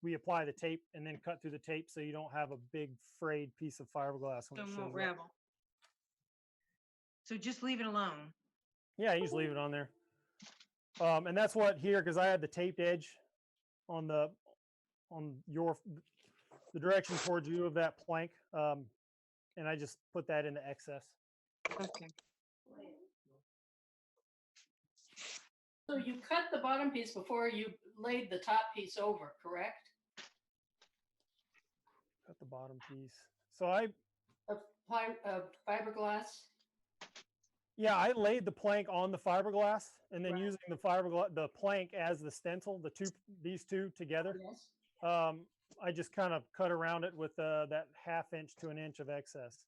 we apply the tape and then cut through the tape so you don't have a big frayed piece of fiberglass when So it it shows won't up. ravel. So just leave it alone. Yeah, you just leave it on there. And that's what here, because I had the taped edge on the direction towards you of that plank, and I just put that into excess. Okay. So you cut the bottom piece before you laid the top piece over, correct? Cut the bottom piece. So I Of fiberglass? Yeah, I laid the plank on the fiberglass, and then using the plank as the stencil, these two together. Yes. I just kind of cut around it with that 1/2 inch to 1 inch of excess.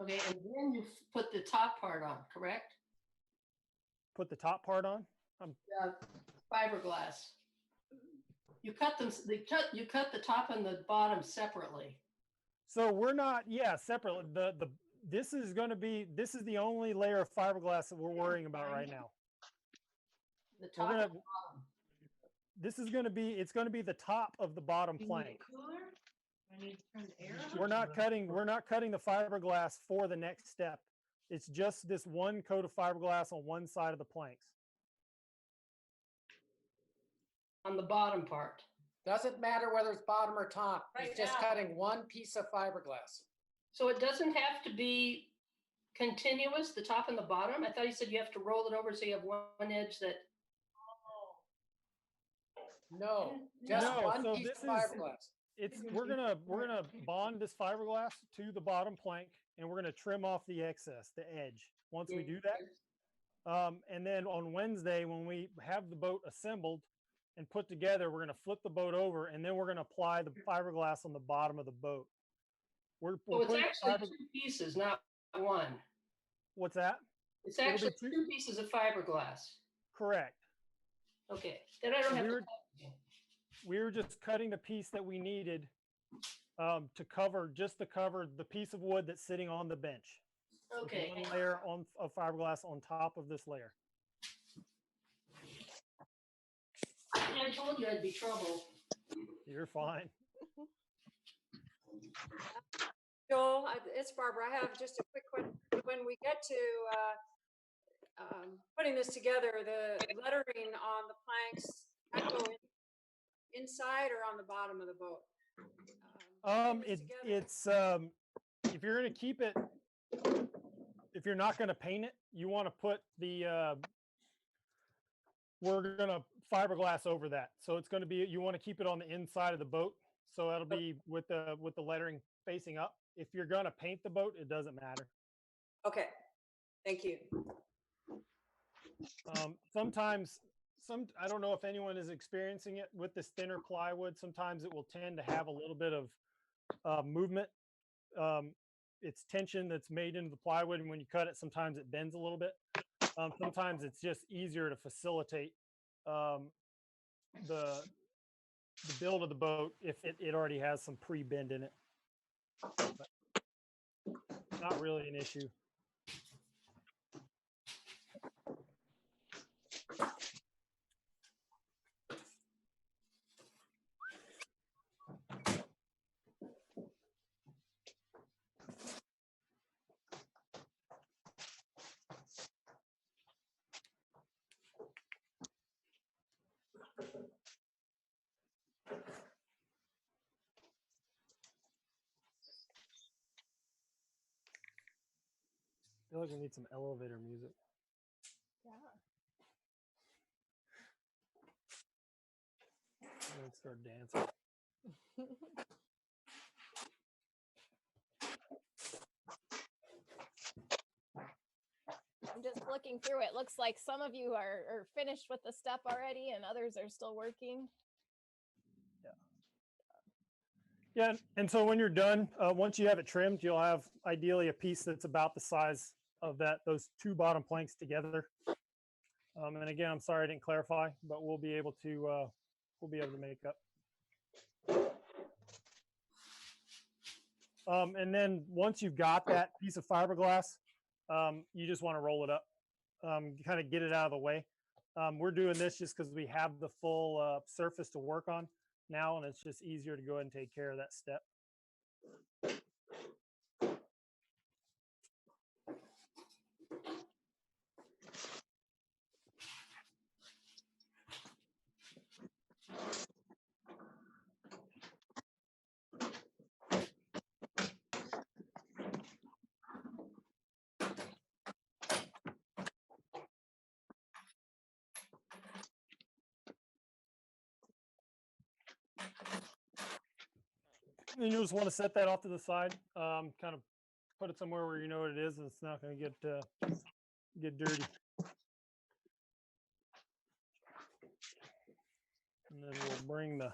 Okay, and then you put the top part on, correct? Put the top part on. Fiberglass. You cut them. You cut the top and the bottom separately. So we're not, separately. This is the only layer of fiberglass that we're worrying about right now. The top and the bottom. This is going to be, it's going to be the top of the bottom plank. Cooler? I need to turn the air on. We're not cutting the fiberglass for the next step. It's just this one coat of fiberglass on one side of the planks. On the bottom part. Doesn't matter whether it's bottom or top. Right He's just now. cutting one piece of fiberglass. So it doesn't have to be continuous, the top and the bottom? I thought you said you have to roll it over so you have one edge that. No, just No, one so piece this of is- fiberglass. We're gonna bond this fiberglass to the bottom plank, and we're gonna trim off the excess, the edge. Once we do that, and then on Wednesday when we have the boat assembled and put together, we're gonna flip the boat over, and then we're gonna apply the fiberglass on the bottom of the boat. So it's actually two pieces, not one. What's that? It's actually two pieces of fiberglass. Correct. Okay, then I don't have to. We were just cutting the piece that we needed to cover the piece of wood that's sitting on the bench. Okay. One layer of fiberglass on top of this layer. I told you I'd be trouble. You're fine. Joel, it's Barbara. I have just a quick one. When we get to putting this together, the lettering on the planks, that go inside or on the bottom of the boat? It's if you're going to keep it, if you're not going to paint it, you want to put we're going to fiberglass over that. So it's going to be, you want to keep it on the inside of the boat. So that'll be with the lettering facing up. If you're going to paint the boat, it doesn't matter. Okay, thank you. Sometimes, I don't know if anyone is experiencing it with this thinner plywood. Sometimes it will tend to have a little bit of movement. It's tension that's made into the plywood, and when you cut it, sometimes it bends a little bit. Sometimes it's just easier to facilitate the build of the boat if it already has some pre-bend in it. But not really an issue. I feel like we need some elevator music. Yeah. Let's start dancing. I'm just looking through it. Looks like some of you are finished with the step already and others are still working. Yeah, and so when you're done, once you have it trimmed, you'll have ideally a piece that's about the size of those two bottom planks together. And again, I'm sorry I didn't clarify, but we'll be able to make up. And then once you've got that piece of fiberglass, you just want to roll it up, kind of get it out of the way. We're doing this just because we have the full surface to work on. now, and it's just easier to go ahead and take care of that step. And you just want to set that off to the side, kind of put it somewhere where you know what it is, and it's not going to get dirty. And then we'll bring the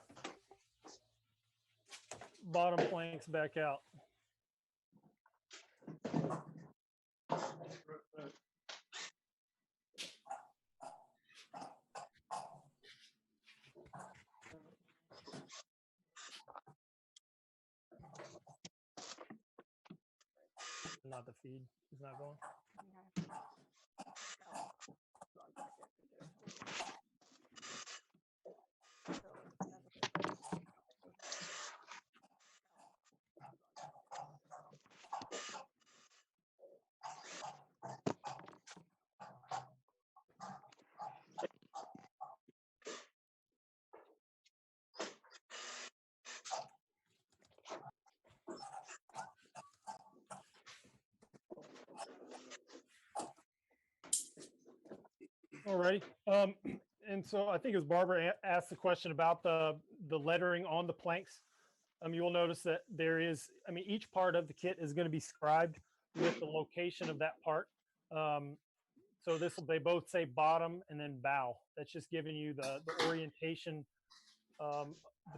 bottom planks back out. Not the feed. It's not going. Alrighty. And so I think as Barbara asked the question about the lettering on the planks, you will notice that there is, each part of the kit is going to be scribed with the location of that part. So they both say bottom and then bow. That's just giving you the orientation, the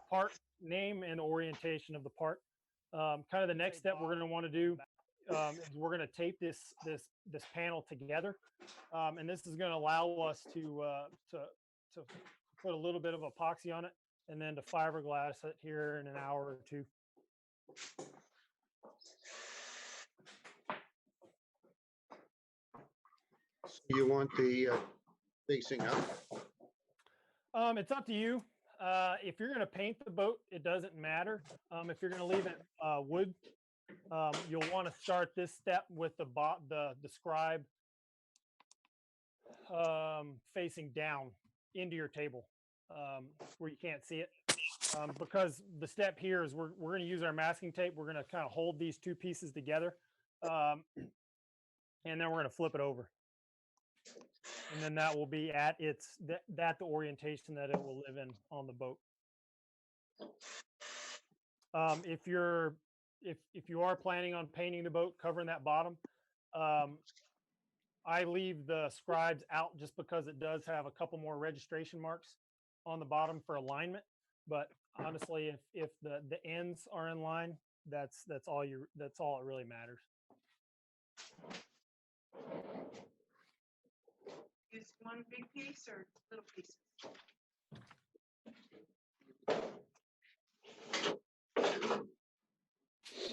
part name and orientation of the part. Kind of the next step we're going to want to do is we're going to tape this panel together, and this is going to allow us to put a little bit of epoxy on it, and then to fiberglass it here in an hour or two. You want the facing up? It's up to you. If you're going to paint the boat, it doesn't matter. If you're going to leave it wood, you'll want to start this step with the scribe facing down into your table where you can't see it. Because the step here is we're going to use our masking tape. We're going to kind of hold these two pieces together, and then we're going to flip it over. And then that will be at the orientation that it will live in on the boat. If you are planning on painting the boat, covering that bottom, I leave the scribes out just because it does have a couple more registration marks on the bottom for alignment. But honestly, if the ends are in line, that's all it really matters. Use one big piece or little pieces?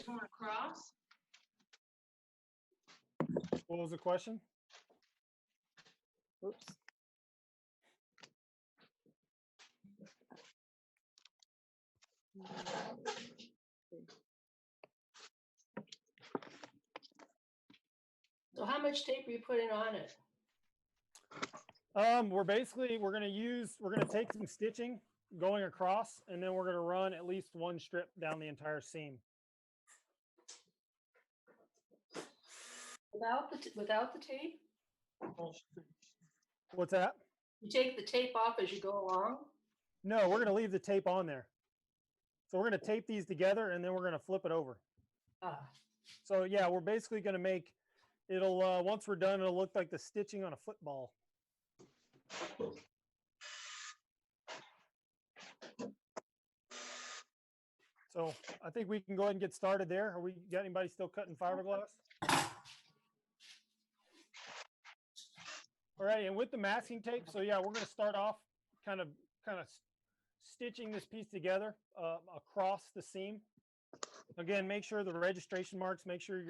Going across? What was the question? Oops. So how much tape are you putting on it? We're going to take some stitching going across, and then we're going to run at least one strip down the entire seam. Without the tape? What's that? You take the tape off as you go along? No, we're going to leave the tape on there. So we're going to tape these together, and then we're going to flip it over. Ah. So yeah, we're basically going to make it'll once we're done, it'll look like the stitching on a football. So I think we can go ahead and get started there. Got anybody still cutting fiberglass? All right, and with the masking tape, so yeah, we're going to start off kind of stitching this piece together across the seam. Again, make sure the registration marks, make sure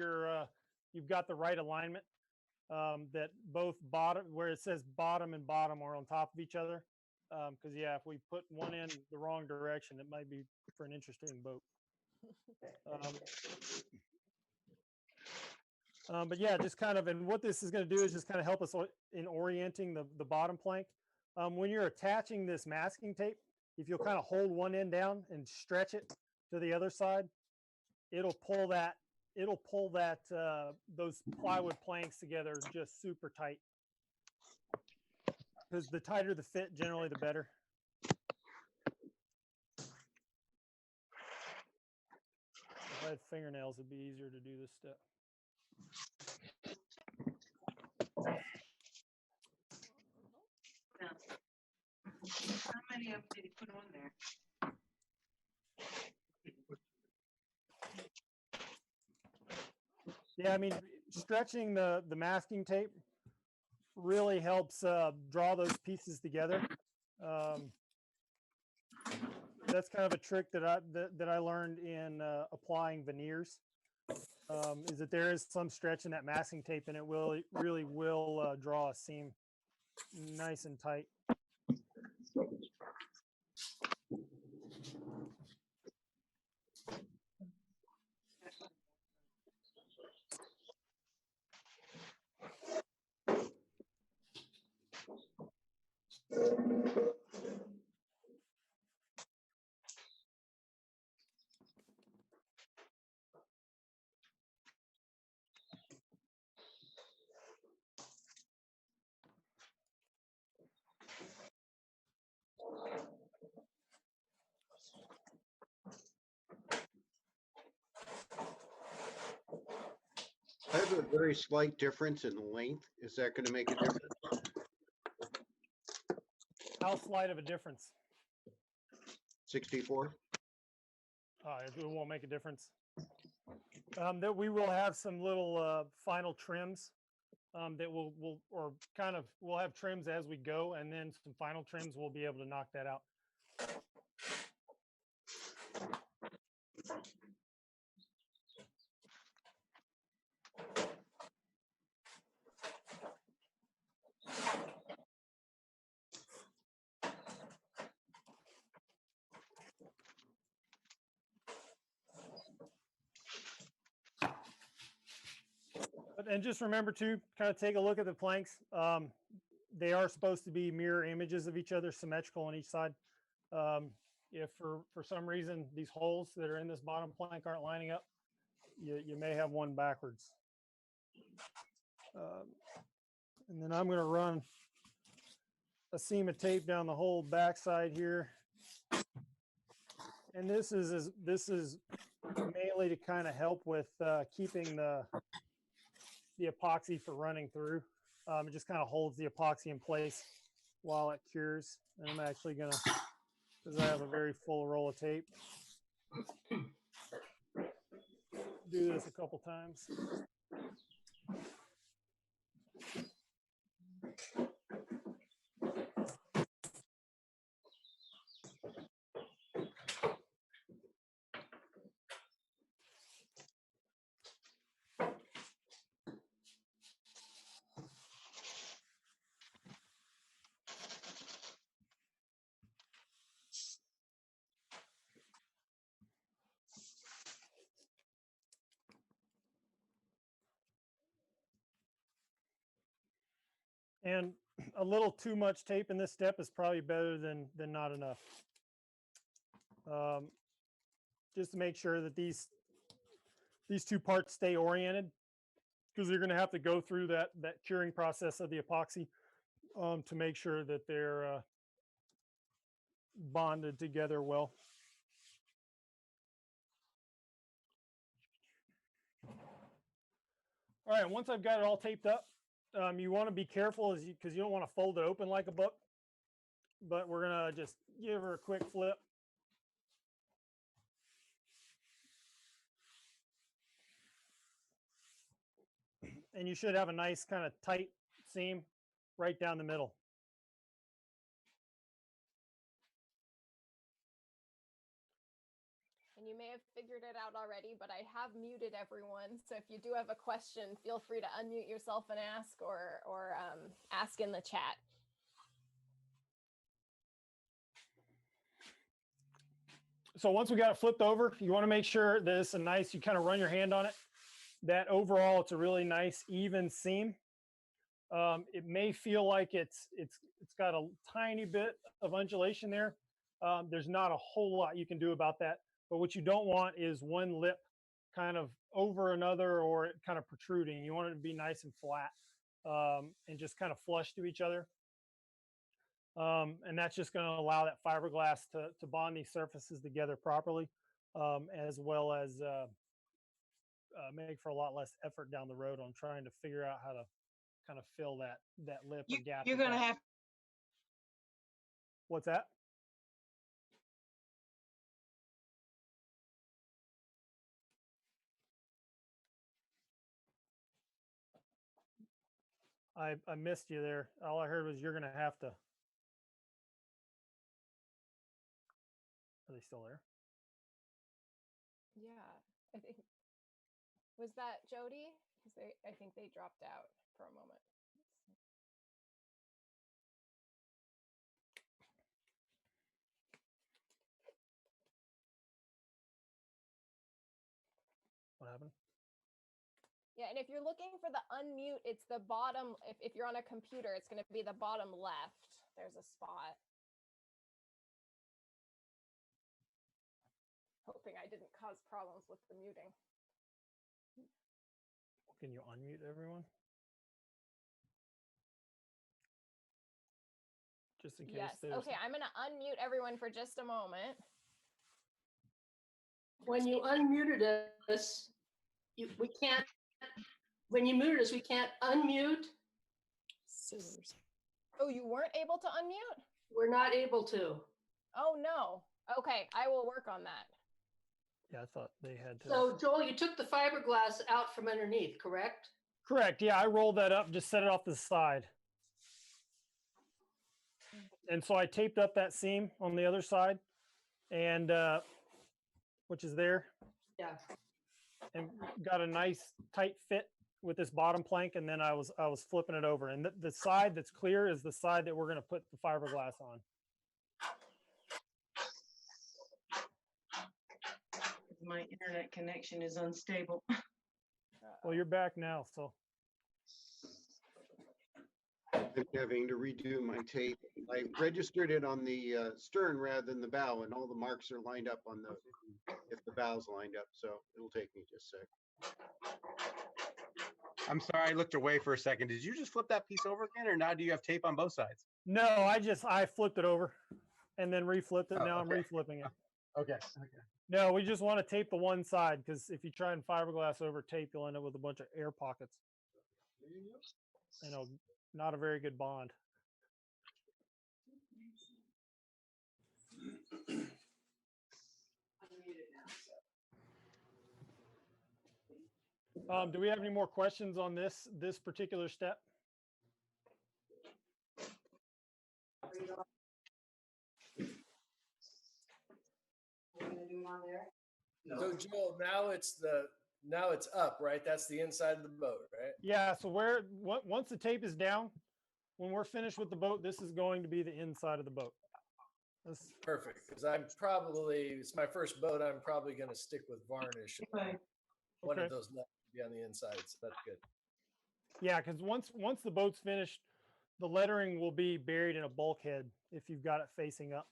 you've got the right alignment, that both bottom, where it says bottom and bottom are on top of each other. Because yeah, if we put one in the wrong direction, it might be for an interesting boat. But yeah, just kind of, and what this is going to do is just kind of help us in orienting the bottom plank. When you're attaching this masking tape, if you'll kind of hold one end down and stretch it to the other side, it'll pull that those plywood planks together just super tight. Because the tighter the fit, generally the better. If I had fingernails, it'd be easier to do this step. How many of them did you put on there? Yeah, I mean, stretching the masking tape really helps draw those pieces together. That's kind of a trick that I learned in applying veneers. Is that there is some stretch in that masking tape, and it really will draw a seam nice and tight. I have a very slight difference in length. Is that going to make a difference? How slight of a difference? 64? It won't make a difference. That we will have some little final trims that we'll have trims as we go, and then some final trims we'll be able to knock that out. And just remember to kind of take a look at the planks. They are supposed to be mirror images of each other, symmetrical on each side. If for some reason these holes that are in this bottom plank aren't lining up, you may have one backwards. And then I'm going to run a seam of tape down the whole backside here. And this is mainly to kind of help with keeping the epoxy for running through. It just kind of holds the epoxy in place while it cures. And I'm actually gonna, because I have a very full roll of tape, do this a couple times. And a little too much tape in this step is probably better than not enough. Just to make sure that these two parts stay oriented, because you're going to have to go through that curing process of the epoxy to make sure that they're bonded together well. All right, once I've got it all taped up, you want to be careful because you don't want to fold it open like a book, but we're going to just give her a quick flip. And you should have a nice kind of tight seam right down the middle. And you may have figured it out already, but I have muted everyone. So if you do have a question, feel free to unmute yourself and ask, or ask in the chat. So once we got it flipped over, you want to make sure that it's a nice, you kind of run your hand on it, that overall it's a really nice even seam. It may feel like it's got a tiny bit of undulation there. There's not a whole lot you can do about that. But what you don't want is one lip kind of over another or it kind of protruding. You want it to be nice and flat and just kind of flush to each other. And that's just going to allow that fiberglass to bond these surfaces together properly, as well as make for a lot less effort down the road on trying to figure out how to kind of fill that lip or gap. You're gonna have, What's that? I missed you there. All I heard was you're gonna have to. Are they still there? Yeah, I think, was that Jody? Because I think they dropped out for a moment. What happened? Yeah, and if you're looking for the unmute, it's the bottom. If you're on a computer, it's going to be the bottom left. There's a spot. Hoping I didn't cause problems with the muting. Can you unmute everyone? Just in case. Yes. Okay, I'm going to unmute everyone for just a moment. When you unmuted us, we can't, when you muted us, we can't unmute. Oh, you weren't able to unmute? We're not able to. Oh, no. Okay, I will work on that. Yeah, I thought they had to. So Joel, you took the fiberglass out from underneath, correct? Correct. Yeah, I rolled that up, just set it off the side. And so I taped up that seam on the other side, and which is there, Yeah. and got a nice tight fit with this bottom plank. And then I was flipping it over, and the side that's clear is the side that we're going to put the fiberglass on. my internet connection is unstable. Well, you're back now, so. I'm having to redo my tape. I registered it on the stern rather than the bow, and all the marks are lined up on the, if the bow's lined up, so it'll take me just a sec. I'm sorry, I looked away for a second. Did you just flip that piece over again, or now do you have tape on both sides? No, I flipped it over and then reflipped it. Oh, Now I'm okay. reflipping it. Okay. No, we just want to tape the one side, because if you try and fiberglass over tape, you'll end up with a bunch of air pockets. You know, not a very good bond. Do we have any more questions on this particular step? So Joel, now it's up, right? That's the inside of the boat, right? Yeah. So once the tape is down, when we're finished with the boat, this is going to be the inside of the boat. Perfect, because it's my first boat. I'm probably going to stick with varnish. Okay. One Okay. of those left to be on the inside, so that's good. Yeah, because once the boat's finished, the lettering will be buried in a bulkhead if you've got it facing up.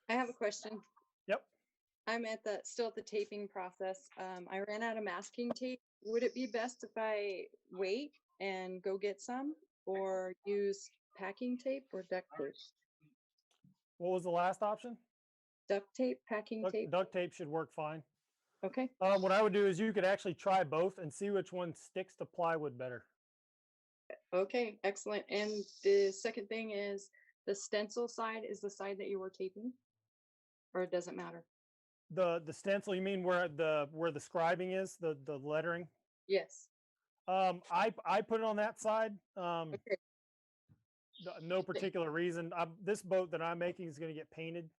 I have a question. Yep. I'm still at the taping process. I ran out of masking tape. Would it be best if I wait and go get some, or use packing tape or duct tape? What was the last option? Duct tape, packing tape. Duct tape should work fine. Okay. What I would do is you could actually try both and see which one sticks to plywood better. Okay, excellent. And the second thing is the stencil side is the side that you were taping, or it doesn't matter? The stencil, you mean where the scribing is, the lettering? Yes. I put it on that side. Okay. No particular reason. This boat that I'm making is going to get painted,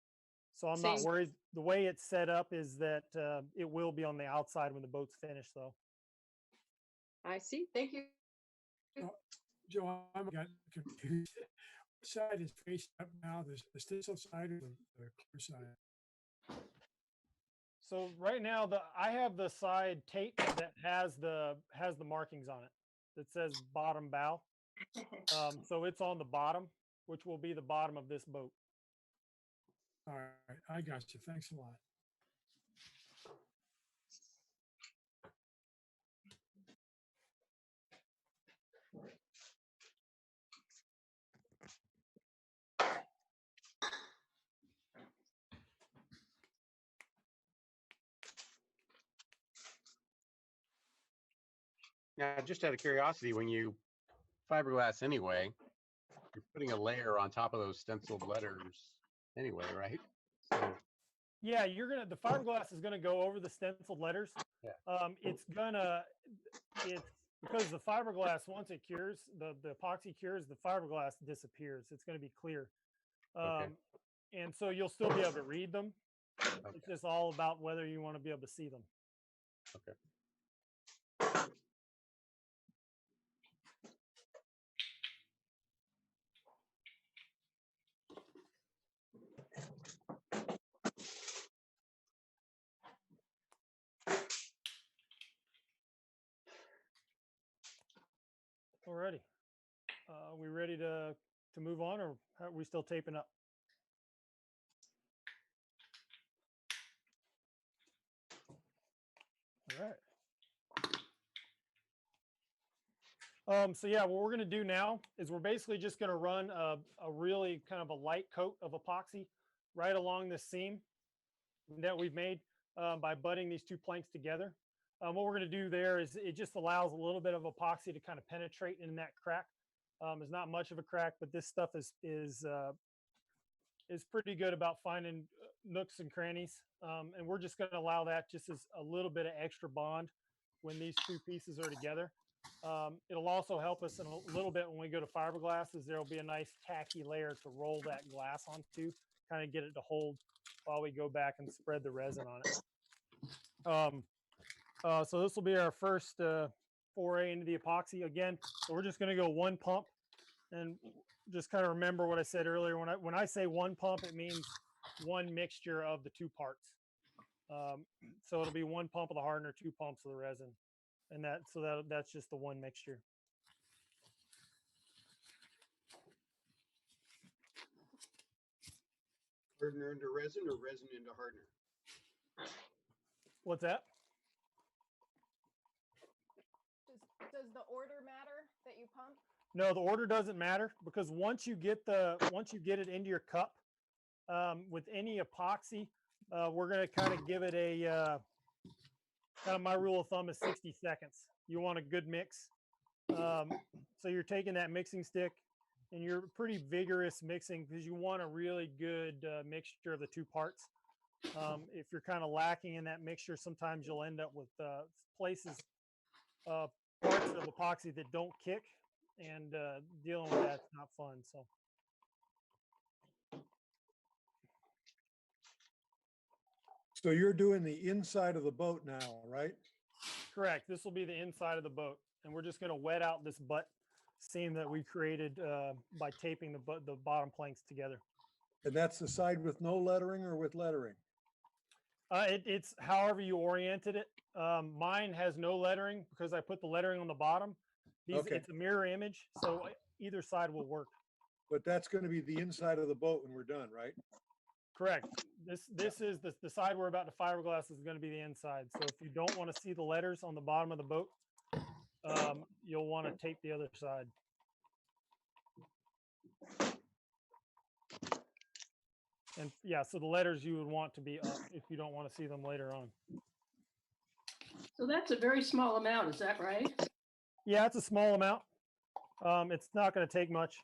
so I'm not Same. worried. The way it's set up is that it will be on the outside when the boat's finished, though. I see. Thank you. Joe, I'm got confused. side is facing up now? The stencil side or the clear side? So right now, I have the side tape that has the markings on it that says bottom bow. So it's on the bottom, which will be the bottom of this boat. All right, I got you. Thanks a lot. Now, just out of curiosity, when you fiberglass anyway, you're putting a layer on top of those stenciled letters anyway, right? So, Yeah, the fiberglass is gonna go over the stenciled letters. Yeah. It's because the fiberglass, once it cures, the epoxy cures, the fiberglass disappears. It's gonna be clear. Okay. And so you'll still be able to read them. Okay. It's just all about whether you want to be able to see them. Okay. Alrighty. We ready to move on, or are we still taping up? All right. So yeah, what we're going to do now is we're basically just going to run a really kind of a light coat of epoxy right along this seam that we've made by butting these two planks together. What we're going to do there is it just allows a little bit of epoxy to kind of penetrate in that crack. There's not much of a crack, but this stuff is pretty good about finding nooks and crannies. And we're just going to allow that just as a little bit of extra bond when these two pieces are together. It'll also help us in a little bit when we go to fiberglass, is there'll be a nice tacky layer to roll that glass onto, kind of get it to hold while we go back and spread the resin on it. So this will be our first foray into the epoxy. Again, so we're just going to go one pump, and just kind of remember what I said earlier. When I say one pump, it means one mixture of the two parts. So it'll be one pump of the hardener, two pumps of the resin, and that's just the one mixture. Hardener into resin or resin into hardener? What's that? Does the order matter that you pump? No, the order doesn't matter, because once you get it into your cup, with any epoxy, we're going to kind of give it a kind of, my rule of thumb is 60 seconds. You want a good mix. So you're taking that mixing stick and you're pretty vigorous mixing, because you want a really good mixture of the two parts. If you're kind of lacking in that mixture, sometimes you'll end up with parts of epoxy that don't kick, and dealing with that's not fun. So you're doing the inside of the boat now, right? Correct. This will be the inside of the boat, and we're just going to wet out this butt seam that we created by taping the bottom planks together. And that's the side with no lettering or with lettering? It's however you oriented it. Mine has no lettering because I put the lettering on the bottom. Okay. It's a mirror image, so either side will work. But that's going to be the inside of the boat when we're done, right? Correct. This is the side we're about to fiberglass is going to be the inside. So if you don't want to see the letters on the bottom of the boat, you'll want to tape the other side. And yeah, so the letters you would want to be up if you don't want to see them later on. So that's a very small amount, is that right? Yeah, it's a small amount. It's not going to take much,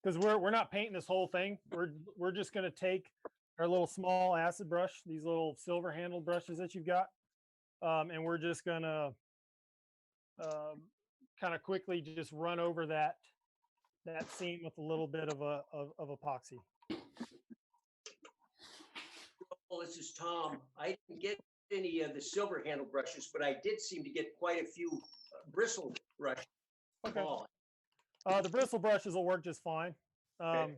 because we're not painting this whole thing. We're just going to take our little small acid brush, these little silver handled brushes that you've got, and we're just going to kind of quickly just run over that seam with a little bit of epoxy. Well, this is Tom. I didn't get any of the silver handle brushes, but I did seem to get quite a few bristle brushes. Okay. The bristle brushes will work just fine. And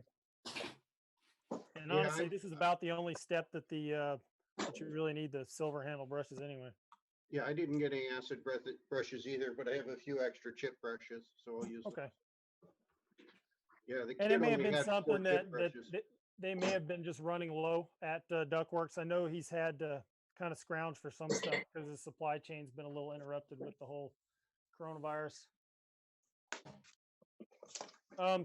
Yeah, honestly, this is about the only step that that you really need the silver handle brushes anyway. Yeah, I didn't get any acid brushes either, but I have a few extra chip brushes, so I'll use them. Okay. Yeah, the And kid it may have only been had 4 something chip that brushes. they may have been just running low at Duckworks. I know he's had to kind of scrounge for some stuff because the supply chain's been a little interrupted with the whole coronavirus.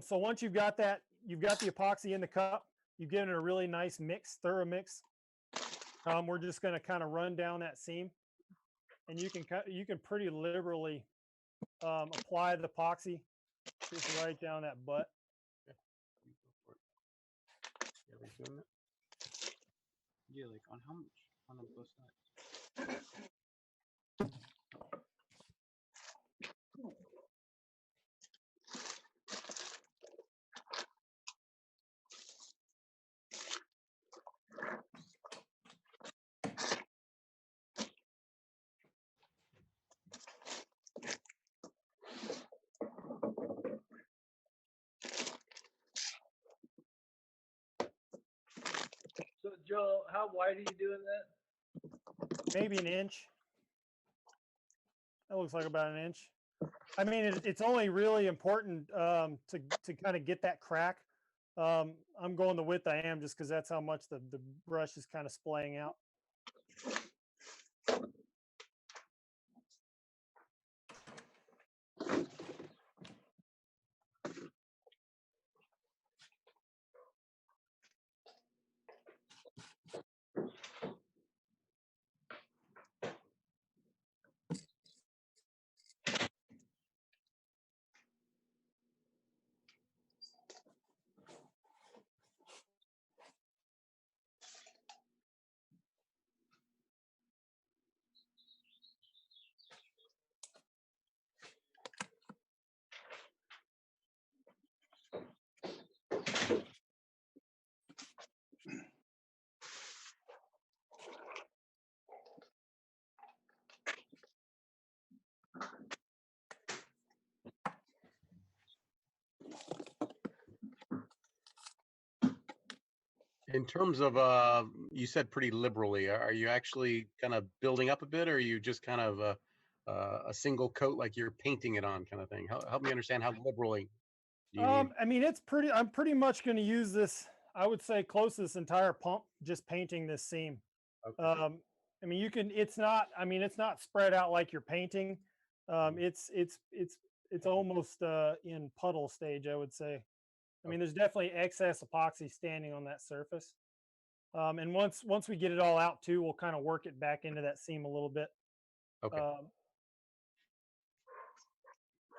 So once you've got that, you've got the epoxy in the cup, you've given it a really nice mix, thorough mix. We're just going to kind of run down that seam, and you can pretty liberally apply the epoxy just right down that butt. Yeah, like on how much on both sides? So Joe, how wide are you doing that? Maybe an inch. That looks like about an inch. I mean, it's only really important to kind of get that crack. I'm going the width I am just because that's how much the brush is kind of splaying out. In terms of, you said pretty liberally, are you actually kind of building up a bit, or are you just kind of a single coat like you're painting it on kind of thing? Help me understand how liberally do you need? I mean, I'm pretty much going to use this, I would say, close to this entire pump, just painting this seam. Okay. I mean, it's not spread out like you're painting. It's almost in puddle stage, I would say. I mean, there's definitely excess epoxy standing on that surface. And once we get it all out too, we'll kind of work it back into that seam a little bit. Okay.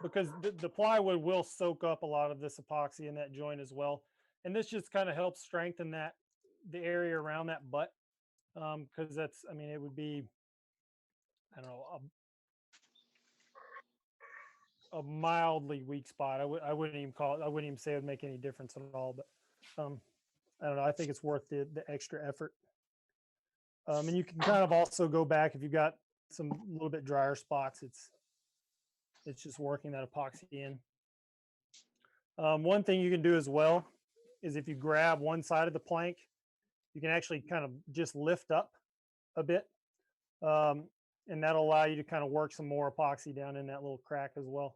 Because the plywood will soak up a lot of this epoxy in that joint as well. And this just kind of helps strengthen the area around that butt. Because I mean, it would be, I don't know, a mildly weak spot. I wouldn't even say it would make any difference at all, but I don't know. I think it's worth the extra effort. And you can kind of also go back if you've got some little bit drier spots. It's just working that epoxy in. One thing you can do as well is if you grab one side of the plank, you can actually kind of just lift up a bit. And that'll allow you to kind of work some more epoxy down in that little crack as well.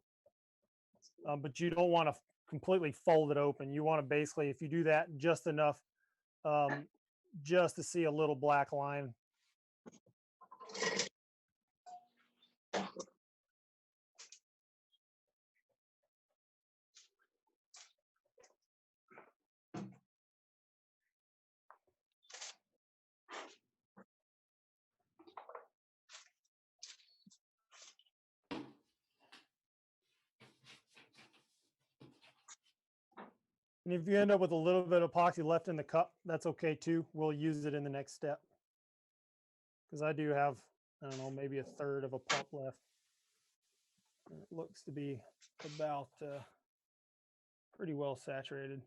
But you don't want to completely fold it open. You want to basically, if you do that, just enough just to see a little black line. And if you end up with a little bit of epoxy left in the cup, that's okay too. We'll use it in the next step. Because I do have, I don't know, maybe a third of a pump left. And it looks to be about pretty well saturated.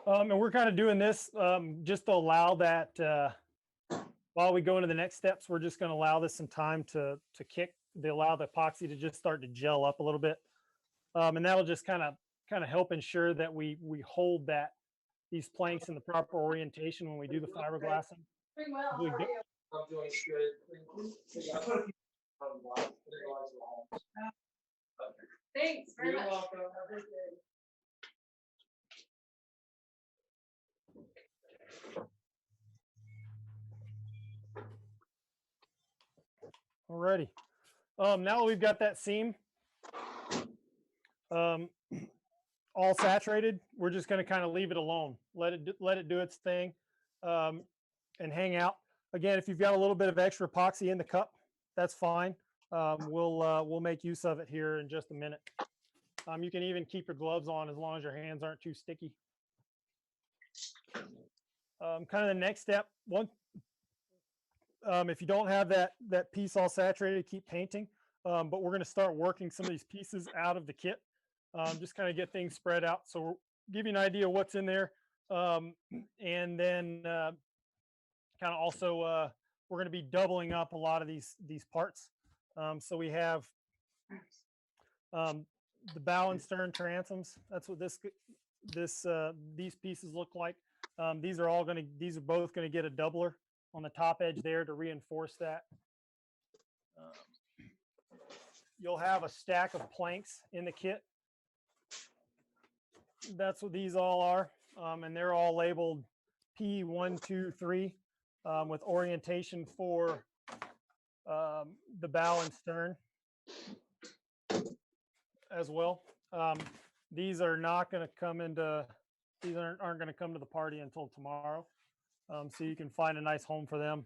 And we're kind of doing this just to allow that while we go into the next steps, we're just going to allow this some time to kick. They allow the epoxy to just start to gel up a little bit, and that'll just kind of help ensure that we hold these planks in the proper orientation when we do the fiberglassing. Doing well. Really How are good. you? I'm doing good. Thanks very You're much. welcome. Have a good day. Alrighty. Now that we've got that seam all saturated, we're just going to kind of leave it alone. Let it do its thing and hang out. Again, if you've got a little bit of extra epoxy in the cup, that's fine. We'll make use of it here in just a minute. You can even keep your gloves on as long as your hands aren't too sticky. Kind of the next step, if you don't have that piece all saturated, keep painting. But we're going to start working some of these pieces out of the kit. Just kind of get things spread out. So we'll give you an idea of what's in there. And then kind of also, we're going to be doubling up a lot of these parts. So we have the bow and stern transoms. That's what these pieces look like. These are both going to get a doubler on the top edge there to reinforce that. You'll have a stack of planks in the kit. That's what these all are. And they're all labeled P1, 2, 3 with orientation for the bow and stern as well. These are not going to come into, these aren't going to come to the party until tomorrow. So you can find a nice home for them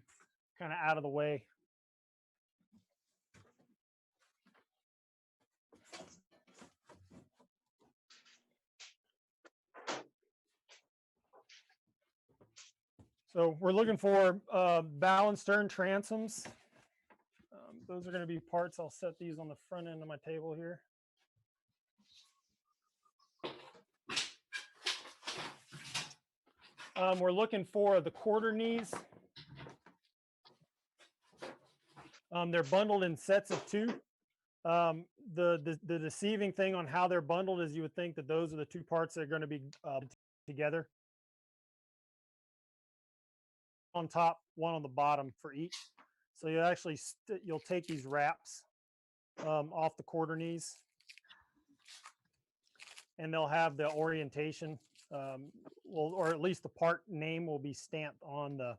kind of out of the way. So we're looking for bow and stern transoms. Those are going to be parts. I'll set these on the front end of my table here. We're looking for the quarter knees. They're bundled in sets of 2. The deceiving thing on how they're bundled is you would think that those are the 2 parts that are going to be together. On top, one on the bottom for each. So you actually you'll take these wraps off the quarter knees, and they'll have the orientation, or at least the part name will be stamped on the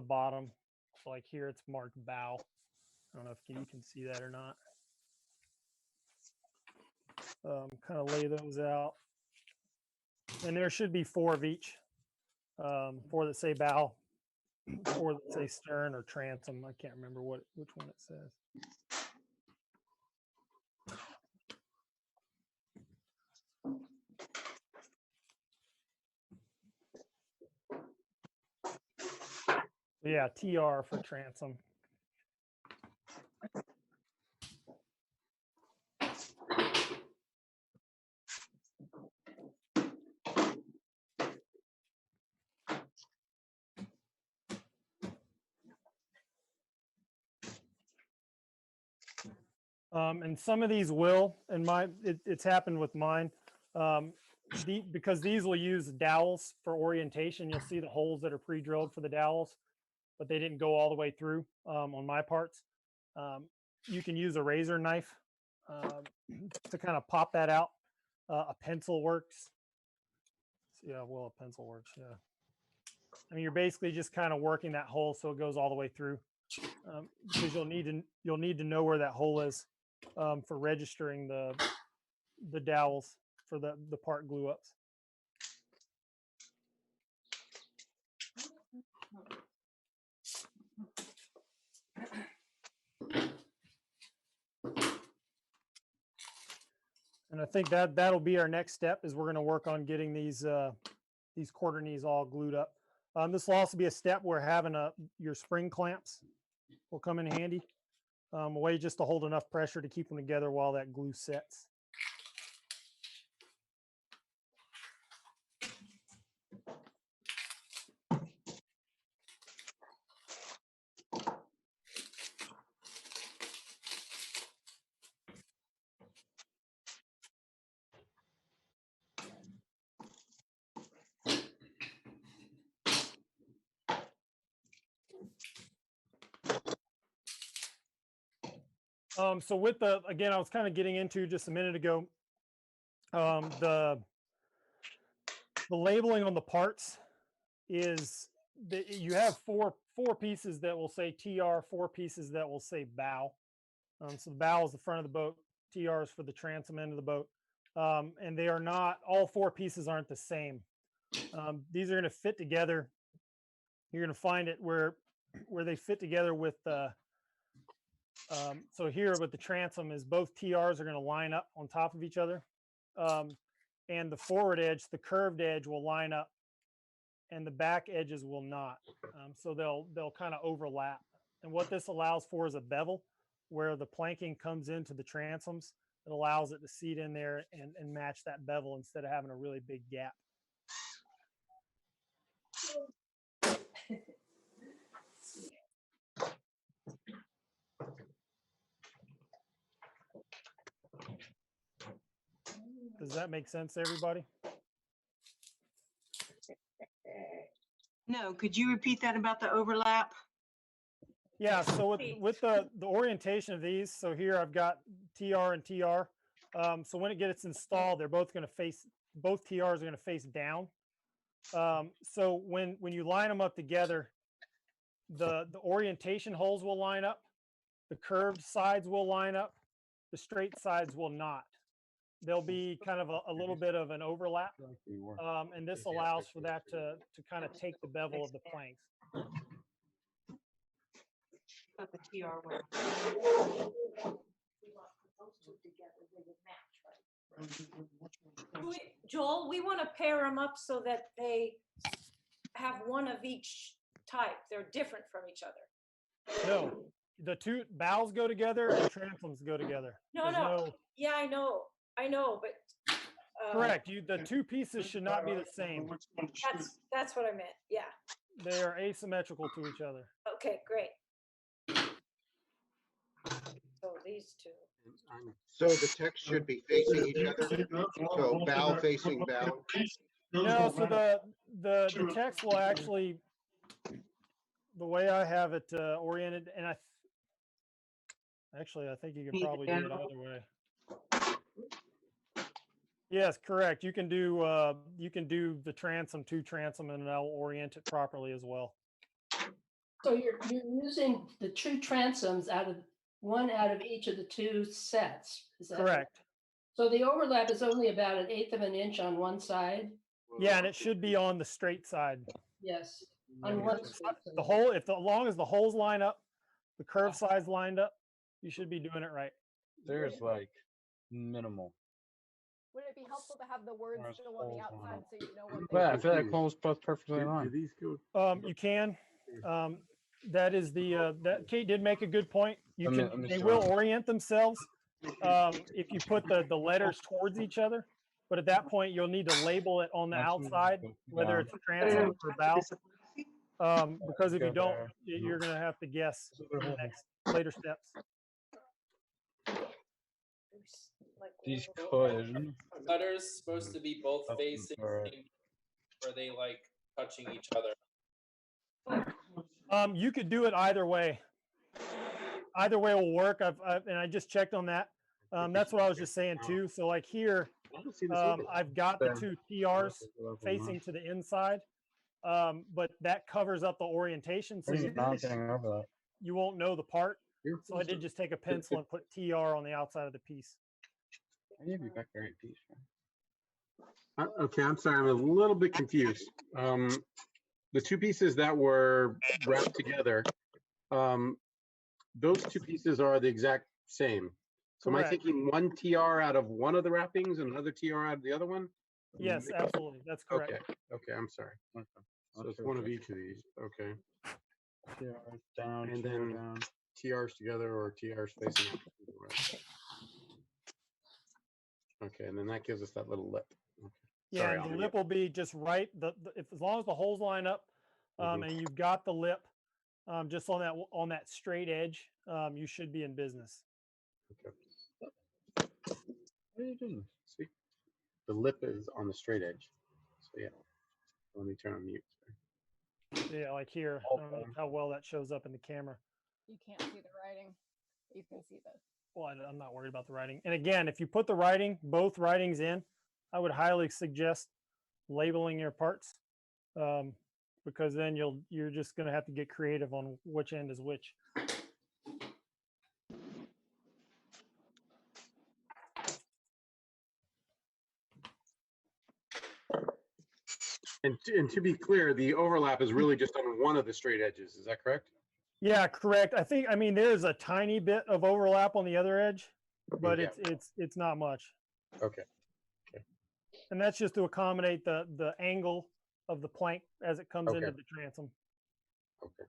bottom. So like here, it's marked bow. I don't know if you can see that or not. Kind of lay those out, and there should be 4 of each. 4 that say bow, 4 that say stern or transom. I can't remember which one it says. Yeah, TR for transom. And some of these will, and it's happened with mine, because these will use dowels for orientation. You'll see the holes that are pre-drilled for the dowels, but they didn't go all the way through on my parts. You can use a razor knife to kind of pop that out. A pencil works. Yeah, well, a pencil works, yeah. I mean, you're basically just kind of working that hole so it goes all the way through, because you'll need to know where that hole is for registering the dowels for the part glue ups. And I think that'll be our next step, is we're going to work on getting these quarter knees all glued up. This will also be a step where having your spring clamps will come in handy, a way just to hold enough pressure to keep them together while that glue sets. So with again, I was kind of getting into just a minute ago, the labeling on the parts is that you have four pieces that will say TR, 4 pieces that will say bow. So the bow is the front of the boat, TR is for the transom end of the boat. And they are not, all 4 pieces aren't the same. These are going to fit together. You're going to find it where they fit together with so here with the transom is both TRs are going to line up on top of each other. And the forward edge, the curved edge will line up and the back edges will not. So they'll kind of overlap. And what this allows for is a bevel where the planking comes into the transoms. It allows it to seat in there and match that bevel instead of having a really big gap. Does that make sense to everybody? No, could you repeat that about the overlap? Yeah, so with the orientation of these, so here I've got TR and TR. So when it gets installed, they're both going to face, both TRs are going to face down. So when you line them up together, the orientation holes will line up, the curved sides will line up, the straight sides will not. There'll be kind of a little bit of an overlap, and this allows for that to kind of take the bevel of the planks. But the TR will. Joel, we want to pair them up so that they have one of each type. They're different from each other. No, the 2 bows go together and transoms go together. No. Yeah, I know, but. Correct. The 2 pieces should not be the same. That's what I meant. Yeah. They are asymmetrical to each other. Okay, great. So these 2. So the text should be facing each other. So bow facing bow. No, so the text will actually, the way I have it oriented, and I think you can probably do it either way. Yes, correct. You can do the transom to transom, and I'll orient it properly as well. So you're using the 2 transoms one out of each of the 2 sets. Is that correct? So the overlap is only about 1/8 of an inch on one side. Yeah, and it should be on the straight side. Yes, on one side. The hole, as long as the holes line up, the curved sides lined up, you should be doing it right. There's like minimal. Would it be helpful to have the words still on the outside so you know what Yeah, I feel like holes both perfectly aligned. You can. That is that Kate did make a good point. You can. Let me They show will you. orient themselves if you put the letters towards each other. But at that point, you'll need to label it on the outside, whether it's a transom or bow. Because if you don't, you're going to have to guess in the next later steps. These could. Letters supposed to be both facing, or are they like touching each other? You could do it either way. Either way will work. And I just checked on that. That's what I was just saying too. So like here, I've got the 2 TRs facing to the inside, but that covers up the orientation, so you won't know the part. So I did just take a pencil and put TR on the outside of the piece. Okay, I'm sorry, I'm a little bit confused. The 2 pieces that were wrapped together, those 2 pieces are the exact same. So Correct. am I taking 1 TR out of one of the wrappings and another TR out of the other one? Yes, absolutely. That's correct. Okay, I'm sorry. So it's one of each of these. Okay. TRs down, and then down. TRs together or TRs facing up. Okay, and then that gives us that little lip. Okay. Yeah, Sorry, and the lip will be just right. As long as the holes line up, and you've got the lip just on that straight edge, you should be in business. Okay. What are you doing? See, the lip is on the straight edge. So yeah, let me turn on mute. Sorry. Yeah, like here. I don't know how well that shows up in the camera. You can't see the writing. You can see well, I'm not worried about the writing. And again, if you put the writing, both writings in, I would highly suggest labeling your parts, because then you're just going to have to get creative on which end is which. And to be clear, the overlap is really just on one of the straight edges. Is that correct? Yeah, correct. I mean, there's a tiny bit of overlap on the other edge, but Yeah. it's not much. Okay. And that's just to accommodate the angle of the plank as it comes into the transom. Okay.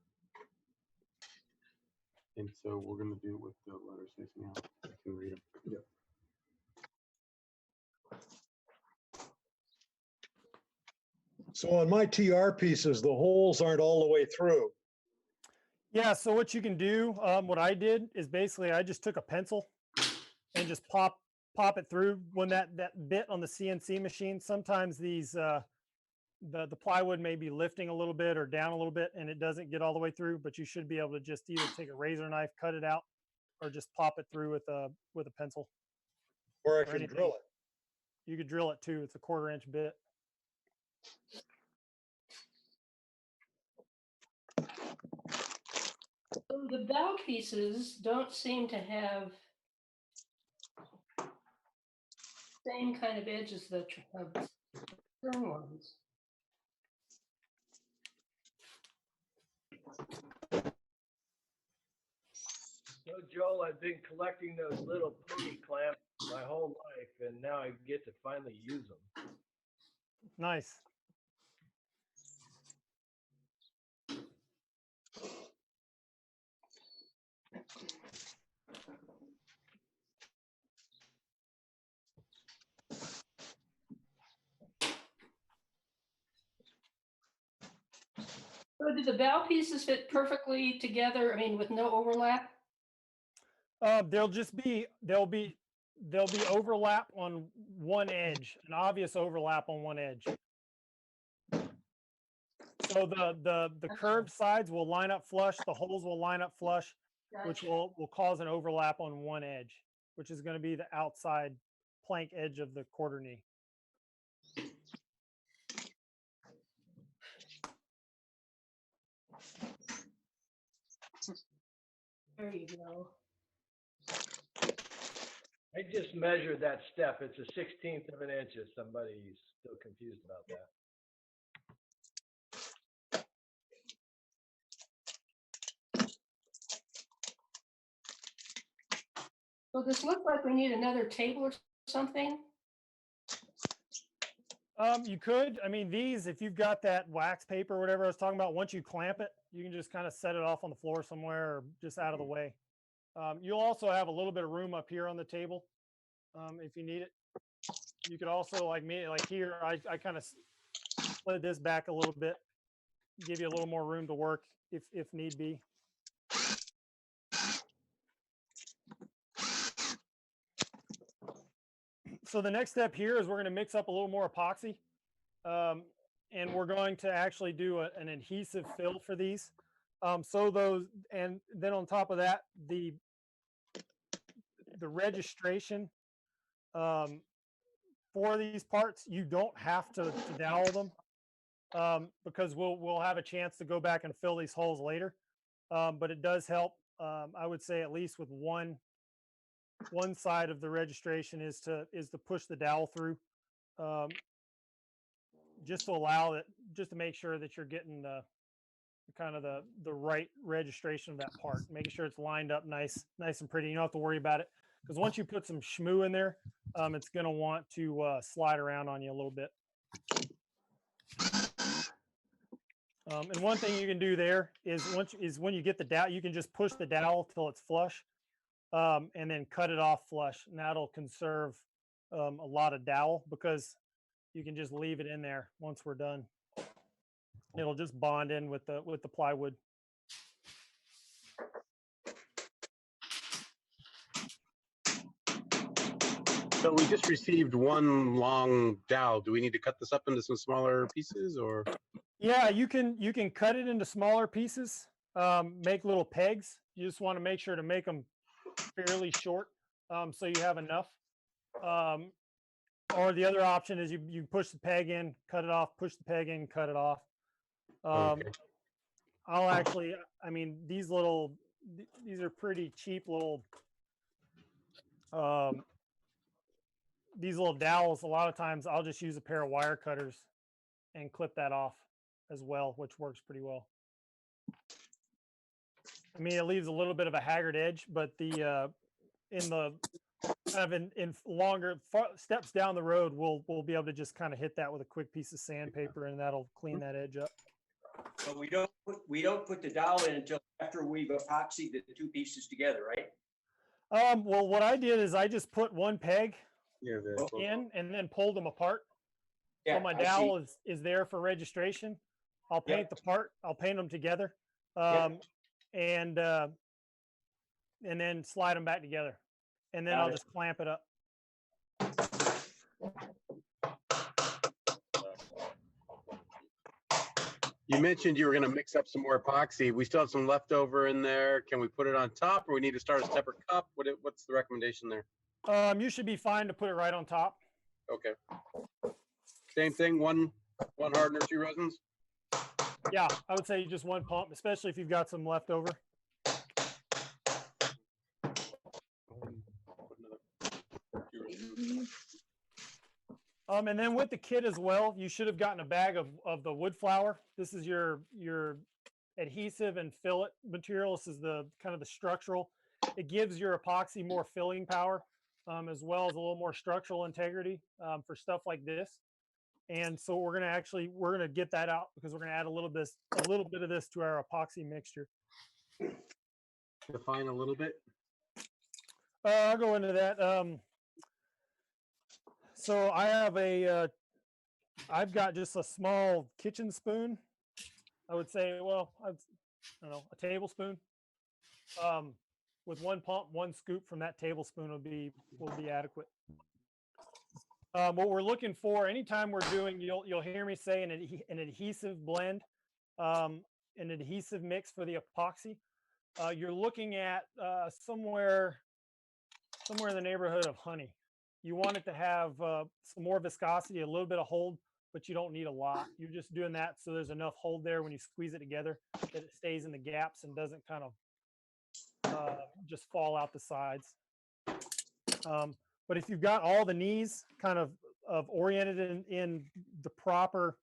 And so we're going to do it with the letters facing out. I can read them. Yep. So on my TR pieces, the holes aren't all the way through. Yeah, so what you can do, what I did is basically I just took a pencil and just pop it through when that bit on the CNC machine. Sometimes these the plywood may be lifting a little bit or down a little bit and it doesn't get all the way through, but you should be able to just either take a razor knife, cut it out, or just pop it through with a pencil. Or I can drill it. You could drill it too. It's a 1/4 inch bit. So the bow pieces don't seem to have same kind of edge as the stern ones. So Joel, I've been collecting those little pony clamps my whole life, and now I get to finally use them. Nice. So do the bow pieces fit perfectly together? I mean, with no overlap? There'll be overlap on one edge, an obvious overlap on one edge. So the curved sides will line up flush, the holes will line up flush, which will cause an overlap on one edge, which is going to be the outside plank edge of the 1/4 knee. There you go. I just measured that step. It's a 1/16 of an inch if somebody's still confused about that. So this looks like we need another table or something. You could, I mean, these, if you've got that wax paper or whatever I was talking about, once you clamp it, you can just kind of set it off on the floor somewhere or just out of the way. You'll also have a little bit of room up here on the table if you need it. You could also, like me, like here, I kind of slid this back a little bit, give you a little more room to work if need be. So the next step here is we're going to mix up a little more epoxy, and we're going to actually do an adhesive fill for these. So those, and then on top of that, the registration for these parts, you don't have to dowel them because we'll have a chance to go back and fill these holes later. But it does help. I would say at least with one side of the registration is to push the dowel through, just to allow it, just to make sure that you're getting the kind of the right registration of that part, making sure it's lined up nice and pretty. You don't have to worry about it because once you put some schmoo in there, it's going to want to slide around on you a little bit. And one thing you can do there is when you get the dowel, you can just push the dowel till it's flush. And then cut it off flush, and that'll conserve a lot of dowel because you can just leave it in there once we're done. It'll just bond in with the plywood. So we just received one long dowel. Do we need to cut this up into some smaller pieces, or? Yeah, you can cut it into smaller pieces. Make little pegs. You just want to make sure to make them fairly short so you have enough. Or the other option is you push the peg in, cut it off, push the peg in, cut it off. Okay. I'll actually, I mean, these are pretty cheap little, these little dowels. A lot of times I'll just use a pair of wire cutters and clip that off as well, which works pretty well. I mean, it leaves a little bit of a haggard edge, but the in the kind of in longer steps down the road, we'll be able to just kind of hit that with a quick piece of sandpaper, and that'll clean that edge up. So we don't put the dowel in until after we've epoxied the two pieces together, right? Well, what I did is I just put one peg Yeah, in and then pulled them apart. Yeah, So my I see. dowel is there for registration. I'll paint the part. I'll paint them together, and then slide them back together, and then I'll just clamp it up. You mentioned you were going to mix up some more epoxy. We still have some leftover in there. Can we put it on top, or we need to start a separate cup? What's the recommendation there? You should be fine to put it right on top. Okay. Same thing. One hardener, 2 resins. Yeah, I would say just one pump, especially if you've got some leftover. And then with the kit as well, you should have gotten a bag of the wood flour. This is your adhesive and fillet material. This is the kind of the structural. It gives your epoxy more filling power, as well as a little more structural integrity for stuff like this. And so we're gonna get that out because we're gonna add a little bit of this to our epoxy mixture. Define a little bit. I'll go into that. So I have I've got just a small kitchen spoon. I would say, well, I don't know, a tablespoon. With one pump, one scoop from that tablespoon will be adequate. What we're looking for, anytime we're doing, you'll hear me say an adhesive blend, an adhesive mix for the epoxy. You're looking at somewhere in the neighborhood of honey. You want it to have some more viscosity, a little bit of hold, but you don't need a lot. You're just doing that so there's enough hold there when you squeeze it together that it stays in the gaps and doesn't kind of just fall out the sides. But if you've got all the knees kind of oriented in the proper,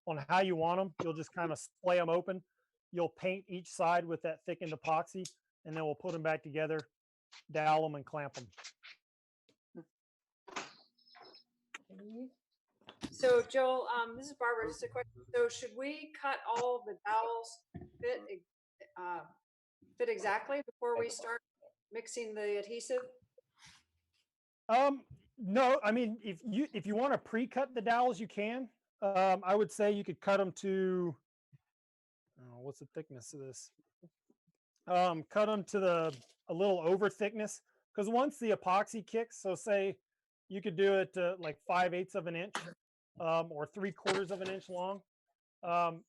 on how you want them, you'll just kind of splay them open. You'll paint each side with that thickened epoxy, and then we'll put them back together, dowel them, and clamp them. So Joel, this is Barbara, just a question. So should we cut all the dowels fit exactly before we start mixing the adhesive? No, I mean, if you want to pre-cut the dowels, you can. I would say you could cut them to, what's the thickness of this? Cut them to a little over thickness, because once the epoxy kicks, so say you could do it to like 5/8 of an inch, or 3/4 of an inch long.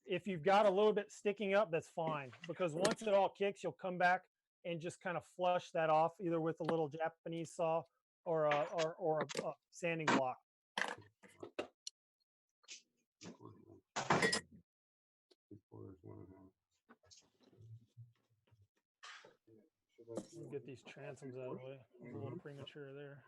If you've got a little bit sticking up, that's fine, because once it all kicks, you'll come back and just kind of flush that off, either with a little Japanese saw or a sanding block. Get these transoms out of the way. I'm a little premature there.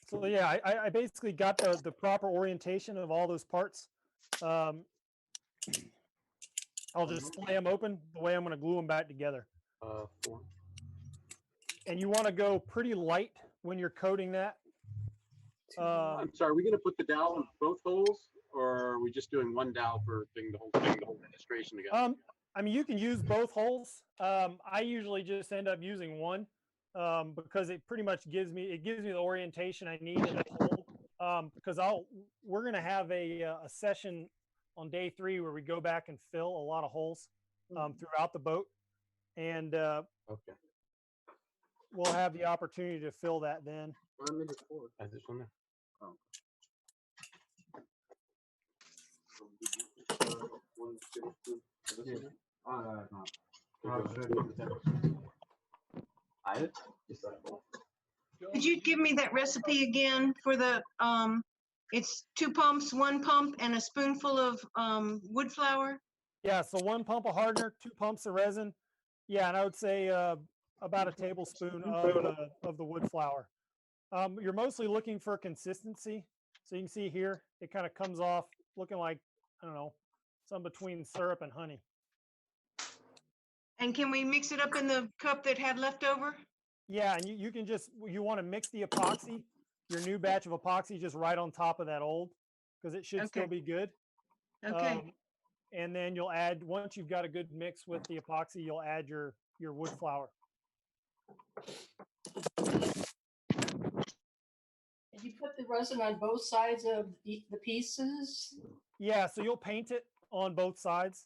So yeah, I basically got the proper orientation of all those parts. I'll just splay them open the way I'm going to glue them back together. And you want to go pretty light when you're coating that. I'm sorry, are we going to put the dowel in both holes, or are we just doing one dowel for the whole registration together? I mean, you can use both holes. I usually just end up using one because it pretty much gives me the orientation I need in the hole. Because we're going to have a session on day 3 where we go back and fill a lot of holes throughout the boat, and we'll have the opportunity to fill that then. This one there. Oh. Could you give me that recipe again for the, it's 2 pumps, 1 pump, and a spoonful of wood flour? Yeah, so 1 pump of hardener, 2 pumps of resin. Yeah, and I would say about a tablespoon of the wood flour. You're mostly looking for consistency. So you can see here, it kind of comes off looking like, I don't know, some between syrup and honey. And can we mix it up in the cup that had leftover? Yeah, and you can just, you want to mix the epoxy, your new batch of epoxy, just right on top of that old, because it should still Okay. be good. Okay. And then you'll add, once you've got a good mix with the epoxy, you'll add your wood flour. Did you put the resin on both sides of the pieces? Yeah, so you'll paint it on both sides.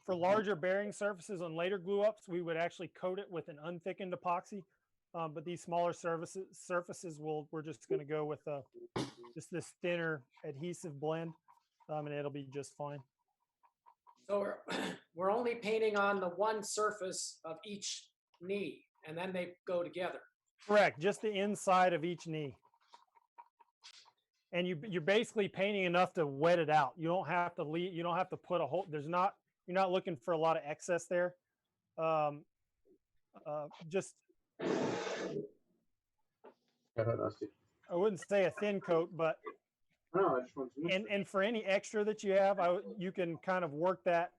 For larger bearing surfaces on later glue ups, we would actually coat it with an unthickened epoxy. But these smaller surfaces we're just going to go with just this thinner adhesive blend, and it'll be just fine. So we're only painting on the one surface of each knee, and then they go together. Correct, just the inside of each knee. And you're basically painting enough to wet it out. You don't have to leave. You don't have to put a whole. You're not looking for a lot of excess there. Just. I wouldn't say a thin coat, but and for any extra that you have, you can kind of work that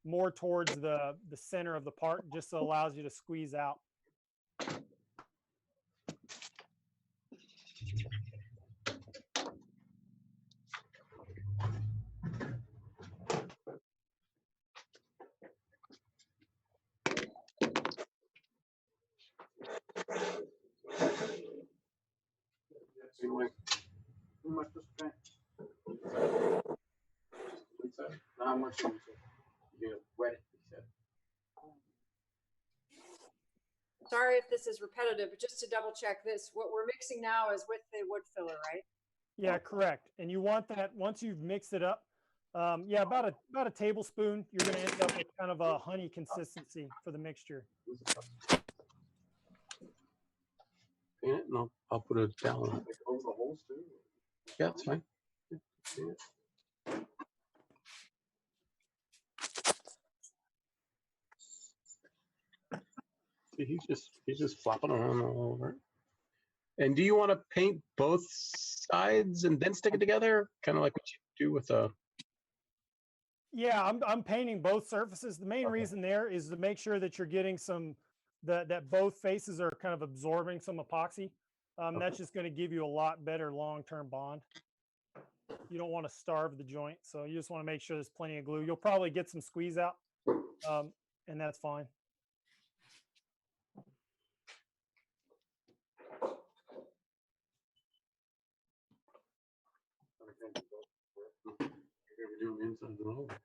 more towards the center of the part, just so it allows you to squeeze out. How much you wet it, he said. Sorry if this is repetitive, but just to double check this, what we're mixing now is with the wood filler, right? Yeah, correct. And you want that once you've mixed it up. Yeah, about a tablespoon. You're going to end up with kind of a honey consistency for the mixture. Paint it, and I'll put a dowel on it. Over the holes too? Yeah, that's fine. See, he's just flopping around all over. And do you want to paint both sides and then stick it together, kind of like what you do with a? Yeah, I'm painting both surfaces. The main reason there is to make sure that you're getting that both faces are kind of absorbing some epoxy. That's just going to give you a lot better long-term bond. You don't want to starve the joint, so you just want to make sure there's plenty of glue. You'll probably get some squeeze out, and that's fine. Doing the inside and over.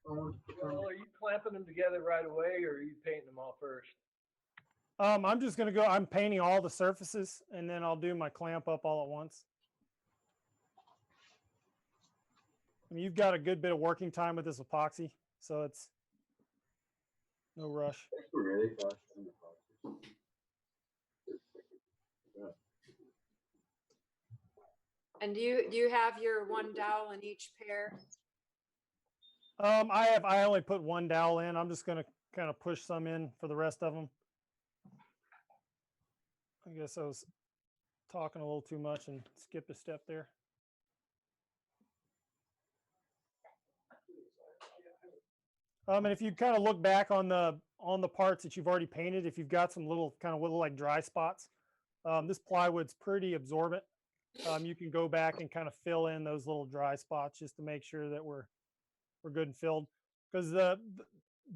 Well, are you clamping them together right away, or are you painting them all first? I'm just going to go, I'm painting all the surfaces, and then I'll do my clamp up all at once. I mean, you've got a good bit of working time with this epoxy, so it's no rush. Really fast. And do you have your one dowel in each pair? I only put one dowel in. I'm just going to kind of push some in for the rest of them. I guess I was talking a little too much and skipped a step there. And if you kind of look back on the parts that you've already painted, if you've got some little kind of little like dry spots, this plywood's pretty absorbent. You can go back and kind of fill in those little dry spots just to make sure that we're good and filled. Because the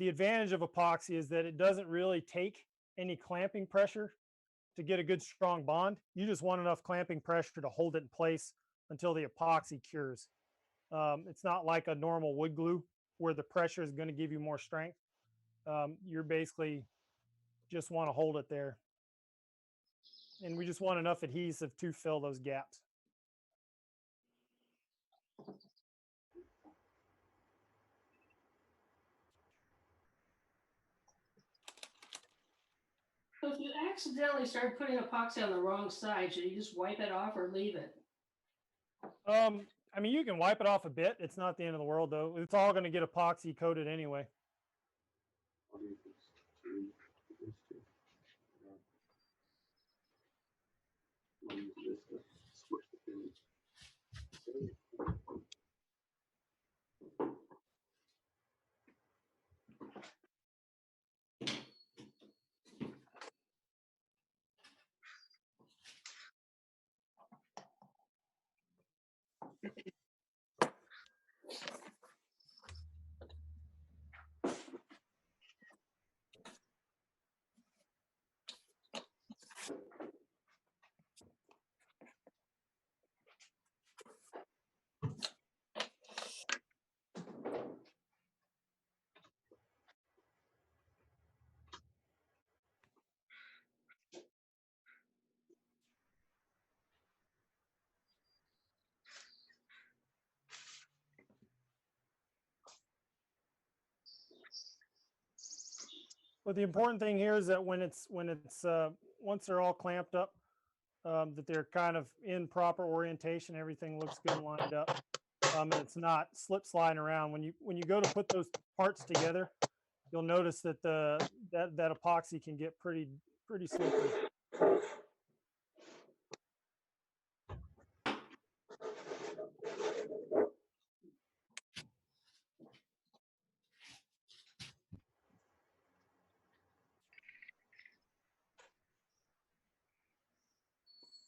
advantage of epoxy is that it doesn't really take any clamping pressure to get a good strong bond. You just want enough clamping pressure to hold it in place until the epoxy cures. It's not like a normal wood glue where the pressure is going to give you more strength. You're basically just want to hold it there. And we just want enough adhesive to fill those gaps. So if you accidentally start putting epoxy on the wrong side, should you just wipe it off or leave it? I mean, you can wipe it off a bit. It's not the end of the world, though. It's all going to get epoxy coated anyway. But the important thing here is that once they're all clamped up, that they're kind of in proper orientation, everything looks good lined up, and it's not slip sliding around. When you go to put those parts together, you'll notice that that epoxy can get pretty slippery.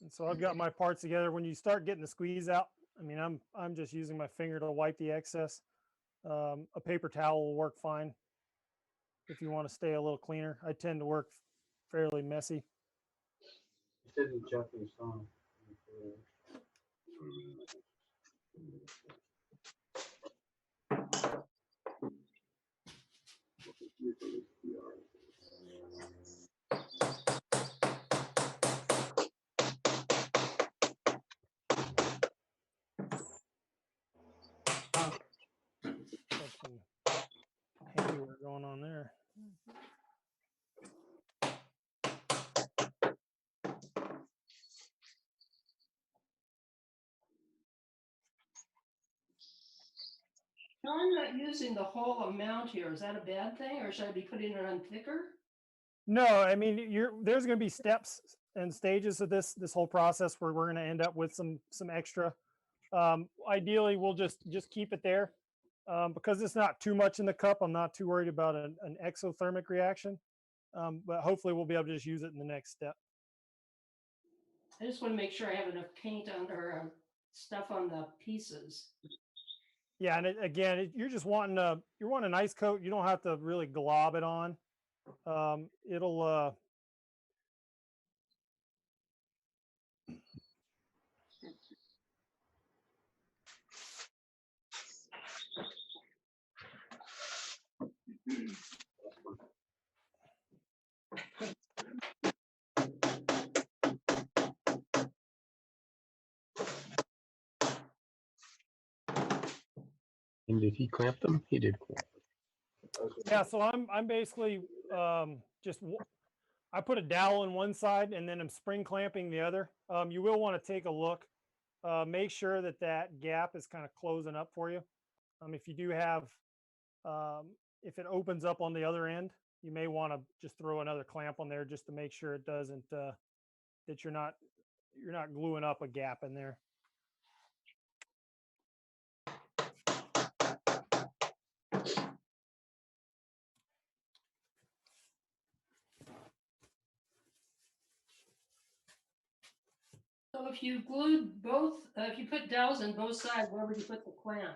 And so I've got my parts together. When you start getting the squeeze out, I mean, I'm just using my finger to wipe the excess. A paper towel will work fine if you want to stay a little cleaner. I tend to work fairly messy. You said in Japanese song. Handiwork going on there. No, I'm not using the whole amount here. Is that a bad thing, or should I be putting it on thicker? No, I mean, there's going to be steps and stages of this whole process where we're going to end up with some extra. Ideally, we'll just keep it there because it's not too much in the cup. I'm not too worried about an exothermic reaction, but hopefully we'll be able to just use it in the next step. I just want to make sure I have enough paint on or stuff on the pieces. Yeah, and again, you're just wanting a nice coat. You don't have to really glob it on. It'll And did he clamp them? He did clamp them. Yeah, so I'm basically I put a dowel in one side and then I'm spring clamping the other. You will want to take a look, make sure that gap is kind of closing up for you. If you do have, if it opens up on the other end, you may want to just throw another clamp on there just to make sure it doesn't, that you're not gluing up a gap in there. So if you glued both, if you put dowels on both sides, where would you put the clamp?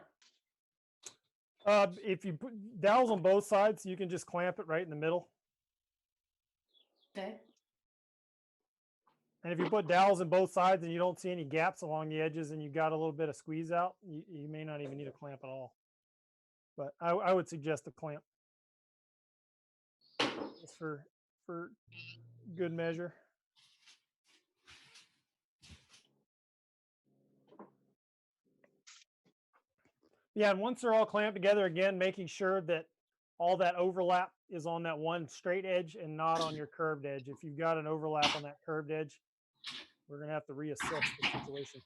If you put dowels on both sides, you can just clamp it right in the middle. Okay. And if you put dowels on both sides and you don't see any gaps along the edges and you got a little bit of squeeze out, you may not even need a clamp at all. But I would suggest a clamp. Just for for good measure. Yeah, and once they're all clamped together again, making sure that all that overlap is on that one straight edge and not on your curved edge. If you've got an overlap on that curved edge, we're going to have to reassess the situation.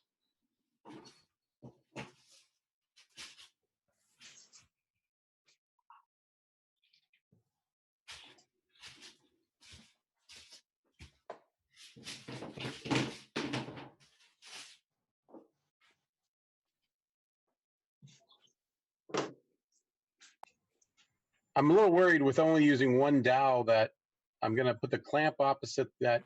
I'm a little worried with only using one dowel that I'm going to put the clamp opposite that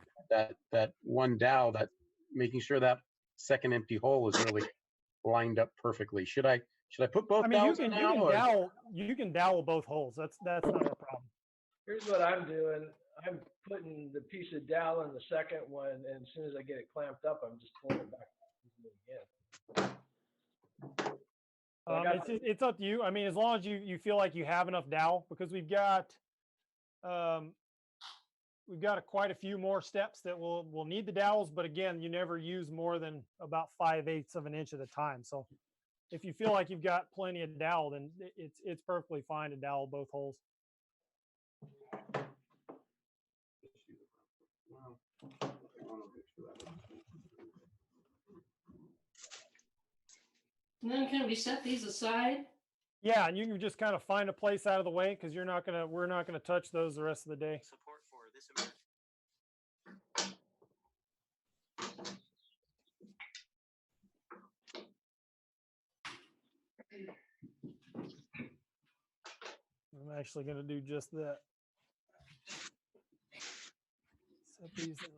one dowel, that making sure that second empty hole is really lined up perfectly. Should I put both I mean, dowels in now, or- you can dowel both holes. That's not a problem. Here's what I'm doing. I'm putting the piece of dowel in the second one, and as soon as I get it clamped up, I'm just pulling it back again. It's up to you. I mean, as long as you feel like you have enough dowel, because we've got quite a few more steps that we'll need the dowels. But again, you never use more than about 5/8 of an inch at a time. So if you feel like you've got plenty of dowel, then it's perfectly fine to dowel both holes. And then can we set these aside? Yeah, and you can just kind of find a place out of the way, because we're not gonna touch those the rest of the day. Support for this event. I'm actually gonna do just that. Set these in.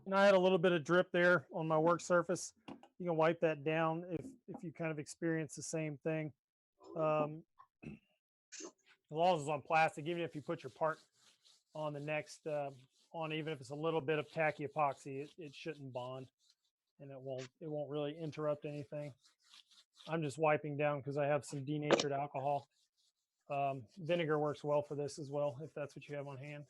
And I had a little bit of drip there on my work surface. You can wipe that down if you kind of experience the same thing. As long as it's on plastic, even if you put your part on the next, even if it's a little bit of tacky epoxy, it shouldn't bond, and it won't really interrupt anything. I'm just wiping down because I have some denatured alcohol. Vinegar works well for this as well, if that's what you have on hand.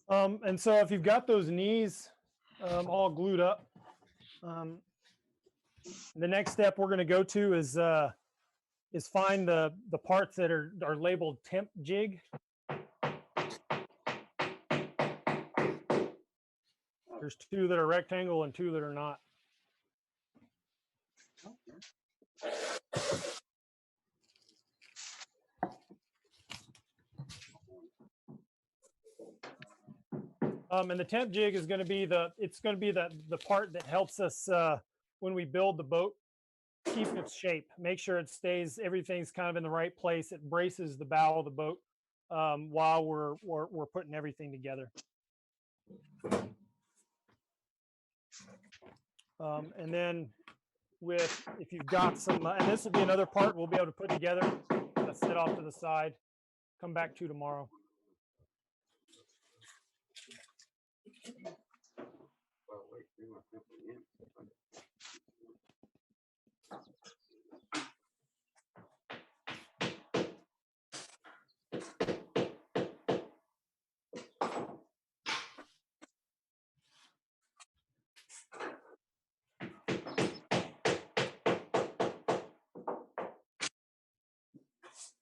And so if you've got those knees all glued up, the next step we're going to go to is find the parts that are labeled temp jig. There's two that are rectangle and two that are not. And the temp jig is going to be the part that helps us when we build the boat keep its shape. Make sure it stays, everything's kind of in the right place. It braces the bow of the boat while we're putting everything together. And then if you've got some, and this will be another part we'll be able to put together, set off to the side, come back to tomorrow.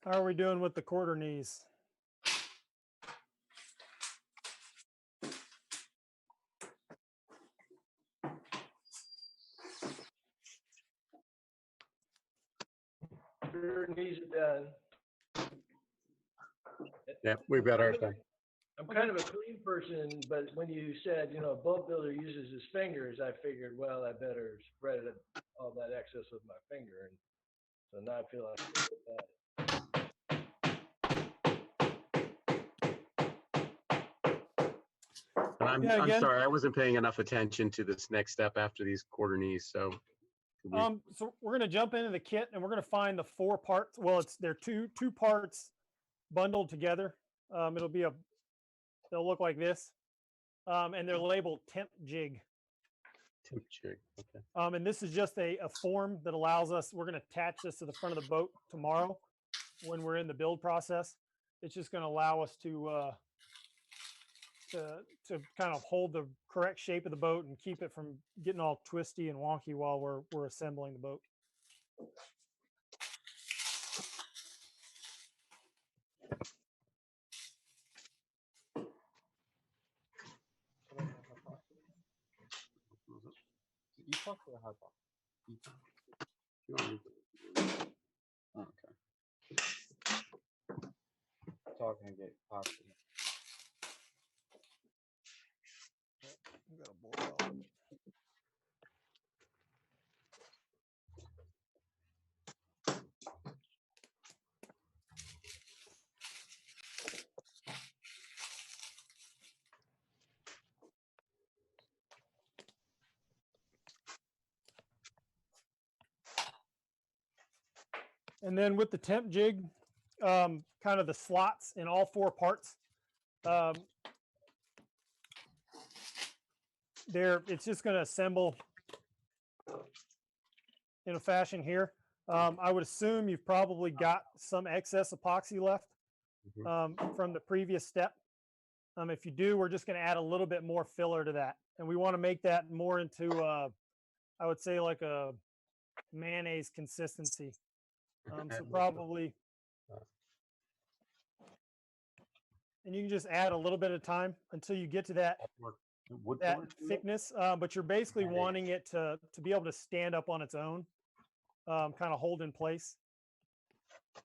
How are we doing with the quarter knees? Knees are done. Yeah, we've got ours done. I'm kind of a clean person, but when you said, you know, a boat builder uses his fingers, I figured, well, I better spread all that excess with my finger. And so now I feel like And I'm sorry, I wasn't paying enough attention to this next step after these quarter knees. So, So we're going to jump into the kit and we're going to find the 4 parts. Well, they're two parts bundled together. They'll look like this, and they're labeled temp jig. Temp jig. Okay. And this is just a form that allows us. We're going to attach this to the front of the boat tomorrow when we're in the build process. It's just going to allow us to kind of hold the correct shape of the boat and keep it from getting all twisty and wonky while we're assembling the boat. You talk to the hot box. Okay. Talking to get popped. And then with the temp jig, kind of the slots in all 4 parts, it's just going to assemble in a fashion here. I would assume you've probably got some excess epoxy left from the previous step. If you do, we're just going to add a little bit more filler to that. And we want to make that more into, I would say, like a mayonnaise consistency. So probably, and you can just add a little bit of time until you get to that thickness. But you're basically wanting it to be able to stand up on its own, kind of hold in place.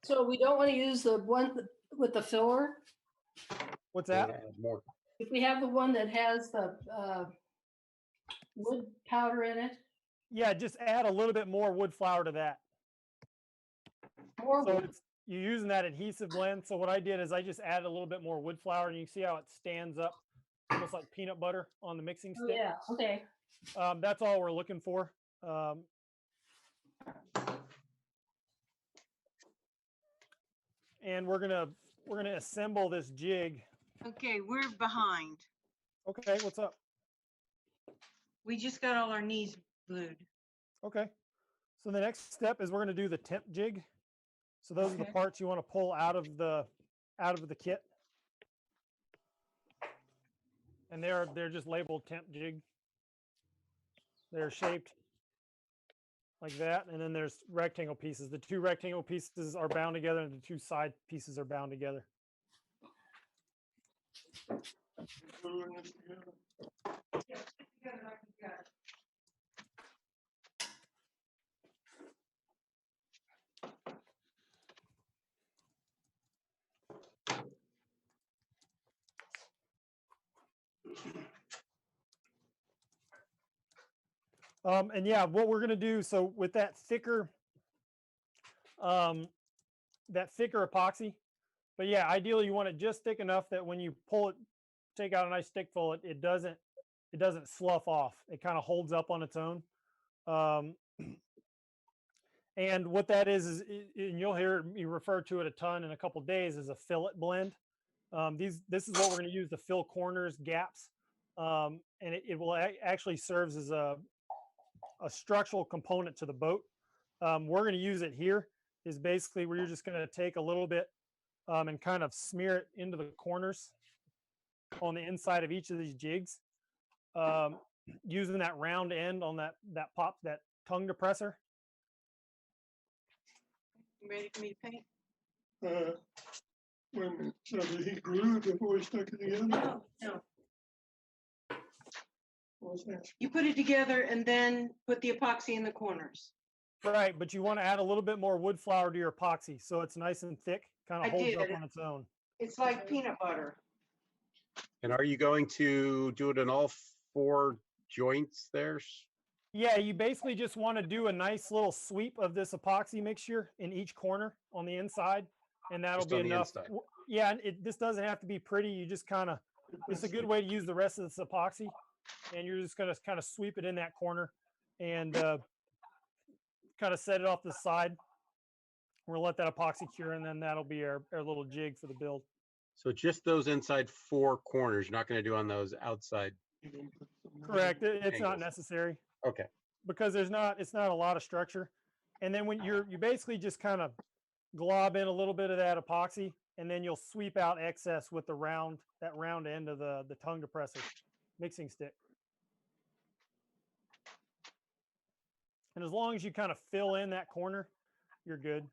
So we don't want to use the one with the filler? What's that? More. If we have the one that has the wood powder in it? Yeah, just add a little bit more wood flour to that. So you're using that adhesive blend. So what I did is I just added a little bit more wood flour, and you see how it stands up almost like peanut butter on the mixing stick. Oh, yeah, okay. That's all we're looking for. And we're gonna assemble this jig. Okay, we're behind. Okay, what's up? We just got all our knees glued. Okay. So the next step is we're going to do the temp jig. So those are the parts you want to pull out of the kit. And they're just labeled temp jig. They're shaped like that, and then there's rectangle pieces. The 2 rectangle pieces are bound together, and the 2 side pieces are bound together. And yeah, what we're going to do, so with that thicker epoxy, but yeah, ideally you want it just thick enough that when you pull it, take out a nice stickful, it doesn't slough off. It kind of holds up on its own. And what that is and you'll hear me refer to it a ton in a couple days, as a fillet blend. This is what we're going to use to fill corners, gaps, and it will actually serves as a structural component to the boat. We're going to use it here. Is basically where you're just going to take a little bit and kind of smear it into the corners on the inside of each of these jigs, using that round end on that tongue depressor. You ready for me to paint? Wait a minute. So did he glue it before he stuck it together? No. What's that? You put it together and then put the epoxy in the corners. Right, but you want to add a little bit more wood flour to your epoxy so it's nice and thick, kind I of holds up did. on its own. It's like peanut butter. And are you going to do it in all 4 joints there? Yeah, you basically just want to do a nice little sweep of this epoxy mixture in each corner on the inside, and that'll Just be on the enough. inside. Yeah, and this doesn't have to be pretty. You just kind of, it's a good way to use the rest of this epoxy, and you're just going to kind of sweep it in that corner and kind of set it off the side. We're going to let that epoxy cure, and then that'll be our little jig for the build. So just those inside 4 corners, you're not going to do on those outside. Correct. It's not angles. necessary. Okay. Because it's not a lot of structure. And then when you basically just kind of glob in a little bit of that epoxy, and then you'll sweep out excess with that round end of the tongue depressor mixing stick. And as long as you kind of fill in that corner, you're good.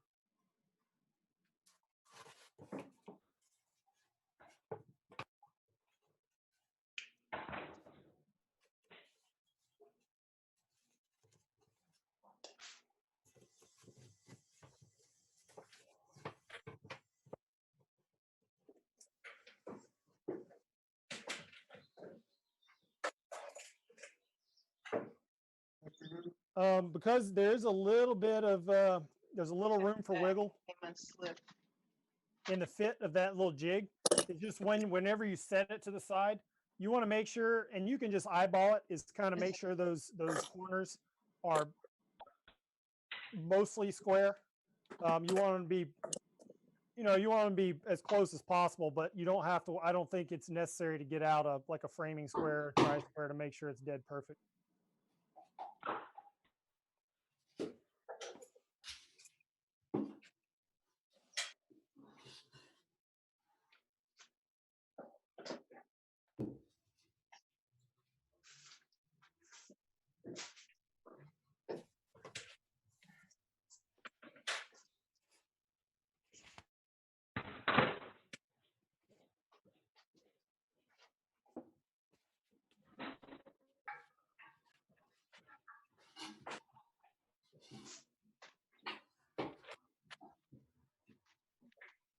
Because there's a little bit of there's a little room for wiggle in the fit of that little jig. It's just whenever you set it to the side, you want to make sure, and you can just eyeball it, is kind of make sure those corners are mostly square. You want them to be, you want them to be as close as possible, but you don't have to. I don't think it's necessary to get out of like a framing square or tri-square to make sure it's dead perfect.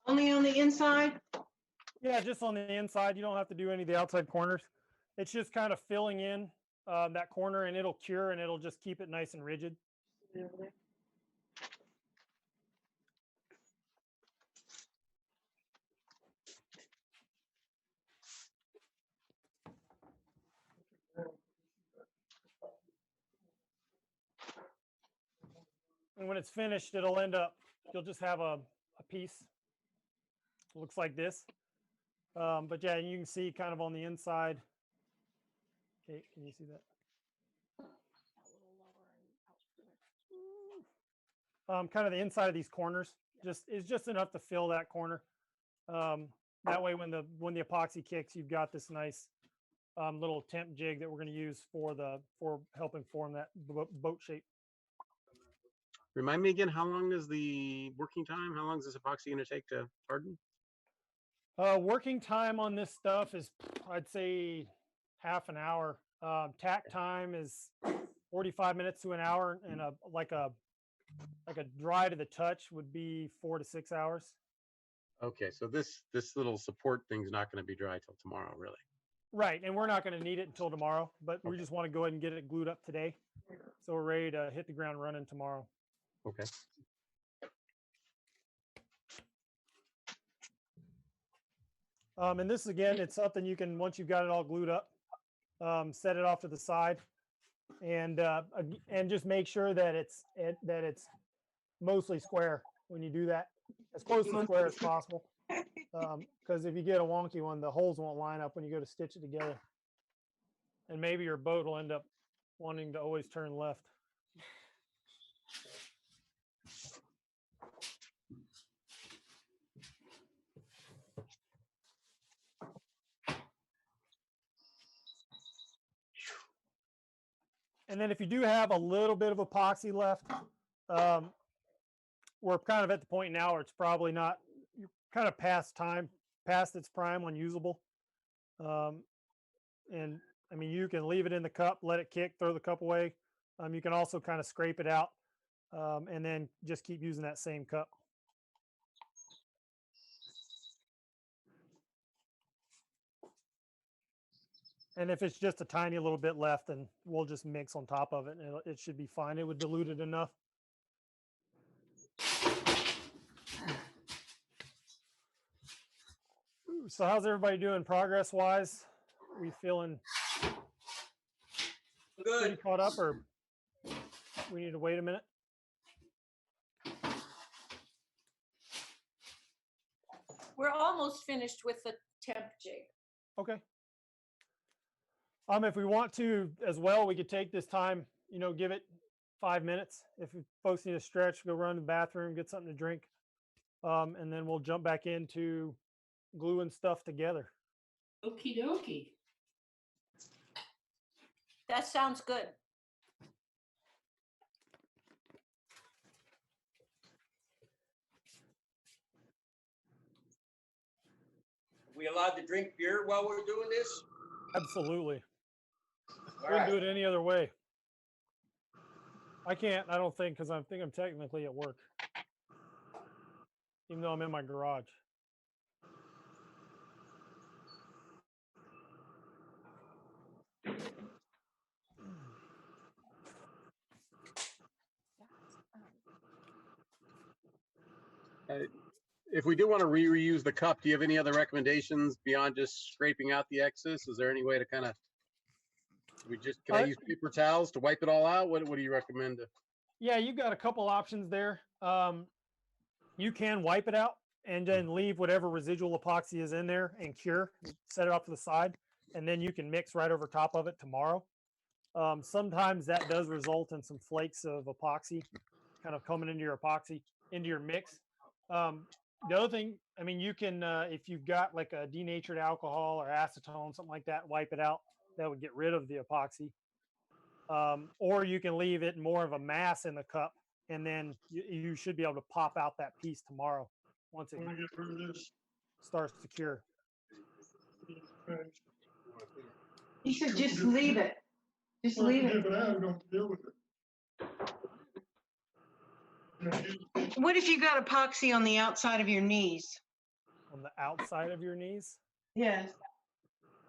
Only on the inside? Yeah, just on the inside. You don't have to do any of the outside corners. It's just kind of filling in that corner, and it'll cure, and it'll just keep it nice and rigid. And when it's finished, it'll end up, you'll just have a piece. Looks like this. But yeah, you can see kind of on the inside. Okay, can you see that? Kind of the inside of these corners is just enough to fill that corner. That way, when the epoxy kicks, you've got this nice little temp jig that we're going to use for helping form that boat shape. Remind me again, how long is the working time? How long is this epoxy going to take to harden? Working time on this stuff is, I'd say, half an hour. Tack time is 45 minutes to an hour, and like a dry to the touch would be 4 to 6 hours. Okay, so this little support thing's not going to be dry till tomorrow, really. Right, and we're not going to need it until tomorrow, but we just want to go ahead and get it glued up today, so we're ready to hit the ground running tomorrow. Okay. And this, again, it's something you can, once you've got it all glued up, set it off to the side, and just make sure that it's mostly square when you do that, as close to square as possible. Because if you get a wonky one, the holes won't line up when you go to stitch it together, and maybe your boat will end up wanting to always turn left. And then if you do have a little bit of epoxy left, we're kind of at the point now where it's probably not, you're kind of past its prime on usable. And I mean, you can leave it in the cup, let it kick, throw the cup away. You can also kind of scrape it out. and then just keep using that same cup. And if it's just a tiny little bit left, then we'll just mix on top of it, and it should be fine. It would dilute it enough. Ooh, so how's everybody doing progress-wise? We feeling pretty caught up, or we need to wait a minute? We're almost finished with the temp jig. Okay. If we want to as well, we could take this time, give it 5 minutes. If folks need a stretch, go run to the bathroom, get something to drink. And then we'll jump back into gluing stuff together. Okie dokie. That sounds good. We allowed to drink beer while we're doing this? Absolutely. All Wouldn't right. do it any other way. I can't, I don't think, because I think I'm technically at work, even though I'm in my garage. If we do want to reuse the cup, do you have any other recommendations beyond just scraping out the excess? Is there any way to kind of, can I use paper towels to wipe it all out? What do you recommend? Yeah, you've got a couple options there. You can wipe it out and then leave whatever residual epoxy is in there and cure, set it off to the side, and then you can mix right over top of it tomorrow. Sometimes that does result in some flakes of epoxy kind of coming into your mix. The other thing, I mean, you can, if you've got like a denatured alcohol or acetone, something like that, wipe it out. That would get rid of the epoxy. Or you can leave it more of a mass in the cup, and then you should be able to pop out that piece tomorrow once it starts to cure. He said, just leave it. Just leave it. What if you got epoxy on the outside of your knees? On the outside of your knees? Yes.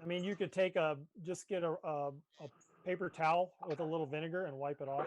I mean, you could take just get a paper towel with a little vinegar and wipe it off.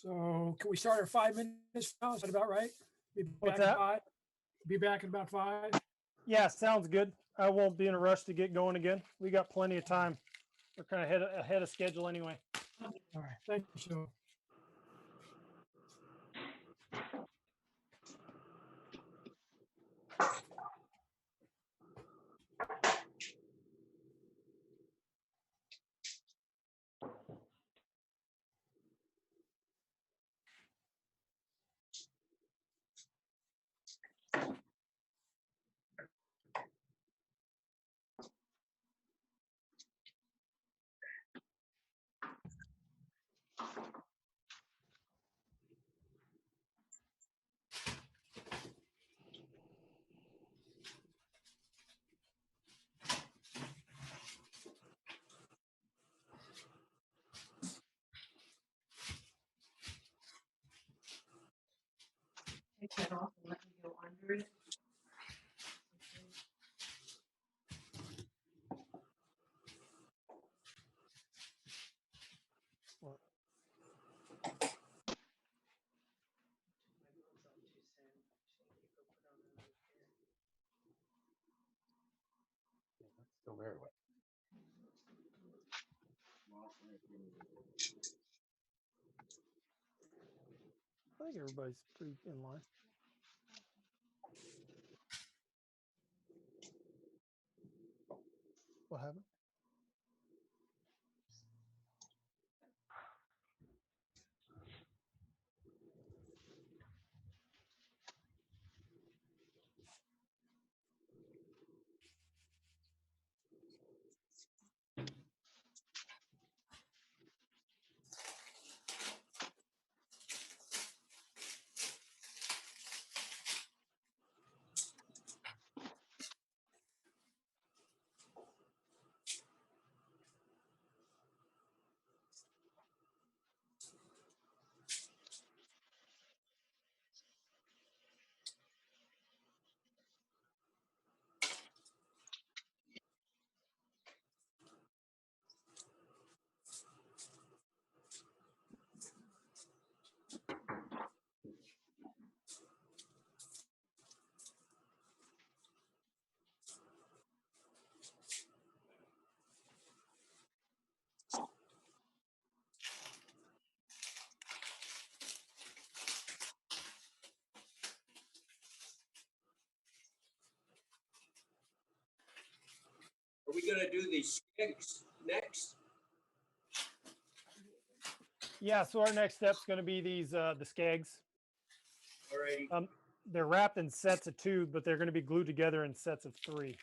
So can we start at 5 minutes now? Is that about right? What's that? Be back in about 5. Yeah, sounds good. I won't be in a rush to get going again. We got plenty of time. We're kind of ahead of schedule anyway. All right. Thank you, Joe. Take that off and let me go under it. Still very wet. I think everybody's pretty in line. What happened? Are we gonna do these sticks next? Yeah, so our next step's going to be these the skegs. Alrighty. They're wrapped in sets of 2, but they're going to be glued together in sets of 3.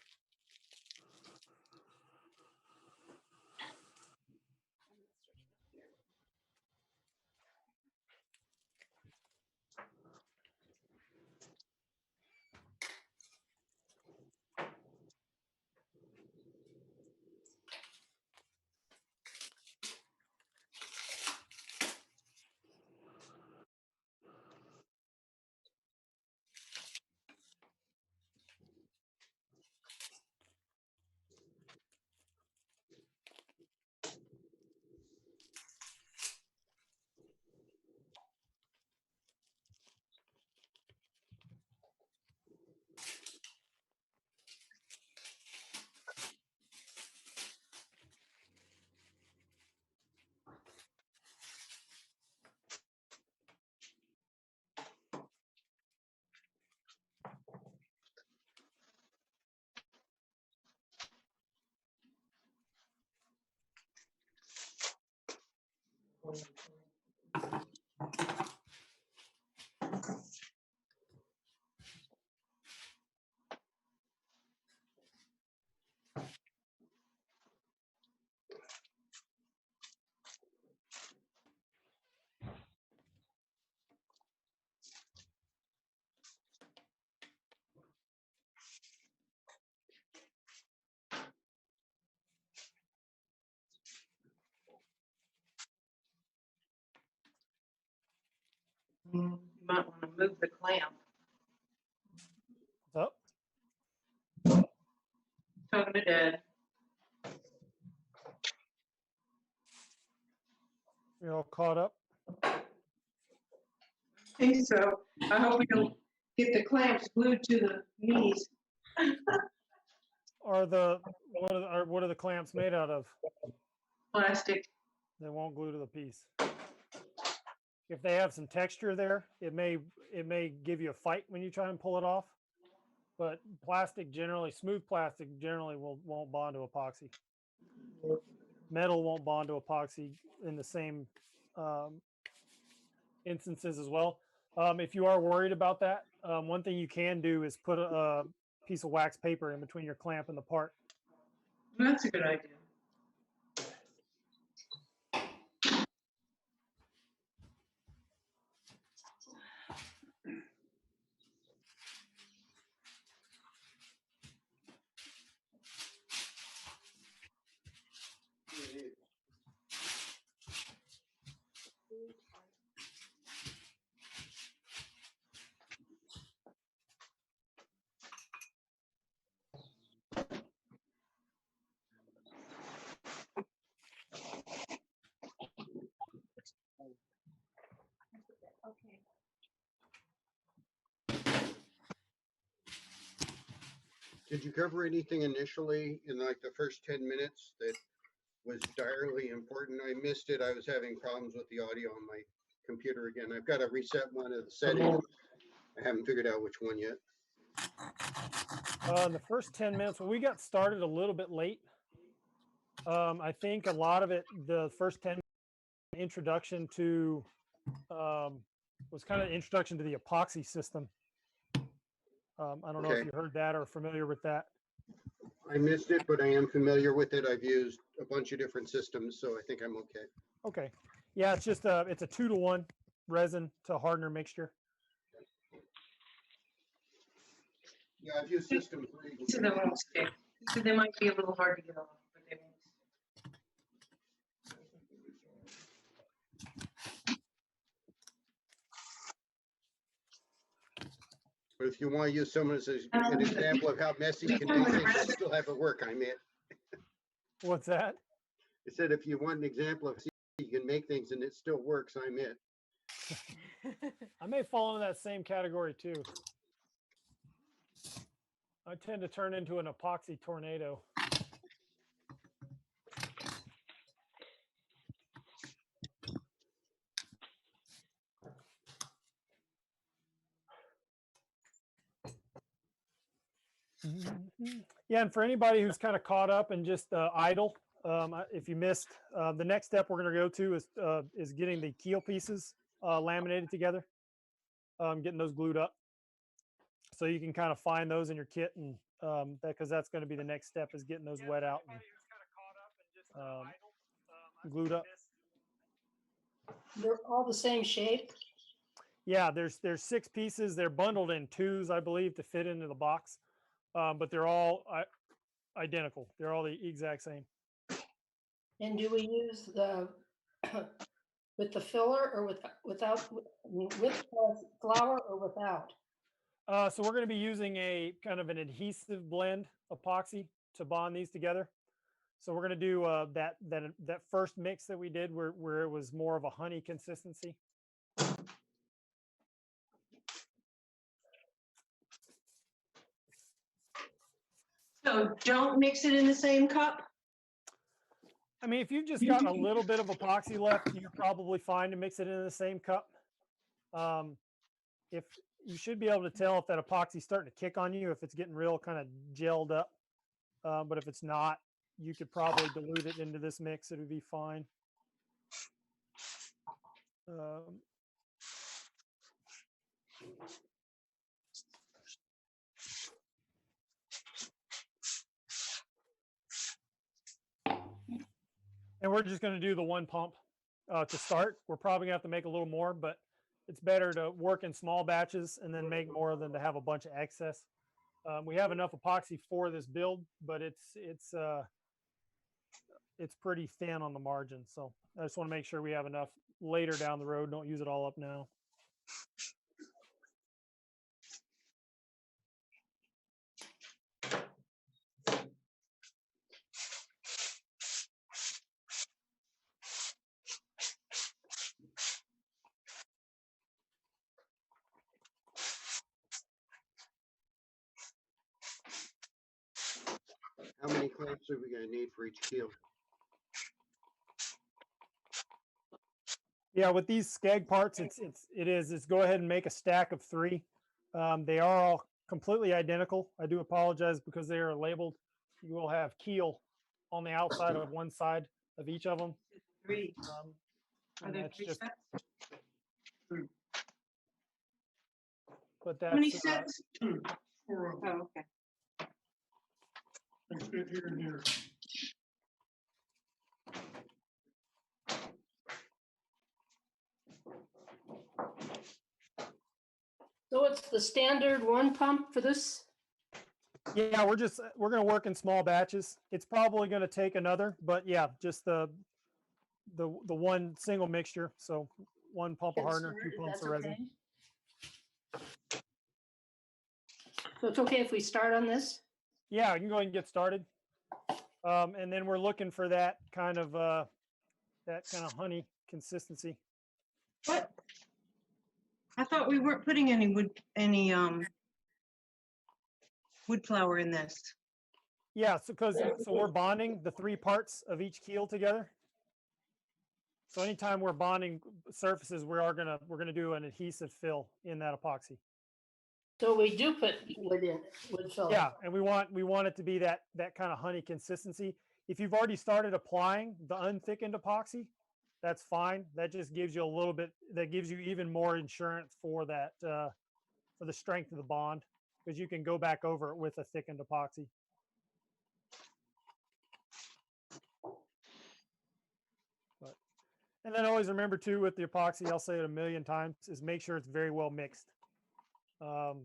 You might want to move the clamp. What's Talking to Dad. You're all caught up? I think so. I hope we don't get the clamps glued to the knees. What are the clamps made out of? Plastic. They won't glue to the piece. If they have some texture there, it may give you a fight when you try and pull it off. But plastic generally, smooth plastic generally won't bond to epoxy. Metal won't bond to epoxy in the same instances as well. If you are worried about that, one thing you can do is put a piece of wax paper in between your clamp and the part. That's a good idea. Okay. Did you cover anything initially in like the first 10 minutes that was direly important? I missed it. I was having problems with the audio on my computer again. I've got to reset one of the settings. I haven't figured out which one yet. In the first 10 minutes, well, we got started a little bit late. I think a lot of it, the first 10 introduction to, was kind of introduction to the epoxy system. I don't know if you heard that or familiar with that. I missed it, but I am familiar with it. I've used a bunch of different systems, so I think I'm okay. Okay. Yeah, it's just it's a 2-to-1 resin to hardener mixture. Yeah, I've used system 3. So they won't stick. So they might be a little hard to get off, but they won't. But if you want to use someone as an example of how messy you can do things and still have it work, I'm it. What's that? I said, if you want an example of you can make things and it still works, I'm it. I may fall into that same category too. I tend to turn into an epoxy tornado. Yeah, and for anybody who's kind of caught up and just idle, if you missed, the next step we're going to go to is getting the keel pieces laminated together, getting those glued up. So you can kind of find those in your kit, and because that's going to be the next step, is getting those wet out and glued up. They're all the same shape. Yeah, there's 6 pieces. They're bundled in 2s, I believe, to fit into the box, but they're all identical. They're all the exact same. And do we use the with the filler or without with flour or without? So we're going to be using a kind of an adhesive blend epoxy to bond these together. So we're going to do that first mix that we did where it was more of a honey consistency. So don't mix it in the same cup? I mean, if you've just got a little bit of epoxy left, you're probably fine to mix it in the same cup. If you should be able to tell if that epoxy is starting to kick on you, if it's getting real kind of gelled up. But if it's not, you could probably dilute it into this mix. It would be fine. And we're just going to do the 1 pump to start. We're probably going to have to make a little more, but it's better to work in small batches and then make more than to have a bunch of excess. We have enough epoxy for this build, but it's pretty thin on the margin. So I just want to make sure we have enough later down the road. Don't use it all up now. How many clamps are we going to need for each keel? Yeah, with these skeg parts, it's go ahead and make a stack of 3. They are all completely identical. I do apologize because they are labeled. You will have keel on the outside of one side of each of them. 3. Are there 3 just, sets? But that's How many sets? 4 of them. Oh, okay. They fit here and here. So it's the standard 1 pump for this? Yeah, we're going to work in small batches. It's probably going to take another, but yeah, just the 1 single mixture. So 1 pump of hardener, 2 pumps of resin. Okay. So it's okay if we start on this? Yeah, you can go ahead and get started. And then we're looking for that kind of honey consistency. What? I thought we weren't putting any wood flour in this. Yeah, so we're bonding the 3 parts of each keel together. So anytime we're bonding surfaces, we're gonna do an adhesive fill in that epoxy. So we do put wood in, wood filler. Yeah, and we want it to be that kind of honey consistency. If you've already started applying the unthickened epoxy, that's fine. That just gives you a little bit. That gives you even more insurance for that for the strength of the bond, because you can go back over it with a thickened epoxy. But, and then always remember too with the epoxy, I'll say it a million times, is make sure it's very well mixed. A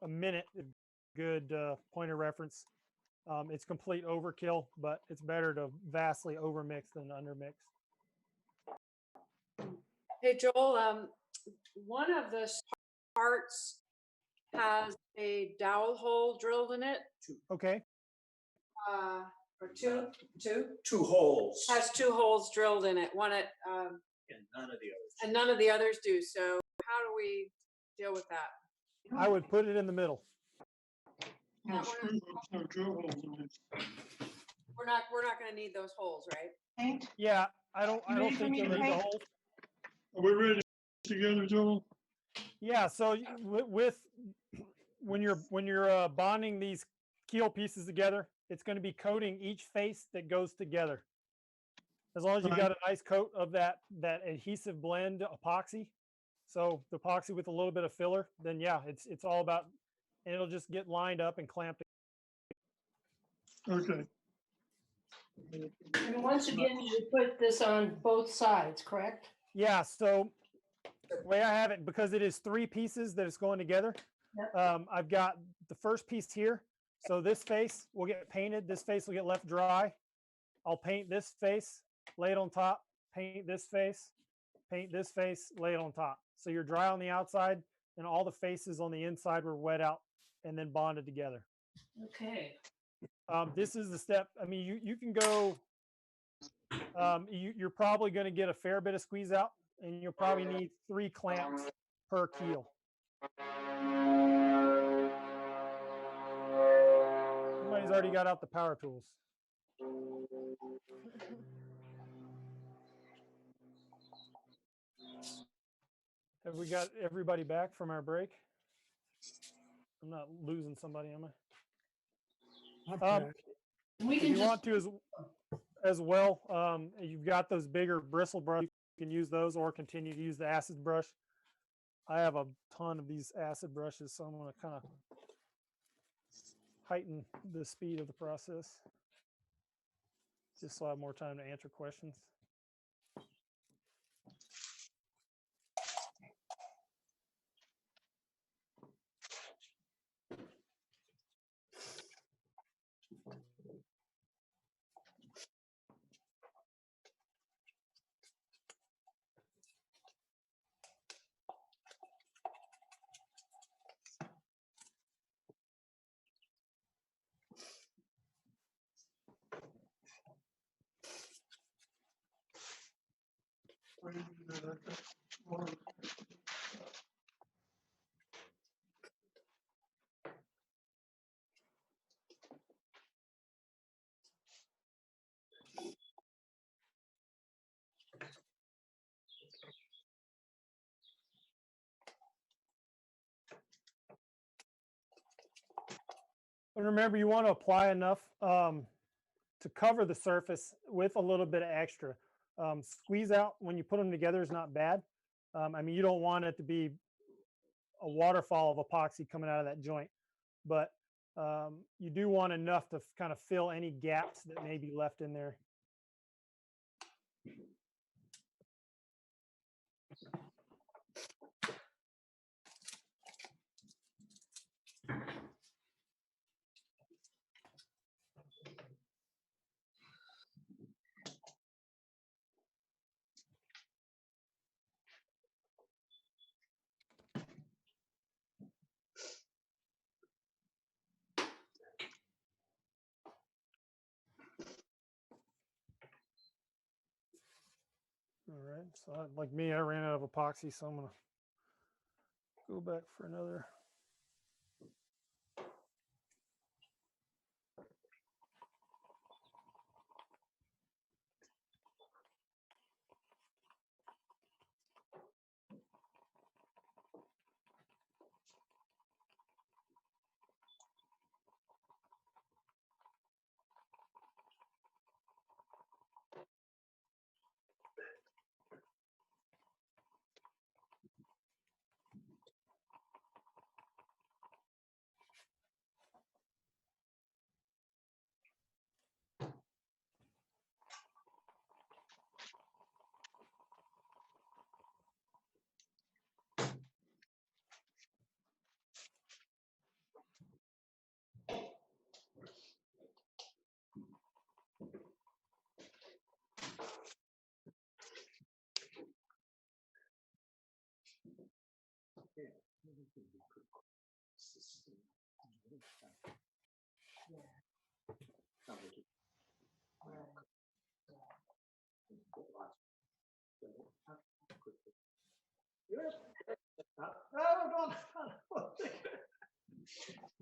minute, good point of reference. It's complete overkill, but it's better to vastly overmix than undermix. Hey, Joel, one of the parts has a dowel hole drilled in it. Okay. Or two? Two holes. Has two holes drilled in it. One at, And none of the others. and none of the others do. So how do we deal with that? I would put it in the middle. We're not going to need those holes, right? Yeah, I don't think you'll need the holes. Are we ready together, Joel? Yeah, so with when you're bonding these keel pieces together, it's going to be coating each face that goes together. As long as you've got a nice coat of that adhesive blend epoxy, so the epoxy with a little bit of filler, then yeah, it's all about, and it'll just get lined up and clamped. Okay. And once again, you put this on both sides, correct? Yeah, so the way I have it, because it is 3 pieces that it's going together, I've got the first piece here. So this face will get painted. This face will get left dry. I'll paint this face, lay it on top, paint this face, lay it on top. So you're dry on the outside and all the faces on the inside were wet out and then bonded together. Okay. This is the step. I mean, you can go, you're probably going to get a fair bit of squeeze out, and you'll probably need 3 clamps per keel. Somebody's already got out the power tools. Have we got everybody back from our break? I'm not losing somebody, am I? If you want to as well, you've got those bigger bristle brushes. You can use those or continue to use the acid brush. I have a ton of these acid brushes, so I'm going to kind of heighten the speed of the process, just so I have more time to answer questions. But remember, you want to apply enough to cover the surface with a little bit of extra. Squeeze out when you put them together is not bad. I mean, you don't want it to be a waterfall of epoxy coming out of that joint, but you do want enough to kind of fill any gaps that may be left in there. All right, so like me, I ran out of epoxy, so I'm gonna go back for another.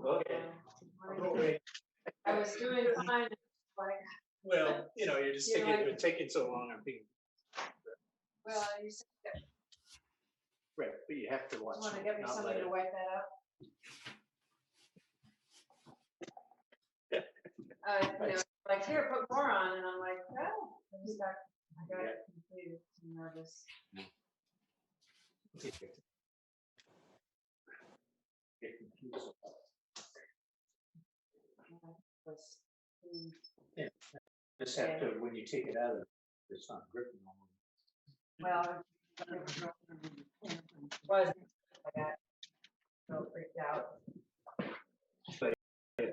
Okay. I was doing fine. Like, Well, you're just You're taking, like- it's taking so long. I'm being, well, you said, right, but you have to watch. you want to get me not something let to it- wipe that up? Like, here, put more on, and I'm like, oh, I got it confused, I'm nervous. Get confused. Yeah, just have to, when you take it out of, it's not gripping on. Well, was, I got so freaked out. But yeah,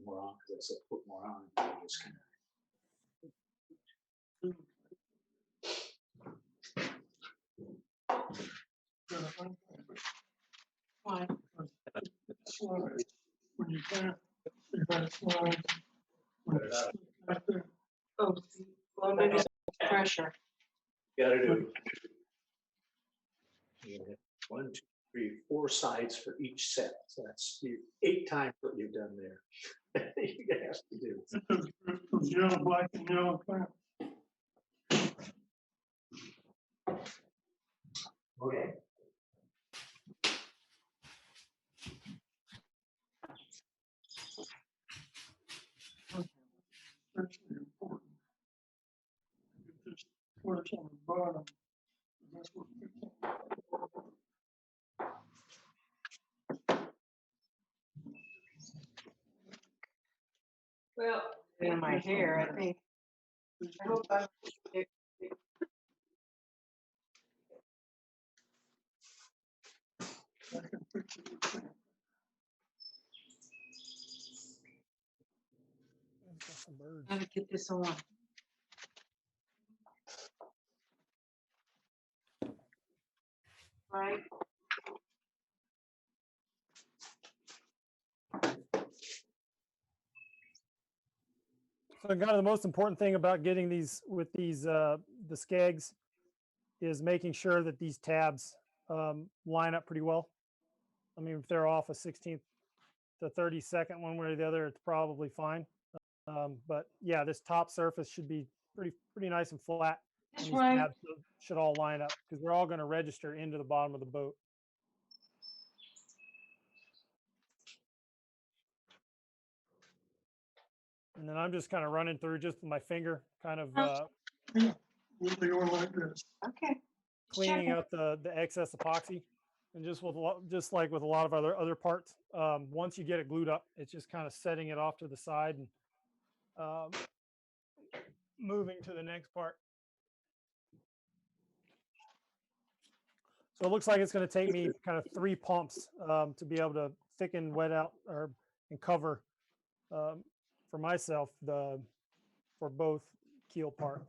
more on, because I said put more on. And you just kind of. Why? When you can't, you gotta slide. When it's out there. Oh, well, maybe it's pressure. Gotta do. You have 1, 2, 3, 4 sides for each set. So that's 8 times what you've done there. You have to do. Those yellow, black and yellow crap. Okay. That's really important. If this works on the bottom, that's what picks up. Well, in my hair, I think. I hope I'm. I can fix it. Gotta get this on. Right. So kind of the most important thing about getting these with these the skegs is making sure that these tabs line up pretty well. I mean, if they're off a 16th to 32nd one way or the other, it's probably fine. But yeah, this top surface should be pretty nice and flat. And That's these right. tabs should all line up because they're all going to register into the bottom of the boat. And then I'm just kind of running through just with my finger, kind of They go like this. Okay. cleaning out the excess epoxy. And just just like with a lot of other parts, once you get it glued up, it's just kind of setting it off to the side and moving to the next part. So it looks like it's going to take me kind of 3 pumps to be able to thicken, wet out, and cover for myself for both keel part.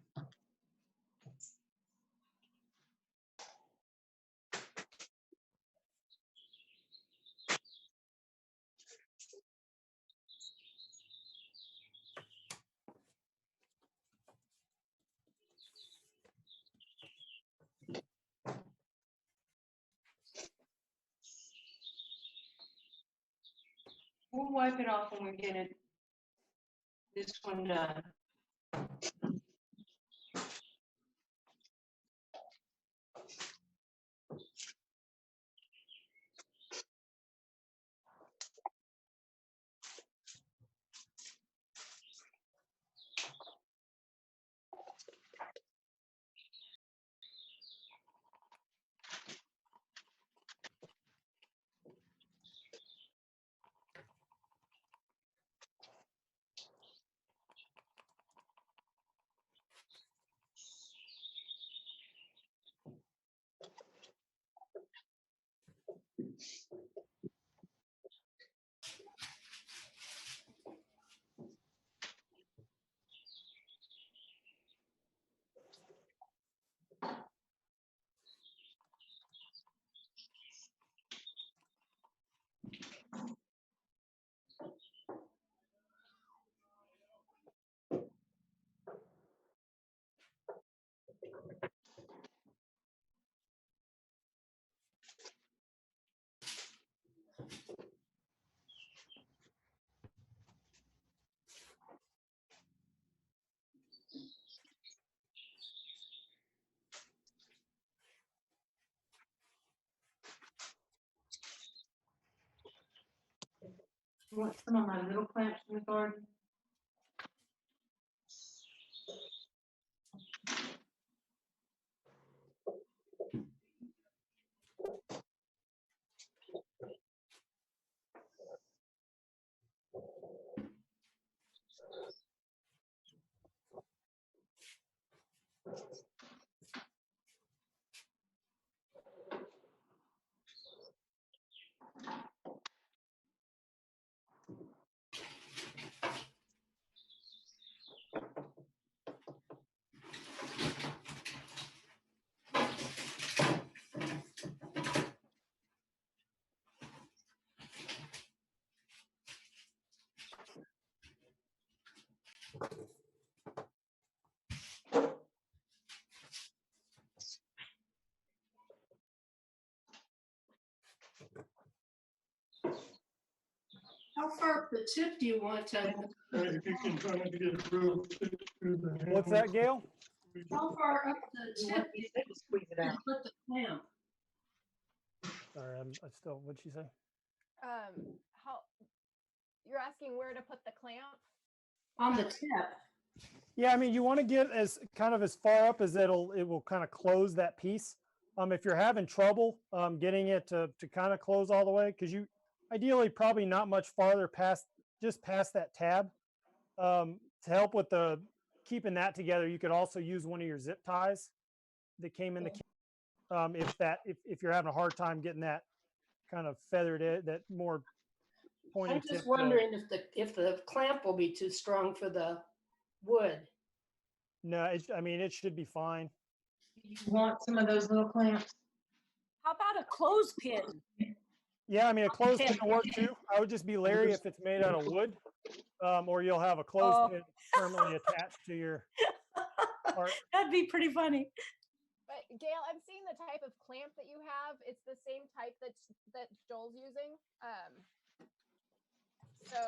We'll wipe it off when we get it. This one done. You want some of my little clamps in the garden? How far up the tip do you want to? If you can try not to get it real thick through the handle. What's that, Gail? How far up the tip do you Squeeze it out. put the clamp? Sorry, I still, what'd she say? How, you're asking where to put the clamp? On the tip. Yeah, I mean, you want to get as kind of as far up as it will kind of close that piece. If you're having trouble getting it to kind of close all the way, because you ideally probably not much farther past that tab. To help with the keeping that together, you could also use one of your zip ties that came in the kit. If you're having a hard time getting that kind of feathered that more pointy I'm tip. just wondering if the clamp will be too strong for the wood. No, I mean, it should be fine. You want some of those little clamps? How about a clothespin? Yeah, I mean, a clothespin will work too. I would just be leery if it's made out of wood, or you'll have a clothespin permanently attached to your part. That'd be pretty funny. But Gail, I'm seeing the type of clamp that you have. It's the same type that Joel's using. So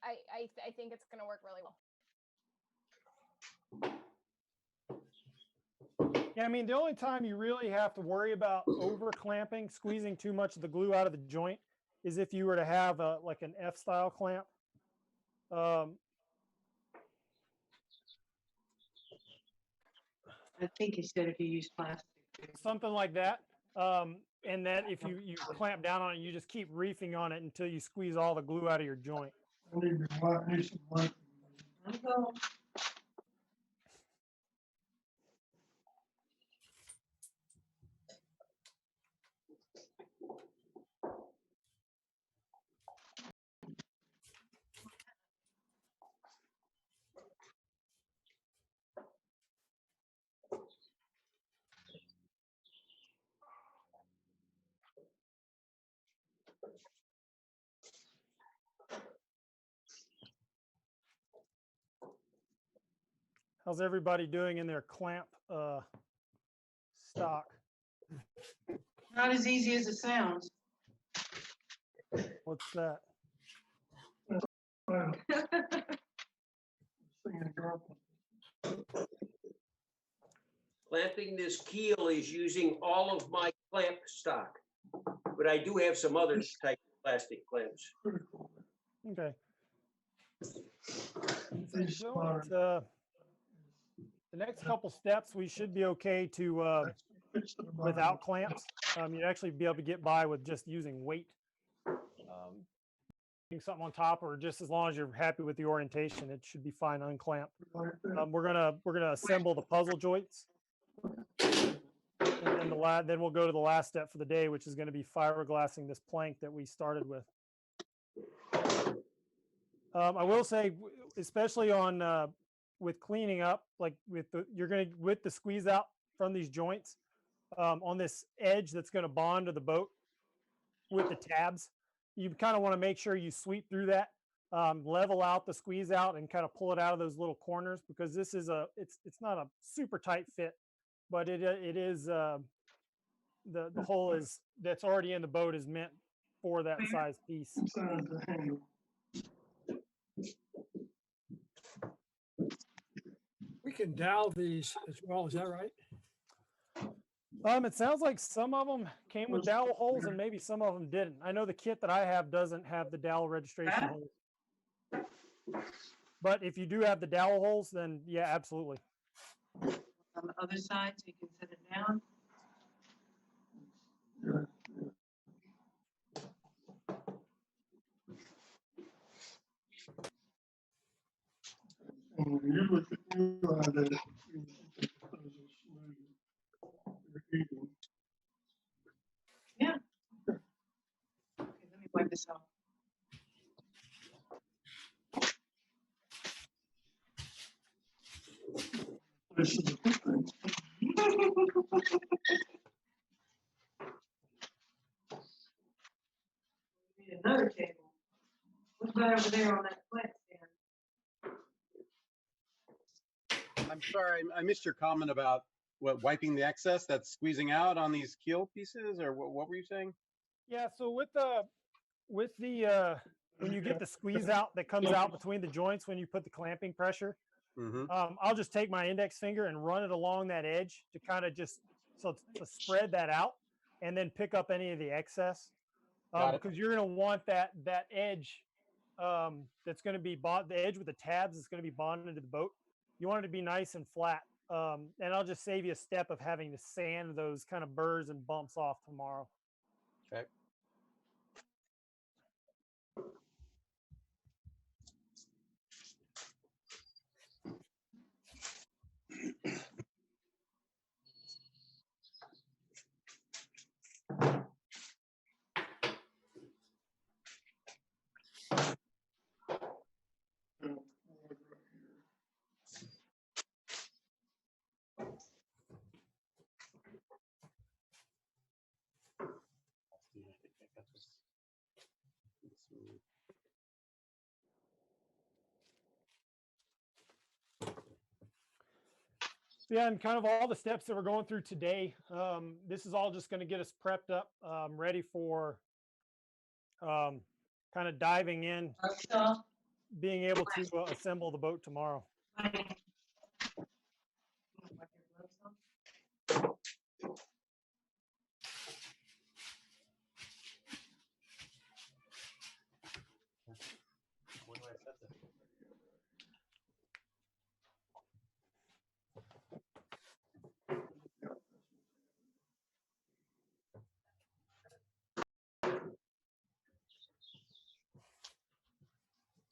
I think it's going to work really well. Yeah, I mean, the only time you really have to worry about over clamping, squeezing too much of the glue out of the joint, is if you were to have like an F-style clamp. I think he said if you use plastic. Something like that. And that if you clamp down on it, you just keep reefing on it until you squeeze all the glue out of your joint. I need some light. How's everybody doing in their clamp stock? Not as easy as it sounds. What's that? Clamping this keel is using all of my clamp stock, but I do have some other type of plastic clamps. Okay. The next couple steps, we should be okay to without clamps. You'd actually be able to get by with just using weight. Putting something on top, or just as long as you're happy with the orientation, it should be fine unclamped. We're gonna assemble the puzzle joints, and then we'll go to the last step for the day, which is going to be fiberglassing this plank that we started with. I will say, especially on with cleaning up, like with the squeeze out from these joints on this edge that's going to bond to the boat with the tabs, you kind of want to make sure you sweep through that, level out the squeeze out, and kind of pull it out of those little corners, because this is it's not a super tight fit, but it is the hole that's already in the boat is meant for that size piece. We can dowel these as well, is that right? It sounds like some of them came with dowel holes and maybe some of them didn't. I know the kit that I have doesn't have the dowel registration holes. But if you do have the dowel holes, then yeah, absolutely. On the other side, so you can set it down. And when you look at your idea, Yeah. Okay, let me wipe this off. This is a good thing. Need another table. What's that over there on that plant stand? I'm sorry, I missed your comment about what, wiping the excess that's squeezing out on these keel pieces, or what were you saying? Yeah, so with the when you get the squeeze out that comes out between the joints when you put the clamping pressure, I'll just take my index finger and run it along that edge to kind of just to spread that out, and then pick up any of the excess, because you're going to want that edge that's going to be the edge with the tabs that's going to be bonded to the boat. You want it to be nice and flat, and I'll just save you a step of having to sand those kind of burrs and bumps off tomorrow. Okay. Yeah, and kind of all the steps that we're going through today, this is all just going to get us prepped up, ready for kind of diving in, being able to assemble the boat tomorrow. Where do I set this?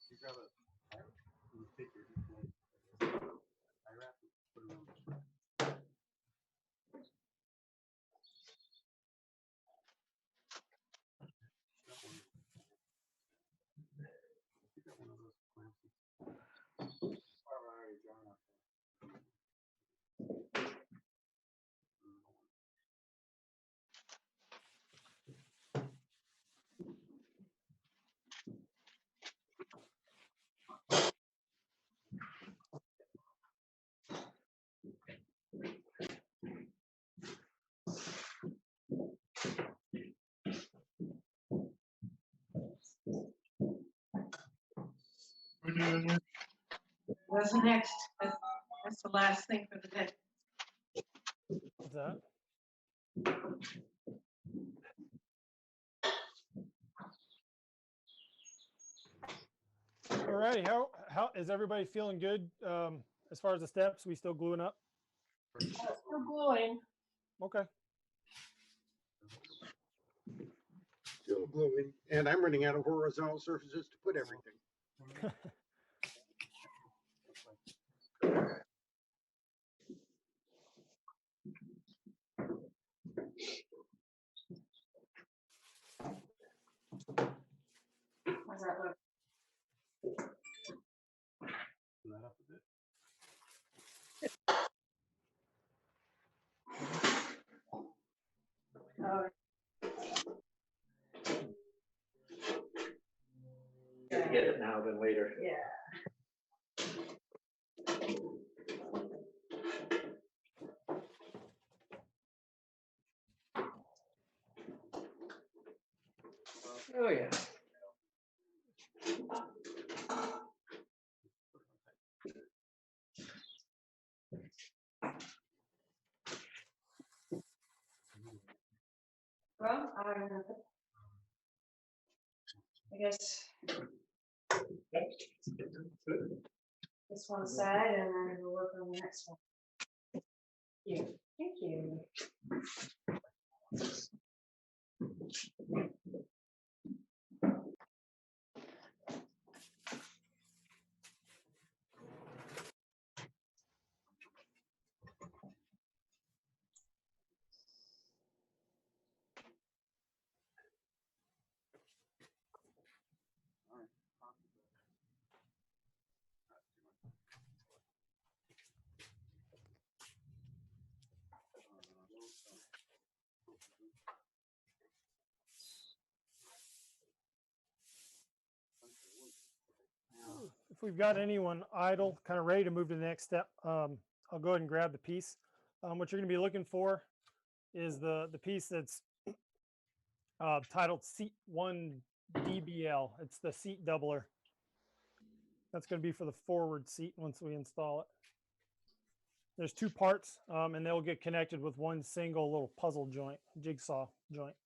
You grab a you take your I wrap it, put it on. You got one of those clamps. Already drawn up. What's next? That's the last thing for the day. What's that? All righty, how is everybody feeling good as far as the steps? We still gluing up? Still gluing. Okay. Still gluing, and I'm running out of horizontal surfaces to put everything. How's that look? That up a bit. Gotta get it now than later. Yeah. Oh, yeah. I guess this one side and then we'll work on the next one. Yeah, thank you. If we've got anyone idle, kind of ready to move to the next step, I'll go ahead and grab the piece. What you're going to be looking for is the piece that's titled Seat 1 DBL. It's the seat doubler. That's going to be for the forward seat once we install it. There's two parts, and they'll get connected with one single little puzzle joint, jigsaw joint.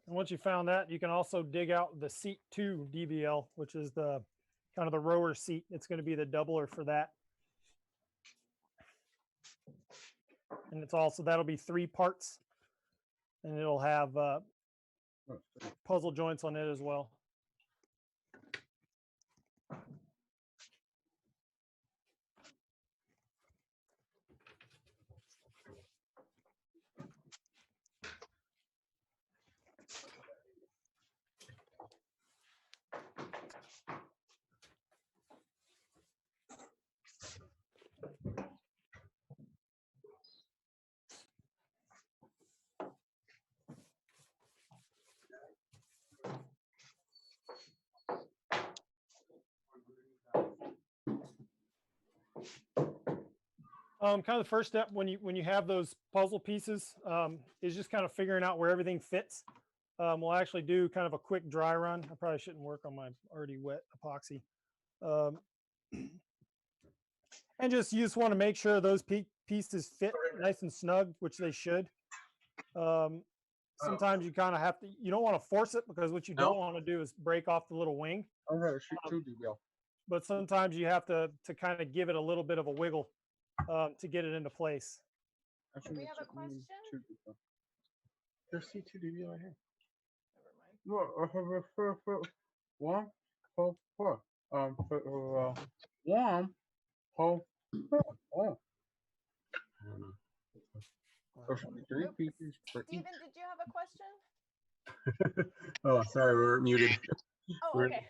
And once you found that, you can also dig out the seat 2 DBL, which is the kind of the rower seat. It's going to be the doubler for that. And it's also, that'll be 3 parts, and it'll have puzzle joints on it as well. Kind of the first step when you have those puzzle pieces is just kind of figuring out where everything fits. We'll actually do kind of a quick dry run. I probably shouldn't work on my already wet epoxy. And just you just want to make sure those pieces fit nice and snug, which they should. Sometimes you kind of have to, you don't want to force it because what you don't want to do is break off the little wing. But sometimes you have to kind of give it a little bit of a wiggle to get it into place. Do we have a question? There's C2 DB right here. Never mind. One, four, four. One, four, four. Three pieces. Steven, did you have a question? Oh, sorry, we're muted. Oh, okay.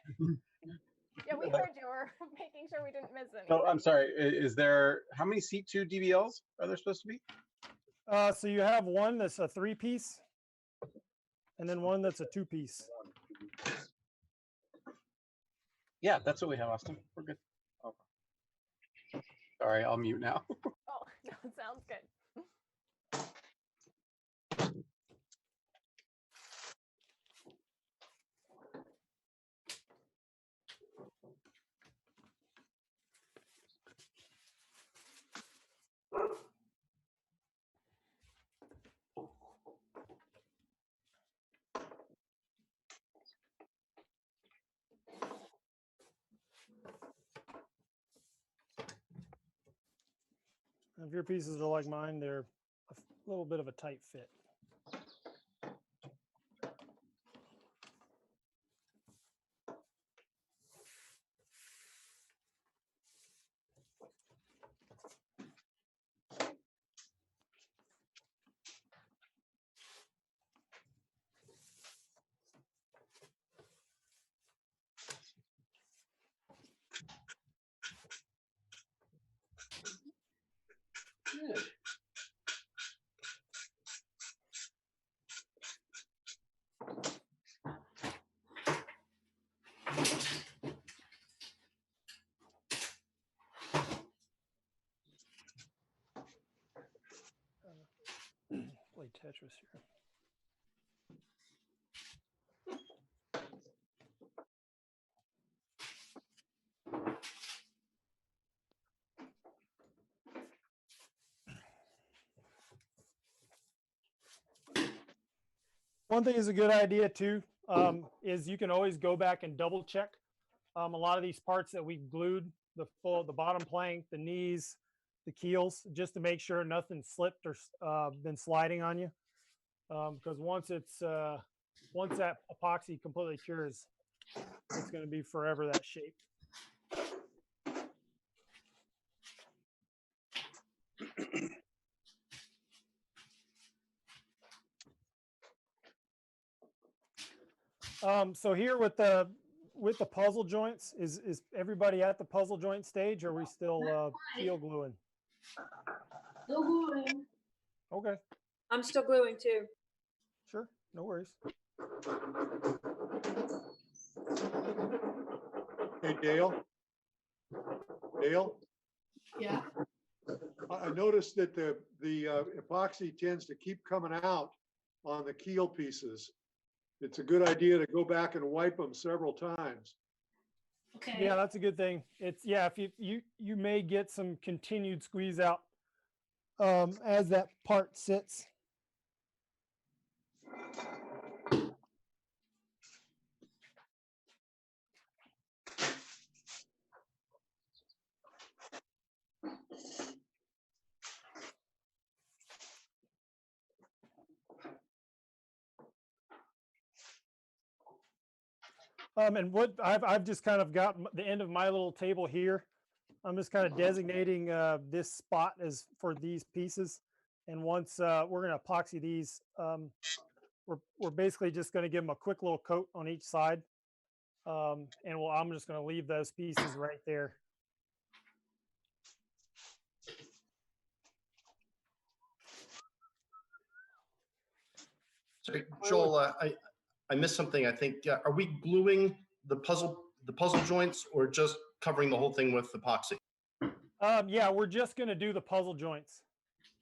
Yeah, we heard you. We're making sure we didn't miss anything. Oh, I'm sorry. Is there, how many C2 DBLs are there supposed to be? So you have one that's a 3-piece, and then one that's a 2-piece. Yeah, that's what we have, Austin. We're good. Okay. Sorry, I'll mute now. Oh, no, sounds good. If your pieces are like mine, they're a little bit of a tight fit. Good. Tetris here. One thing is a good idea too, is you can always go back and double check. A lot of these parts that we glued, the bottom plank, the knees, the keels, just to make sure nothing slipped or been sliding on you. Because once that epoxy completely cures, it's going to be forever that shape. So here with the puzzle joints, is everybody at the puzzle joint stage, or are we still keel gluing? Still gluing. Okay, I'm still gluing too. sure, no worries. Hey, Dale? Dale? Yeah. I noticed that the epoxy tends to keep coming out on the keel pieces. It's a good idea to go back and wipe them several times. Okay. Yeah, that's a good thing. It's, yeah, if you may get some continued squeeze out as that part sits. And what I've just kind of got the end of my little table here. I'm just kind of designating this spot as for these pieces. And once we're going to epoxy these, we're basically just going to give them a quick little coat on each side. And I'm just going to leave those pieces right there. Sorry, Joel, I missed something. I think, are we gluing the puzzle joints or just covering the whole thing with epoxy? Yeah, we're just going to do the puzzle joints.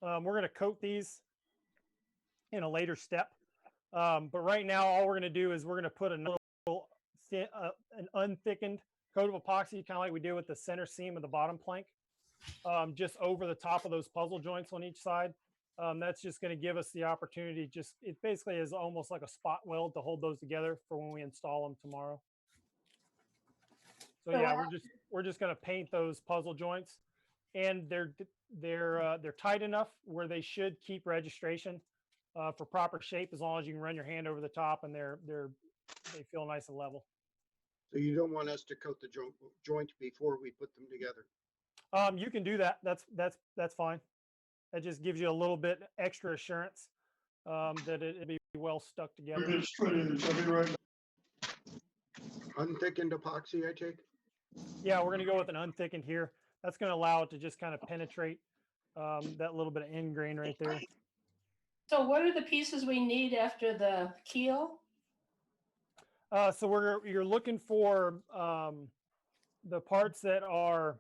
We're going to coat these in a later step. But right now, all we're going to do is we're going to put a little an unthickened coat of epoxy, kind of like we do with the center seam of the bottom plank, just over the top of those puzzle joints on each side. That's just going to give us the opportunity. It basically is almost like a spot weld to hold those together for when we install them tomorrow. So yeah, we're just going to paint those puzzle joints, and they're tight enough where they should keep registration for proper shape, as long as you can run your hand over the top and they feel nice and level. So you don't want us to coat the joint before we put them together? You can do that. That's fine. That just gives you a little bit extra assurance that it'll be well stuck together. Unthickened epoxy, I take? Yeah, we're going to go with an unthickened here. That's going to allow it to just kind of penetrate that little bit of end grain right there. So what are the pieces we need after the keel? So you're looking for the parts that are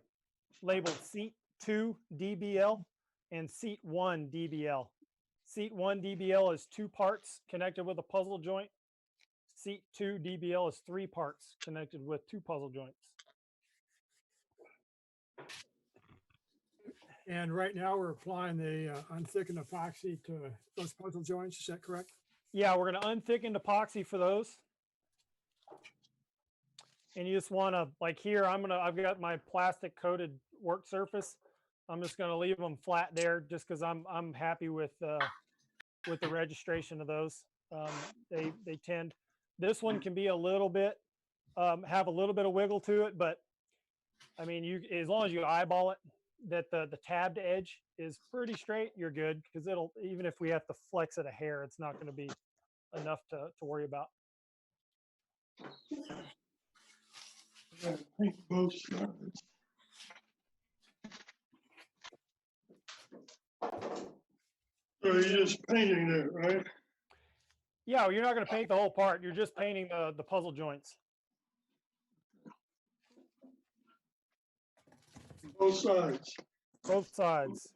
labeled seat 2 DBL and seat 1 DBL. Seat 1 DBL is 2 parts connected with a puzzle joint. Seat 2 DBL is 3 parts connected with 2 puzzle joints. And right now we're applying the unthickened epoxy to those puzzle joints. Is that correct? Yeah, we're going to unthickened epoxy for those. And you just want to, like here, I've got my plastic coated work surface. I'm just going to leave them flat there, just because I'm happy with the registration of those. They tend. This one can be a little bit, have a little bit of wiggle to it, but I mean, as long as you eyeball it, that the tabbed edge is pretty straight, you're good, because even if we have to flex it a hair, it's not going to be enough to worry about. Paint both sides. So you're just painting there, right? Yeah, you're not going to paint the whole part. You're just painting the puzzle joints. Both sides. Both sides.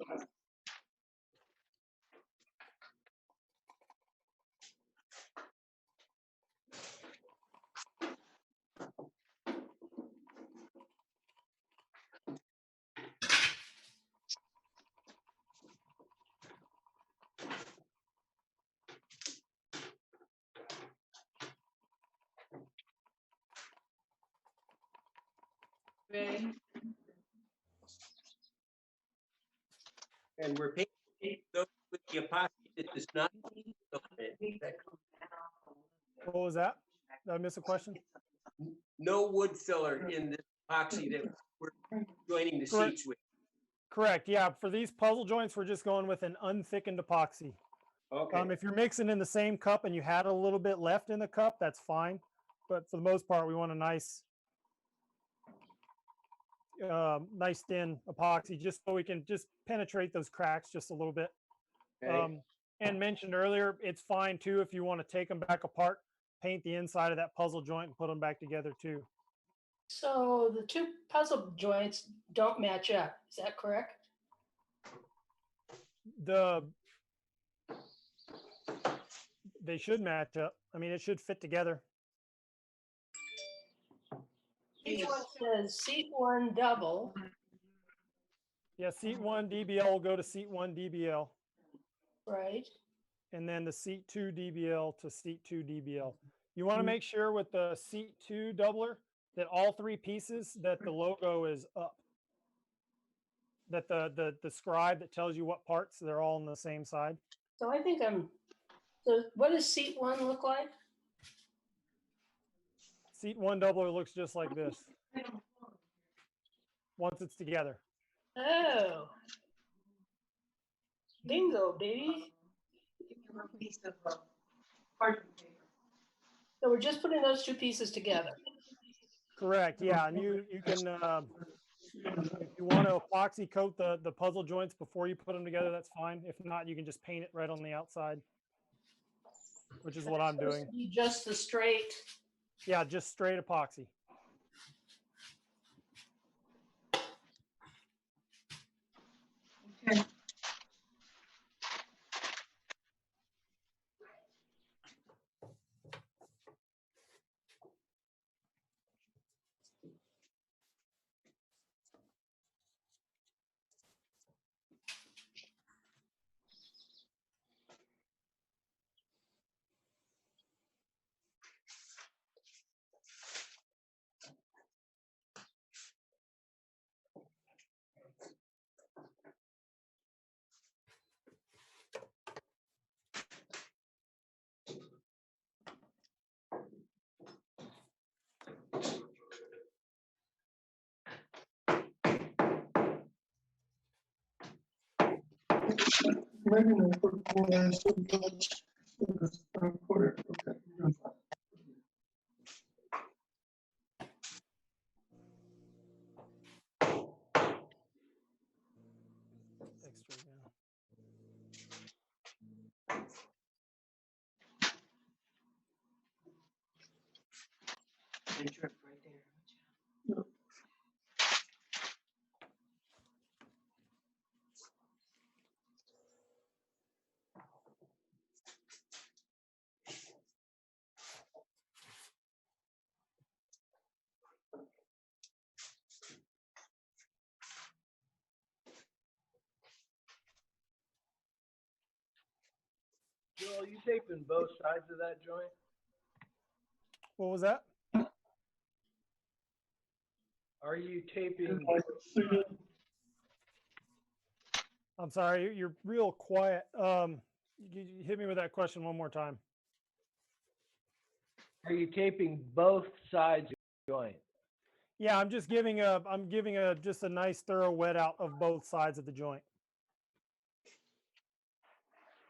And we're painting those with the epoxy that does not need filling in. What was that? Did I miss a question? No wood filler in this epoxy that we're joining the Correct. seats with. Correct. Yeah. For these puzzle joints, we're just going with an unthickened epoxy. Okay. If you're mixing in the same cup and you had a little bit left in the cup, that's fine. But for the most part, we want a nice thin epoxy just so we can just penetrate those cracks just a little bit. Okay. And mentioned earlier, it's fine too if you want to take them back apart, paint the inside of that puzzle joint and put them back together too. So the two puzzle joints don't match up. Is that correct? They should match up. I mean, it should fit together. Each one says seat 1 double. Yeah, seat 1 DBL will go to seat 1 DBL. Right. And then the seat 2 DBL to seat 2 DBL. You want to make sure with the seat 2 doubler that all three pieces that the logo is up. That the scribe that tells you what parts, they're all on the same side. So I think so what does seat 1 look like? Seat 1 doubler looks just like this. Once it's together. Oh. Bingo, baby. So we're just putting those two pieces together. Correct. Yeah, and you can if you want to epoxy coat the puzzle joints before you put them together, that's fine. If not, you can just paint it right on the outside, which is what I'm doing. Just the straight. Yeah, just straight epoxy. Okay. Extra, yeah. Joel, you taping both sides of that joint? What was that? Are you taping? I'm sorry, you're real quiet. You hit me with that question one more time. Are you taping both sides of the joint? Yeah, I'm giving just a nice thorough wet out of both sides of the joint.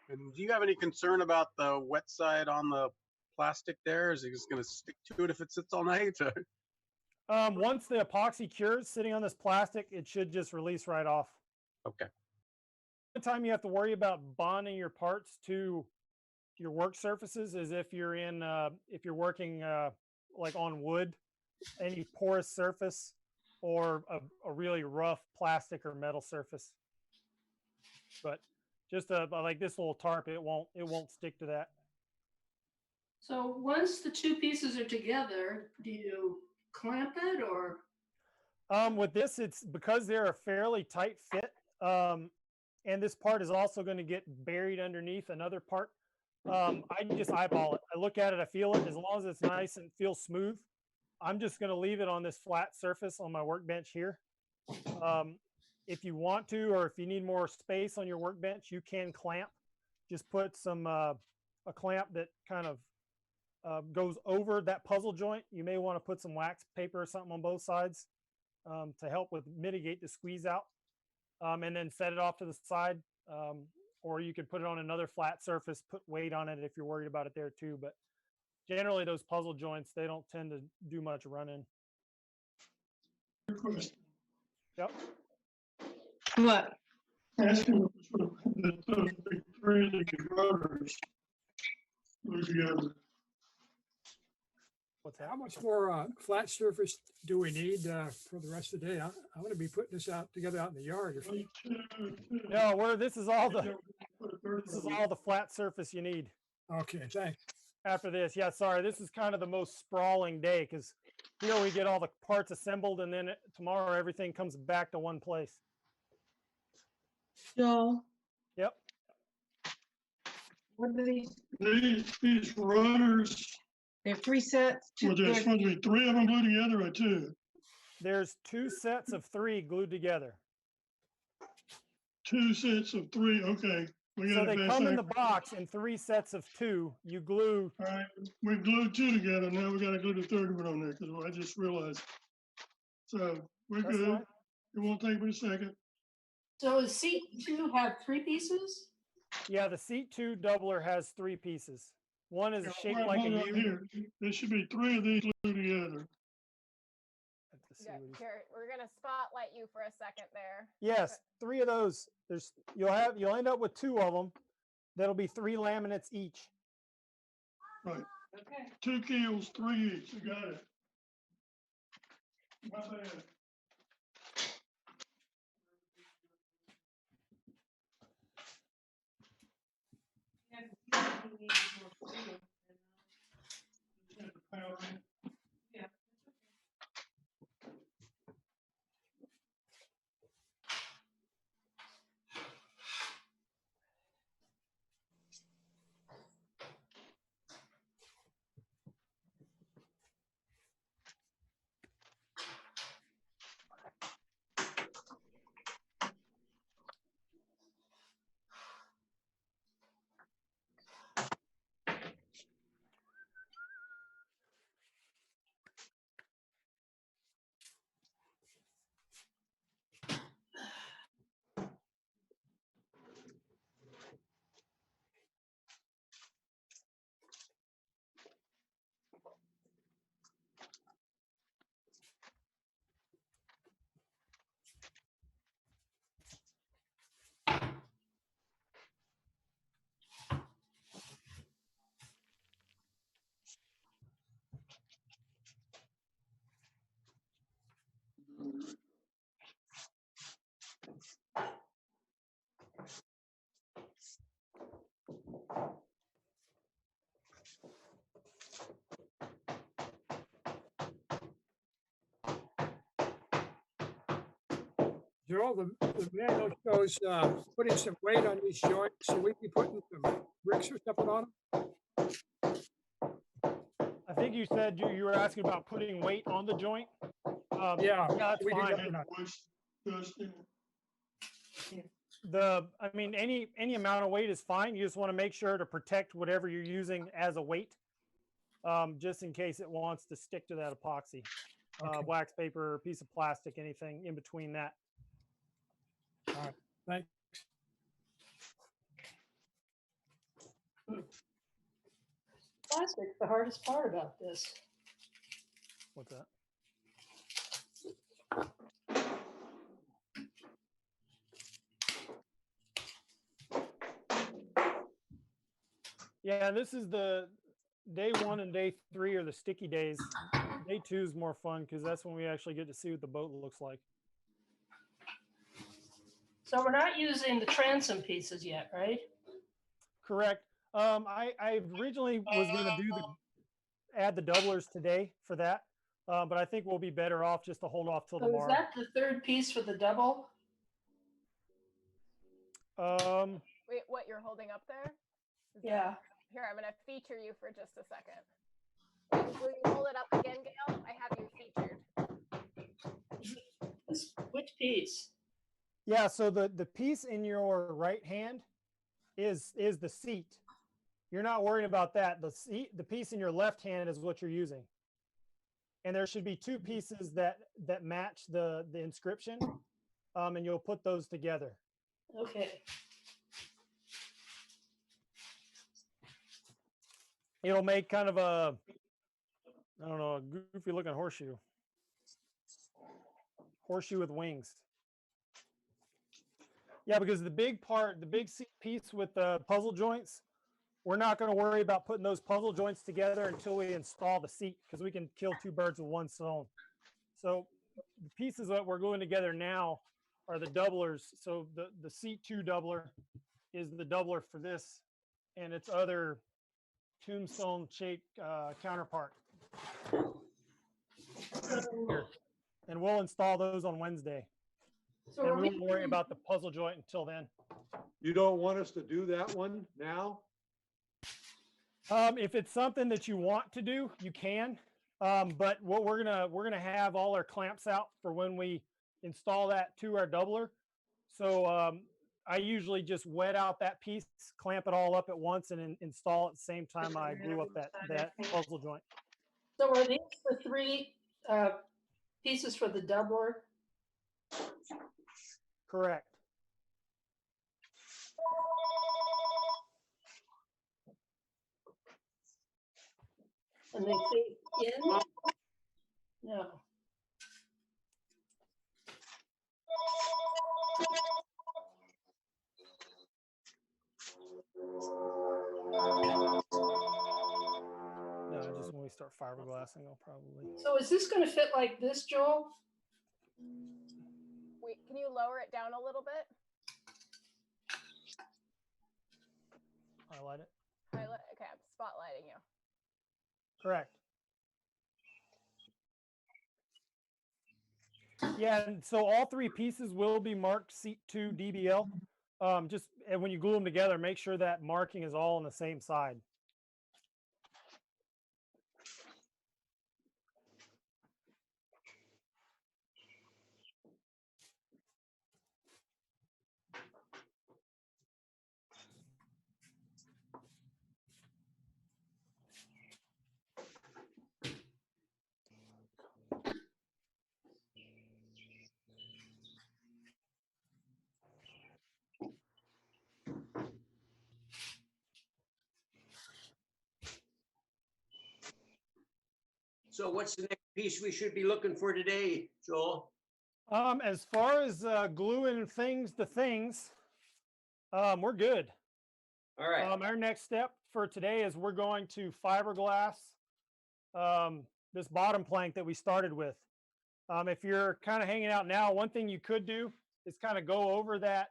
And do you have any concern about the wet side on the plastic there? Is it just going to stick to it if it sits all night? Once the epoxy cures sitting on this plastic, it should just release right off. Okay. The time you have to worry about bonding your parts to your work surfaces is if you're working like on wood, any porous surface, or a really rough plastic or metal surface. But just like this little tarp, it won't stick to that. So once the two pieces are together, do you clamp it or? With this, it's because they're a fairly tight fit, and this part is also going to get buried underneath another part. I just eyeball it. I look at it, I feel it. As long as it's nice and feels smooth, I'm just going to leave it on this flat surface on my workbench here. If you want to, or if you need more space on your workbench, you can clamp. Just put some a clamp that kind of goes over that puzzle joint. You may want to put some wax paper or something on both sides to help with mitigate the squeeze out, and then set it off to the side. Or you could put it on another flat surface, put weight on it if you're worried about it there too. But generally those puzzle joints, they don't tend to do much running. Yep. What? Asking for the big three of the rotors glued together. What's that? How much more flat surface do we need for the rest of the day? I want to be putting this out together out in the yard. No, this is all the flat surface you need. Okay, thanks. After this, yeah, sorry, this is kind of the most sprawling day because here we get all the parts assembled, and then tomorrow everything comes back to one place. Joel, Yep. what are these? These rotors, They're 3 sets. well, there's supposed to be 3 of them glued together or 2? There's 2 sets of 3 glued together. 2 sets of 3, okay. So they come in the box in 3 sets of 2. You glue. All right, we glued 2 together. Now we got to glue the third one on there because I just realized. So we're That's good. fine. It won't take but a second. So does seat 2 have 3 pieces? Yeah, the seat 2 doubler has 3 pieces. One is shaped Right, like a hold on U. here. There should be 3 of these glued together. Yeah, here, we're gonna spotlight you for a second there. Yes, 3 of those. You'll end up with 2 of them. That'll be 3 laminates each. Right. Okay. 2 keels, 3 each. You got it. My bad. Joel, the manual shows putting some weight on these joints. Should we be putting some bricks or something on them? I think you said you were asking about putting weight on the joint. Yeah, that's we did fine. Any amount of weight is fine. You just want to make sure to protect whatever you're using as a weight, just in case it wants to stick to that epoxy. Wax paper, piece of plastic, anything in between that. All right, thanks. Plastic's the hardest part about this. What's that? Yeah, this is the day 1 and day 3 are the sticky days. Day 2 is more fun because that's when we actually get to see what the boat looks like. So we're not using the transom pieces yet, right? Correct. I originally was going to add the doublers today for that, but I think we'll be better off just to hold off till So tomorrow. is that the 3rd piece for the double? Wait, what you're holding up there? Yeah. Here, I'm gonna feature you for just a second. Will you hold it up again, Gail? I have you featured. Which piece? Yeah, so the piece in your right hand is the seat. You're not worrying about that. The piece in your left hand is what you're using. And there should be two pieces that match the inscription, and you'll put those together. Okay. It'll make kind of a, I don't know, a goofy looking horseshoe. Horseshoe with wings. Yeah, because the big piece with the puzzle joints, we're not going to worry about putting those puzzle joints together until we install the seat, because we can kill two birds with one stone. So the pieces that we're gluing together now are the doublers. So the seat 2 doubler is the doubler for this and its other tombstone shaped counterpart. Here. And we'll install those on Wednesday. So and we won't worry about the puzzle joint until then. You don't want us to do that one now? If it's something that you want to do, you can. But what we're gonna have all our clamps out for when we install that to our doubler. So I usually just wet out that piece, clamp it all up at once, and install at the same time I glue up that puzzle joint. So are these the 3 pieces for the doubler? Correct. And they fit in? No. No, just when we start fiberglassing, I'll probably. So is this going to fit like this, Joel? Wait, can you lower it down a little bit? Highlight it. Highlight. Okay, I'm spotlighting you. Correct. Yeah, and so all 3 pieces will be marked seat 2 DBL. Just and when you glue them together, make sure that marking is all on the same side. So what's the next piece we should be looking for today, Joel? As far as gluing things to things, we're good. All right. Our next step for today is we're going to fiberglass this bottom plank that we started with. If you're kind of hanging out now, one thing you could do is kind of go over that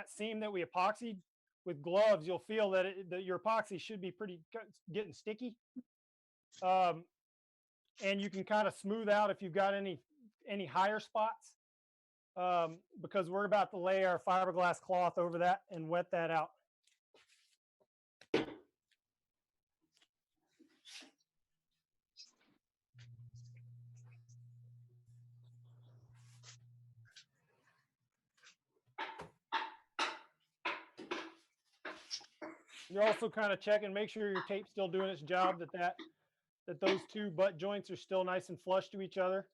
seam that we epoxied with gloves. You'll feel that, that your epoxy should be getting sticky. And you can kind of smooth out if you've got any higher spots, because we're about to lay our fiberglass cloth over that and wet that out. You're also kind of checking, make sure your tape's still doing its job, that those 2 butt joints are still nice and flush to each other.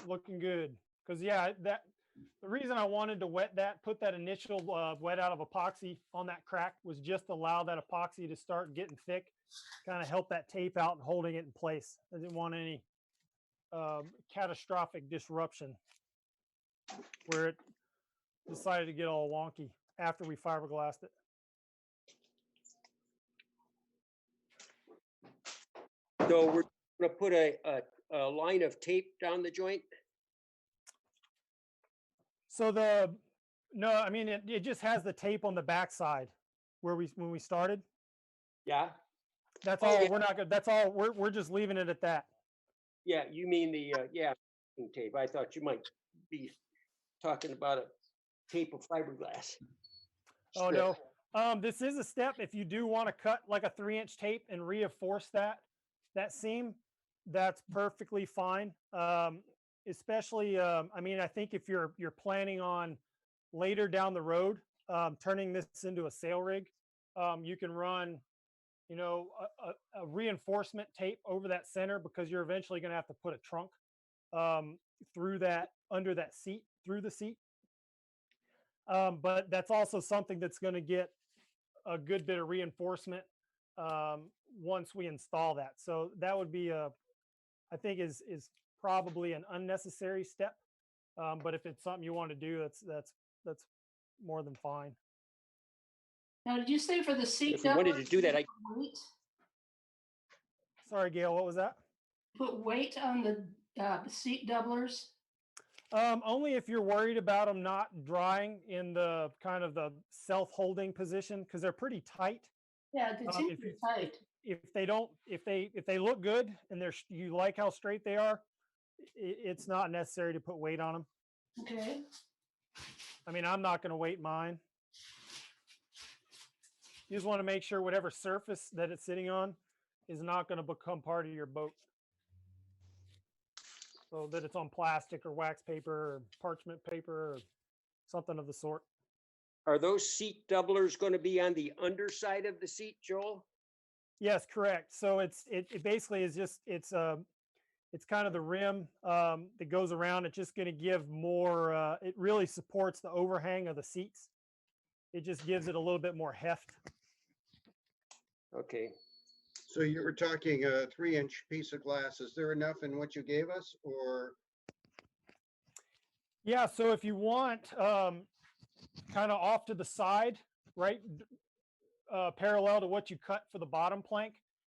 Looking good. Because yeah, the reason I wanted to put that initial wet out of epoxy on that crack was just allow that epoxy to start getting thick, kind of help that tape out and holding it in place. I didn't want any catastrophic disruption where it decided to get all wonky after we fiberglassed it. So we're going to put a line of tape down the joint? So no, I mean, it just has the tape on the backside when we started. Yeah. That's all. Yeah. We're not good. That's all. We're just leaving it at that. Yeah, you mean the tape. I thought you might be talking about a tape of fiberglass. Oh no. This is a step if you do want to cut like a 3-inch tape and reinforce that seam, that's perfectly fine. Especially, I mean, I think if you're planning on later down the road turning this into a sail rig, you can run, you know, a reinforcement tape over that center because you're eventually going to have to put a trunk through that under that seat through the seat. But that's also something that's going to get a good bit of reinforcement once we install that. So that would be I think is probably an unnecessary step. But if it's something you want to do, that's more than fine. Now, did you say for the seat? If we wanted to do that, weight? Sorry, Gail, what was that? Put weight on the seat doublers? Only if you're worried about them not drying in the kind of the self-holding position because they're pretty tight. Yeah, it seems pretty tight. If they look good and you like how straight they are, it's not necessary to put weight on them. Okay. I mean, I'm not going to weight mine. You just want to make sure whatever surface that it's sitting on is not going to become part of your boat. So that it's on plastic or wax paper or parchment paper or something of the sort. Are those seat doublers going to be on the underside of the seat, Joel? Yes, correct. So it basically is just it's kind of the rim that goes around. It's just going to give more. It really supports the overhang of the seats. It just gives it a little bit more heft. Okay. So you were talking a 3-inch piece of glass. Is there enough in what you gave us, or? Yeah. So if you want, kind of off to the side, right, parallel to what you cut for the bottom plank,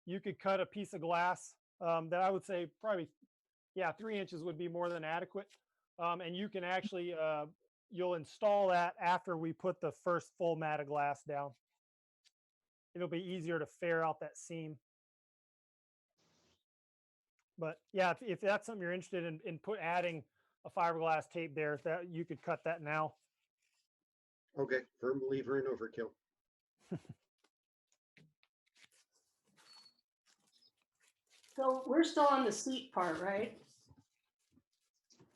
you could cut a piece of glass that I would say probably, yeah, 3 inches would be more than adequate. And you can actually, you'll install that after we put the first full mat of glass down. It'll be easier to ferre out that seam. But yeah, if that's something you're interested in adding a fiberglass tape there, that you could cut that now. Okay, firm believer in overkill. So we're still on the seat part, right?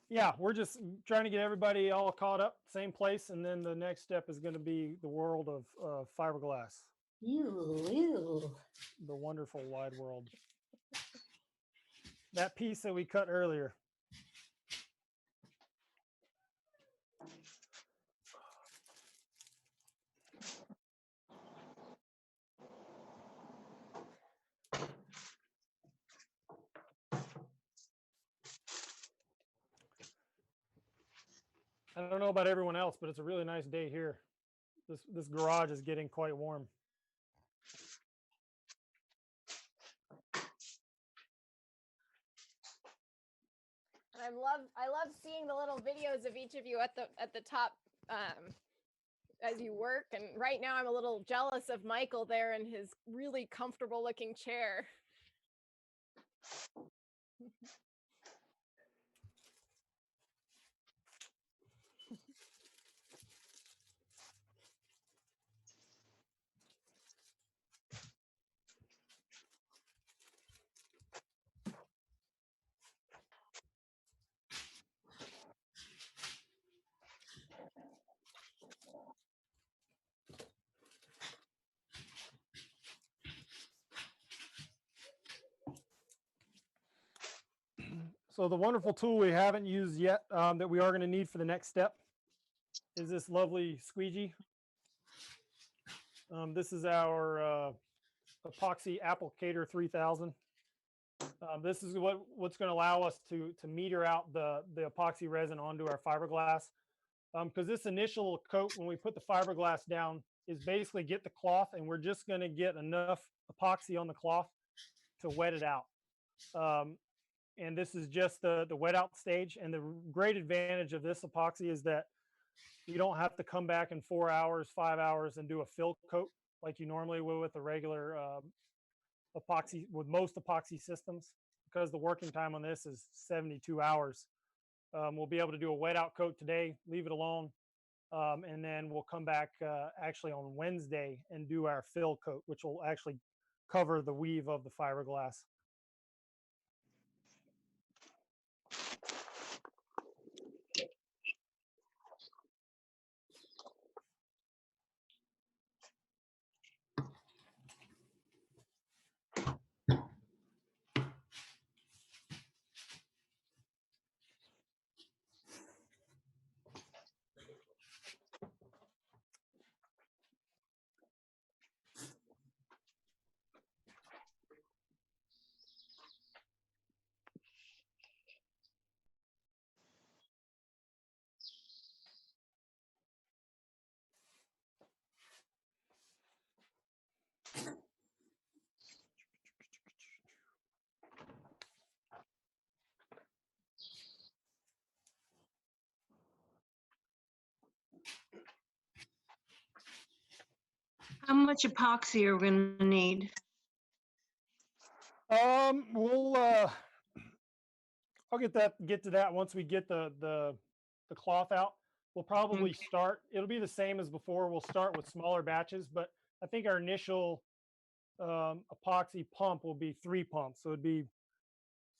Yeah, we're just trying to get everybody all caught up, same place, and then the next step is going to be the world of fiberglass. Ew. The wonderful wide world. That piece that we cut earlier. I don't know about everyone else, but it's a really nice day here. This garage is getting quite warm. And I love seeing the little videos of each of you at the top as you work. And right now I'm a little jealous of Michael there in his really comfortable looking chair. So the wonderful tool we haven't used yet that we are going to need for the next step is this lovely squeegee. This is our epoxy applicator 3000. This is what's going to allow us to meter out the epoxy resin onto our fiberglass. Because this initial coat, when we put the fiberglass down, is basically get the cloth, and we're just going to get enough epoxy on the cloth to wet it out. And this is just the wet out stage. And the great advantage of this epoxy is that you don't have to come back in 4 hours, 5 hours and do a fill coat like you normally would with a regular epoxy, with most epoxy systems, because the working time on this is 72 hours. We'll be able to do a wet out coat today, leave it alone, And then we'll come back actually on Wednesday and do our fill coat, which will actually cover the weave of the fiberglass. How much epoxy are we gonna need? We'll I'll get to that once we get the cloth out. We'll probably start, it'll be the same as before. We'll start with smaller batches, but I think our initial epoxy pump will be 3 pumps. So it'd be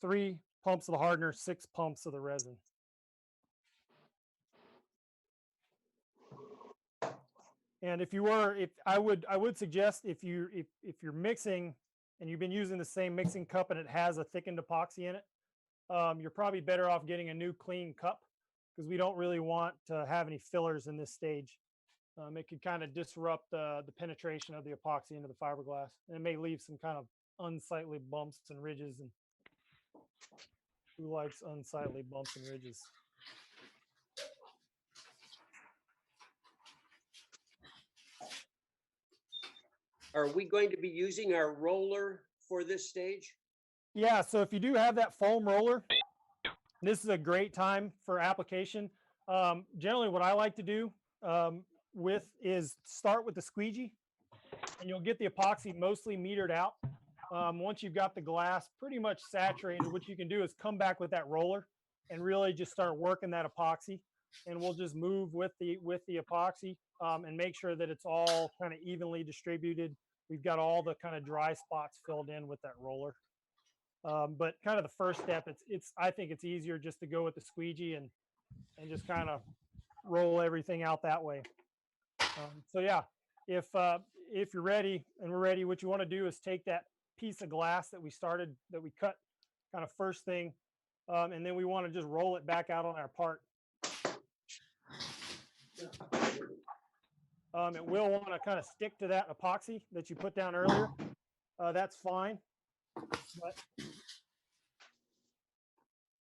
3 pumps of the hardener, 6 pumps of the resin. And if I would suggest if you're mixing and you've been using the same mixing cup and it has a thickened epoxy in it, you're probably better off getting a new clean cup, because we don't really want to have any fillers in this stage. It could kind of disrupt the penetration of the epoxy into the fiberglass, and it may leave some kind of unsightly bumps and ridges. And who likes unsightly bumps and ridges? Are we going to be using our roller for this stage? Yeah, so if you do have that foam roller, this is a great time for application. Generally, what I like to do is start with the squeegee, and you'll get the epoxy mostly metered out. Once you've got the glass pretty much saturated, what you can do is come back with that roller and really just start working that epoxy. And we'll just move with the epoxy and make sure that it's all kind of evenly distributed. We've got all the kind of dry spots filled in with that roller. But kind of the first step, I think it's easier just to go with the squeegee and just kind of roll everything out that way. So yeah, if you're ready and we're ready, what you want to do is take that piece of glass that we cut kind of first thing, and then we want to just roll it back out on our part. It will want to kind of stick to that epoxy that you put down earlier. That's fine, but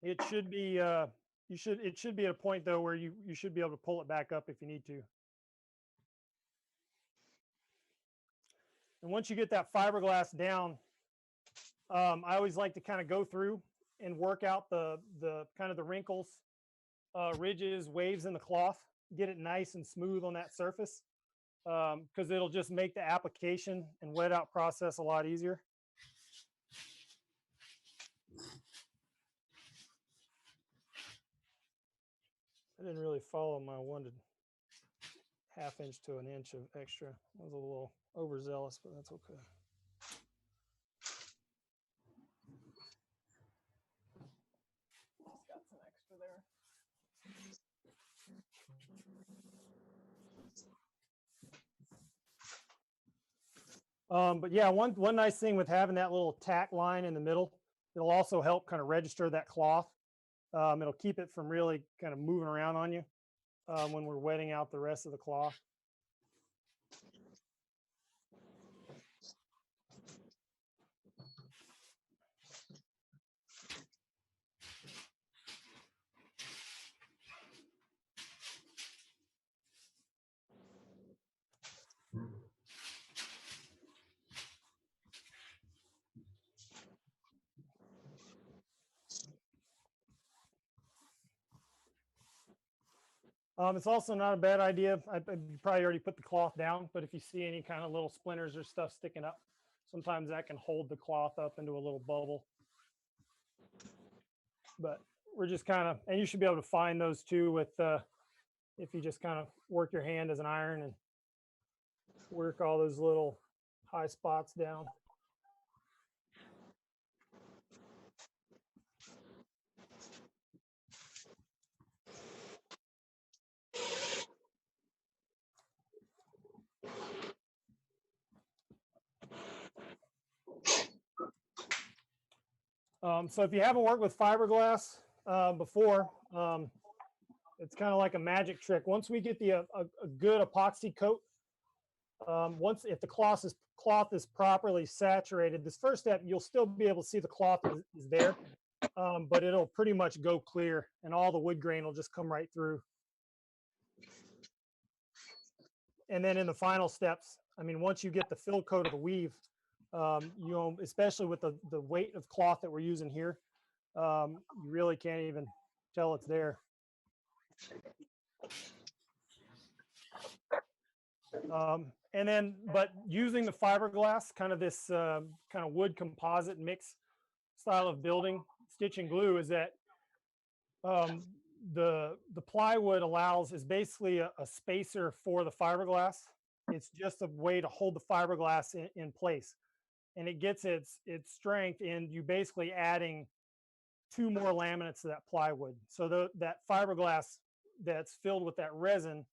it should be it should be at a point though where you should be able to pull it back up if you need to. And once you get that fiberglass down, I always like to kind of go through and work out the kind of the wrinkles, ridges, waves in the cloth, get it nice and smooth on that surface, because it'll just make the application and wet out process a lot easier. I didn't really follow my 1/2 inch to 1 inch of extra. I was a little overzealous, but that's okay. Got some extra there. But yeah, one nice thing with having that little tack line in the middle, it'll also help kind of register that cloth. It'll keep it from really kind of moving around on you when we're wetting out the rest of the cloth. It's also not a bad idea. You probably already put the cloth down, but if you see any kind of little splinters or stuff sticking up, sometimes that can hold the cloth up into a little bubble. But we're just kind of, and you should be able to find those too with if you just kind of work your hand as an iron and work all those little high spots down. So if you haven't worked with fiberglass before, it's kind of like a magic trick. Once we get a good epoxy coat, if the cloth is properly saturated, this first step, you'll still be able to see the cloth is there, but it'll pretty much go clear and all the wood grain will just come right through. And then in the final steps, I mean, once you get the fill coat of the weave, you know, especially with the weight of cloth that we're using here, you really can't even tell it's there. And then, but using the fiberglass, kind of this kind of wood composite mix style of building, stitch and glue, is that the plywood is basically a spacer for the fiberglass. It's just a way to hold the fiberglass in place, and it gets its strength in you basically adding 2 more laminates to that plywood. So that fiberglass that's filled with that resin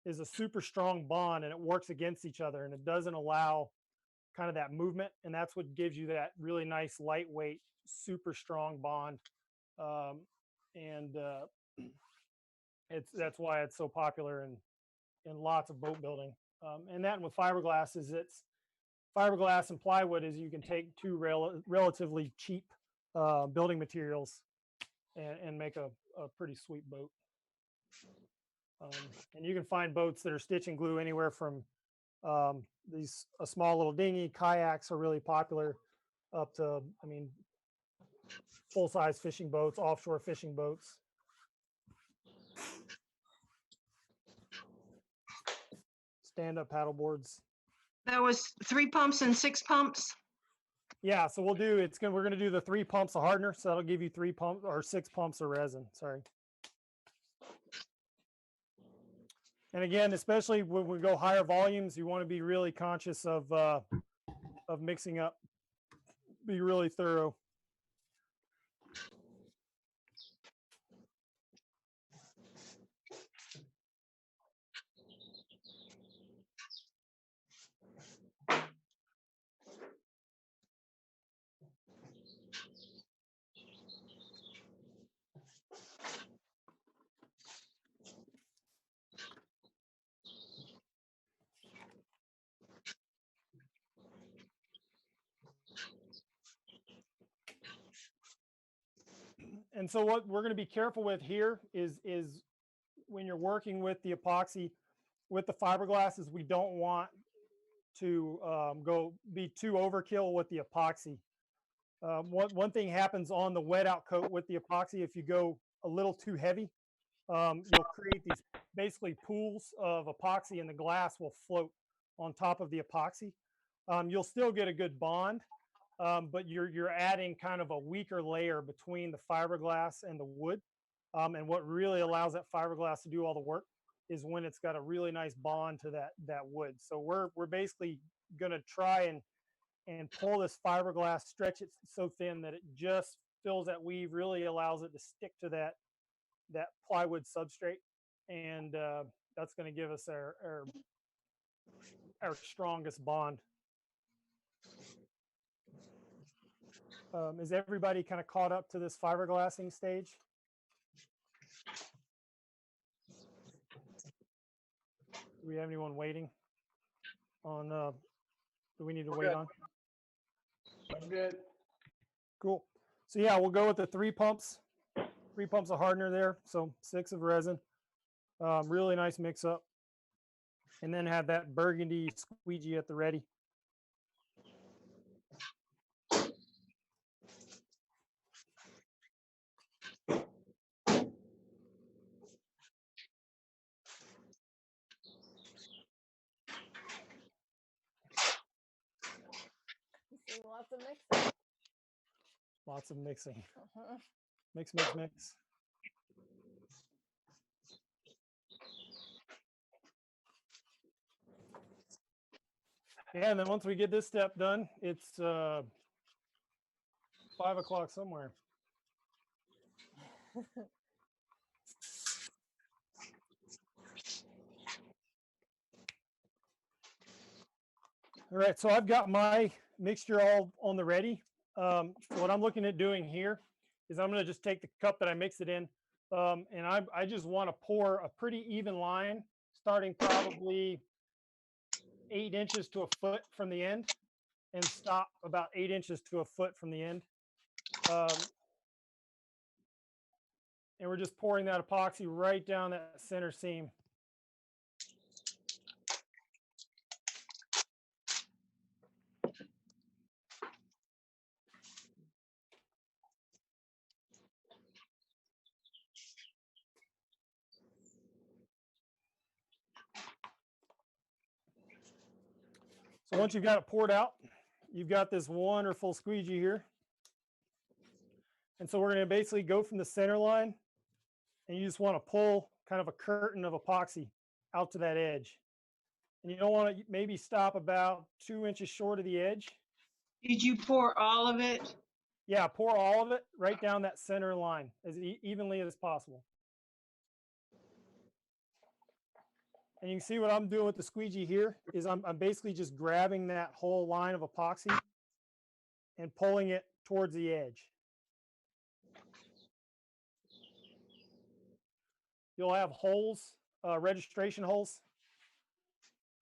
is a super strong bond, and it works against each other, and it doesn't allow kind of that movement, and that's what gives you that really nice lightweight, super strong bond. That's why it's so popular in lots of boat building. And that with fiberglass is fiberglass and plywood is you can take 2 relatively cheap building materials and make a pretty sweet boat. And you can find boats that are stitch and glue anywhere from a small little dinghy, kayaks are really popular, up to, I mean, full-size fishing boats, offshore fishing boats. Stand-up paddle boards. That was 3 pumps and 6 pumps. Yeah, so we're gonna do the 3 pumps of hardener, so that'll give you 3 pumps or 6 pumps of resin. Sorry. And again, especially when we go higher volumes, you want to be really conscious of mixing up. Be really thorough. And so what we're going to be careful with here is when you're working with the epoxy with the fiberglass, is we don't want to be too overkill with the epoxy. One thing happens on the wet out coat with the epoxy, if you go a little too heavy, you'll create these basically pools of epoxy, and the glass will float on top of the epoxy. You'll still get a good bond, but you're adding kind of a weaker layer between the fiberglass and the wood. And what really allows that fiberglass to do all the work is when it's got a really nice bond to that wood. So we're basically going to try and pull this fiberglass, stretch it so thin that it just fills that weave, really allows it to stick to that plywood substrate, and that's going to give us our strongest bond. Is everybody kind of caught up to this fiberglassing stage? Do we have anyone waiting on? Do we need to wait on? I'm good. Cool. So yeah, we'll go with the 3 pumps of hardener there. So 6 of resin. Really nice mix up. And then have that burgundy squeegee at the ready. Lots of mixing. Lots of mixing. Uh-huh. Mix, mix, mix. Yeah, and then once we get this step done, it's 5 o'clock somewhere. All right, so I've got my mixture all on the ready. So what I'm looking at doing here is I'm going to just take the cup that I mix it in, and I just want to pour a pretty even line, starting probably 8 inches to a foot from the end, and stop about 8 inches to a foot from the end. And we're just pouring that epoxy right down that center seam. So once you've got it poured out, you've got this wonderful squeegee here. And so we're going to basically go from the center line, and you just want to pull kind of a curtain of epoxy out to that edge. And you don't want to maybe stop about 2 inches short of the edge. Did you pour all of it? Yeah, pour all of it right down that center line as evenly as possible. And you can see what I'm doing with the squeegee here is I'm basically just grabbing that whole line of epoxy and pulling it towards the edge. You'll have holes, registration holes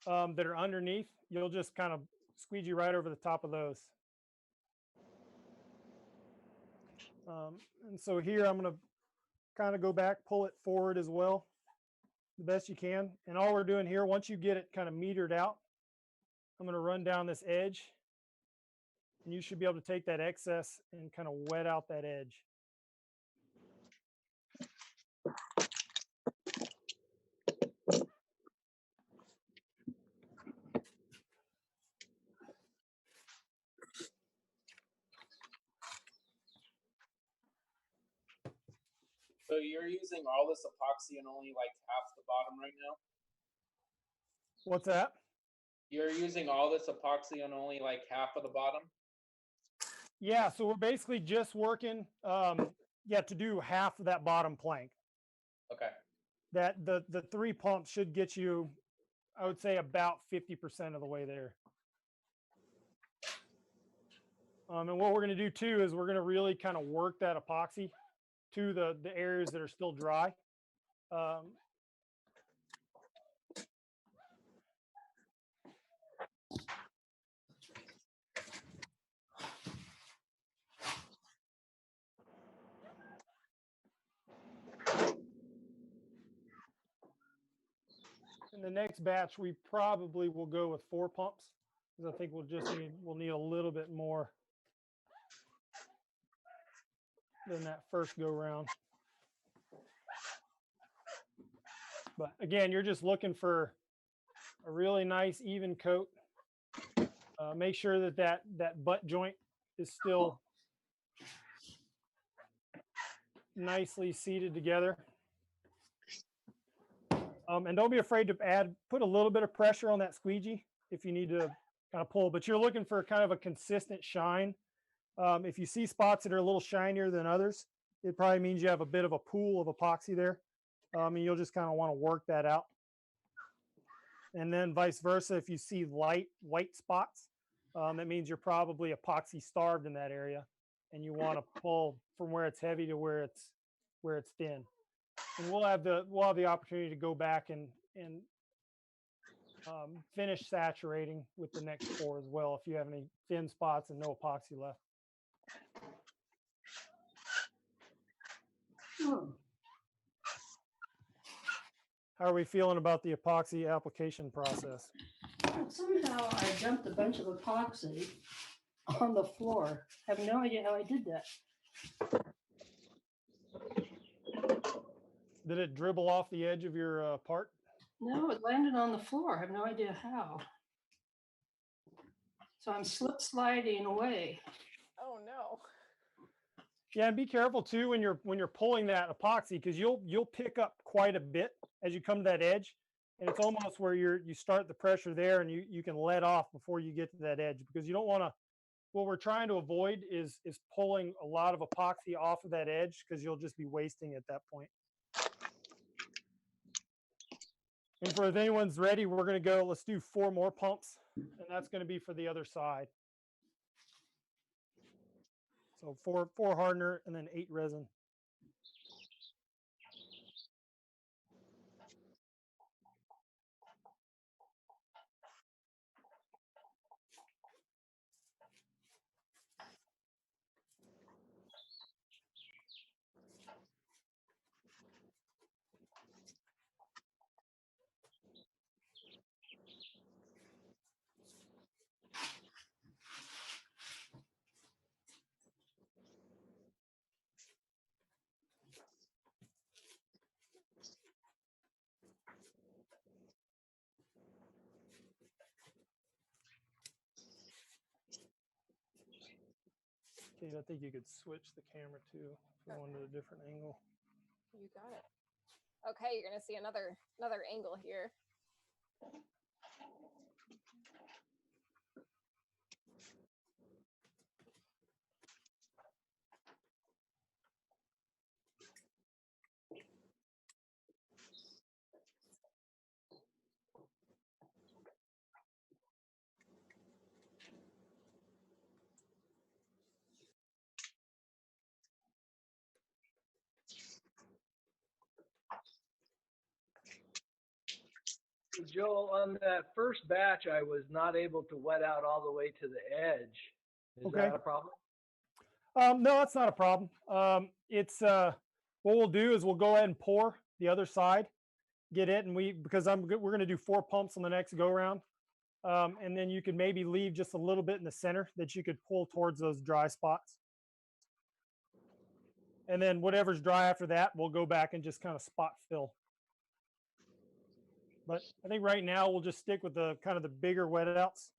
that are underneath. You'll just kind of squeegee right over the top of those. And so here I'm going to kind of go back, pull it forward as well, the best you can. And all we're doing here, once you get it kind of metered out, I'm going to run down this edge, and you should be able to take that excess and kind of wet out that edge. So you're using all this epoxy and only like half the bottom right now? What's that? You're using all this epoxy on only like half of the bottom? Yeah, so we're basically just working, to do half of that bottom plank. Okay. That the 3 pumps should get you, I would say, about 50% of the way there. And what we're going to do too is we're going to really kind of work that epoxy to the areas that are still dry. In the next batch, we probably will go with 4 pumps, because I think we'll need a little bit more than that first go round. But again, you're just looking for a really nice even coat. Make sure that butt joint is still nicely seated together. And don't be afraid to put a little bit of pressure on that squeegee if you need to kind of pull, but you're looking for kind of a consistent shine. If you see spots that are a little shinier than others, it probably means you have a bit of a pool of epoxy there. And you'll just kind of want to work that out. And then vice versa, if you see light white spots, that means you're probably epoxy starved in that area, and you want to pull from where it's heavy to where it's thin. And we'll have the opportunity to go back and finish saturating with the next pour as well if you have any thin spots and no epoxy left. How are we feeling about the epoxy application process? Somehow I dumped a bunch of epoxy on the floor. I have no idea how I did that. Did it dribble off the edge of your part? No, it landed on the floor. I have no idea how. So I'm slip sliding away. Oh no. Yeah, and be careful too when you're pulling that epoxy, because you'll pick up quite a bit as you come to that edge. And it's almost where you start the pressure there and you can let off before you get to that edge, because you don't want to, what we're trying to avoid is pulling a lot of epoxy off of that edge, because you'll just be wasting at that point. And for if anyone's ready, we're going to go, let's do 4 more pumps, and that's going to be for the other side. So 4 hardener and then 8 resin. Kate, I think you could switch the camera too if you wanted a different angle. You got it. Okay, you're gonna see another angle here. Joel, on that first batch, I was not able to wet out all the way to the edge. Is that a problem? No, it's not a problem. It's what we'll do is we'll go ahead and pour the other side, get it, and because we're going to do 4 pumps on the next go round, and then you can maybe leave just a little bit in the center that you could pull towards those dry spots. And then whatever's dry after that, we'll go back and just kind of spot fill. But I think right now we'll just stick with the kind of the bigger wet outs.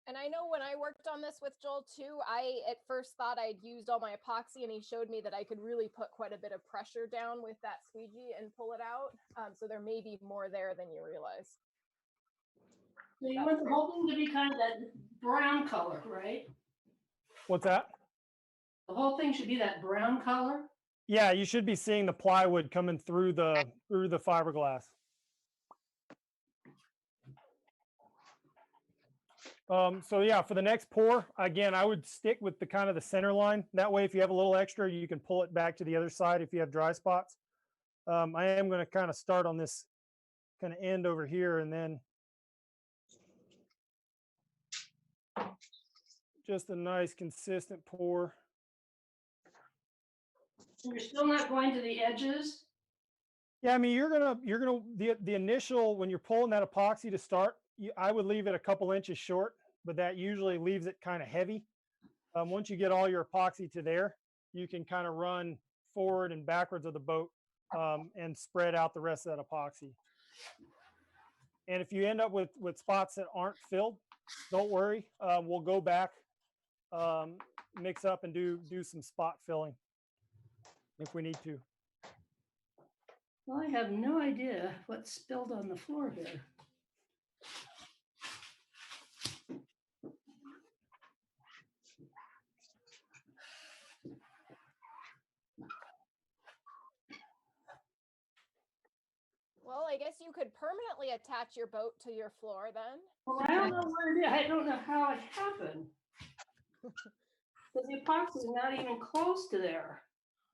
And I know when I worked on this with Joel too, I at first thought I'd used all my epoxy, and he showed me that I could really put quite a bit of pressure down with that squeegee and pull it out. So there may be more there than you realize. So you want the whole thing to be kind of that brown color, right? What's that? The whole thing should be that brown color? Yeah, you should be seeing the plywood coming through the fiberglass. So yeah, for the next pour, again, I would stick with the kind of the center line. That way, if you have a little extra, you can pull it back to the other side if you have dry spots. I am going to kind of start on this kind of end over here, and then just a nice consistent pour. You're still not going to the edges? Yeah, I mean, you're gonna the initial, when you're pulling that epoxy to start, I would leave it a couple inches short, but that usually leaves it kind of heavy. Once you get all your epoxy to there, you can kind of run forward and backwards of the boat and spread out the rest of that epoxy. And if you end up with spots that aren't filled, don't worry. We'll go back, mix up, and do some spot filling if we need to. Well, I have no idea what's spilled on the floor here. Well, I guess you could permanently attach your boat to your floor then. Well, I don't know where it is. I don't know how it happened. Because the epoxy is not even close to there.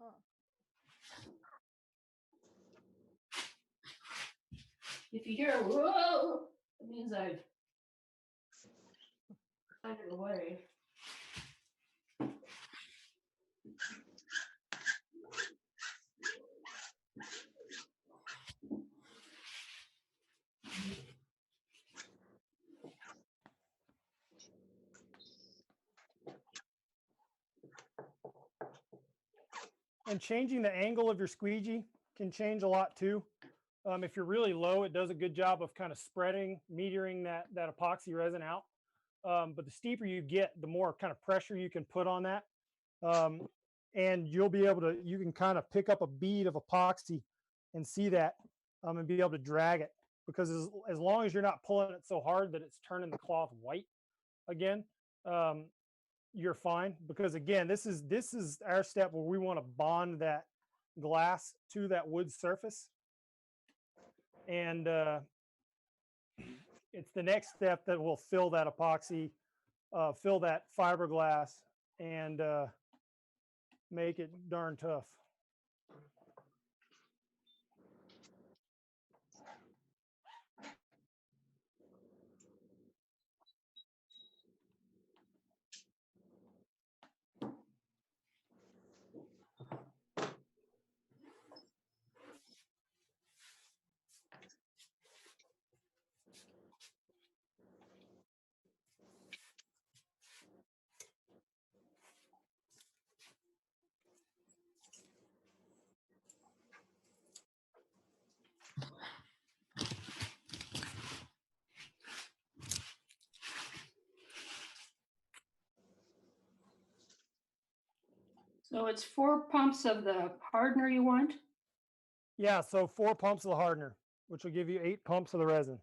Huh. If you hear, whoa, it means I've found it away. And changing the angle of your squeegee can change a lot too. If you're really low, it does a good job of kind of spreading, metering that epoxy resin out. But the steeper you get, the more kind of pressure you can put on that. And you'll be able to, you can kind of pick up a bead of epoxy and see that and be able to drag it, because as long as you're not pulling it so hard that it's turning the cloth white again, you're fine. Because again, this is our step where we want to bond that glass to that wood surface, and it's the next step that will fill that epoxy, fill that fiberglass, and make it darn tough. So it's 4 pumps of the hardener you want? Yeah, so 4 pumps of the hardener, which will give you 8 pumps of the resin.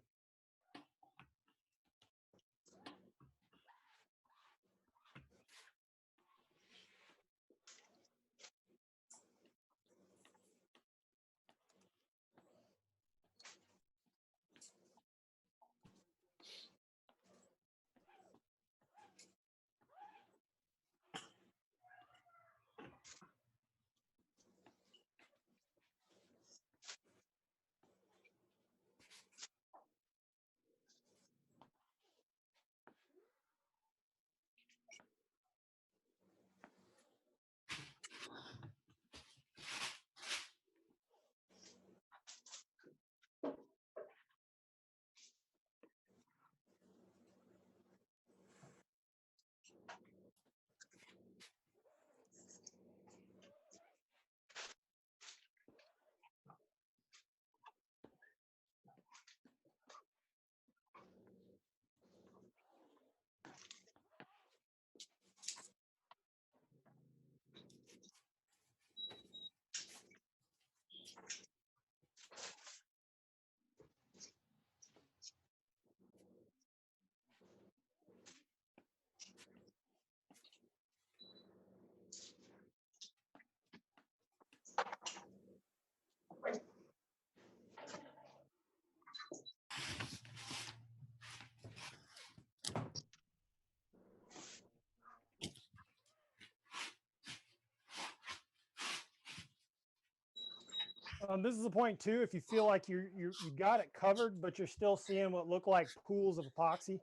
This is the point too. If you feel like you got it covered, but you're still seeing what look like pools of epoxy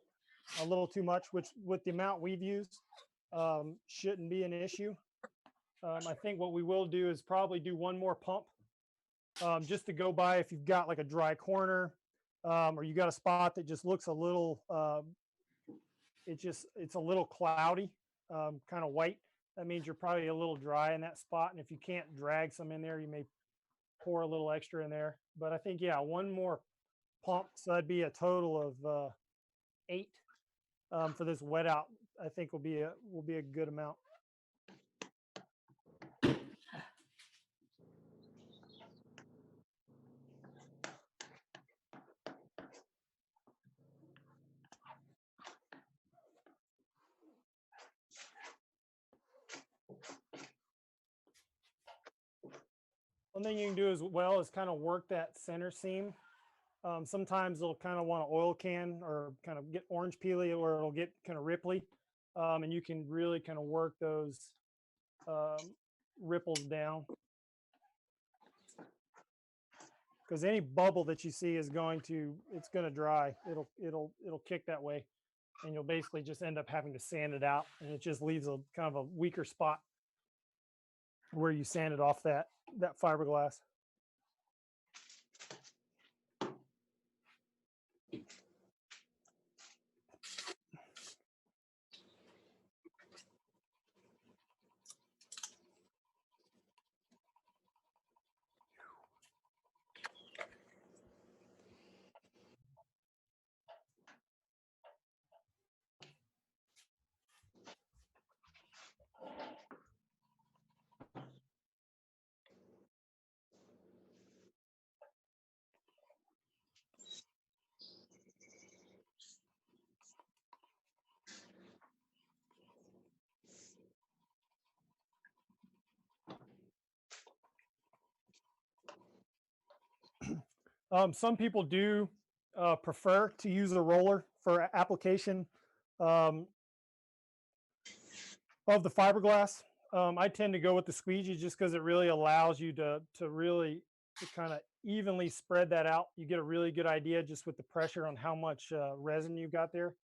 a little too much, which with the amount we've used shouldn't be an issue. I think what we will do is probably do one more pump just to go by if you've got like a dry corner or you got a spot that just looks a little, it's a little cloudy, kind of white. That means you're probably a little dry in that spot. And if you can't drag some in there, you may pour a little extra in there. But I think, yeah, one more pump. So that'd be a total of 8 for this wet out. I think will be a good amount. One thing you can do as well is kind of work that center seam. Sometimes they'll kind of want an oil can or kind of get orange peely, or it'll get kind of ripply. And you can really kind of work those ripples down. Because any bubble that you see is it's going to dry. It'll kick that way. And you'll basically just end up having to sand it out. And it just leaves a kind of a weaker spot where you sanded off that fiberglass. Some people do prefer to use a roller for application um, of the fiberglass. I tend to go with the squeegee just because it really allows you to really to kind of evenly spread that out. You get a really good idea just with the pressure on how much resin you've got there.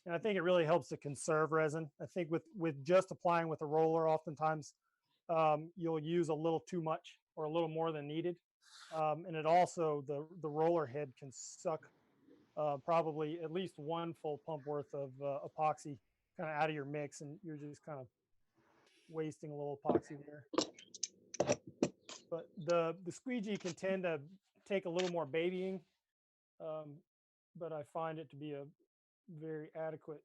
And I think it really helps to conserve resin. I think with just applying with a roller, oftentimes you'll use a little too much or a little more than needed. And it also, the roller head can suck probably at least one full pump worth of epoxy kind of out of your mix, and you're just kind of wasting a little epoxy there. But the squeegee can tend to take a little more babying, but I find it to be a very adequate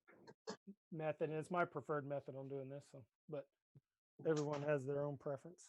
method, and it's my preferred method on doing this. So, but everyone has their own preference.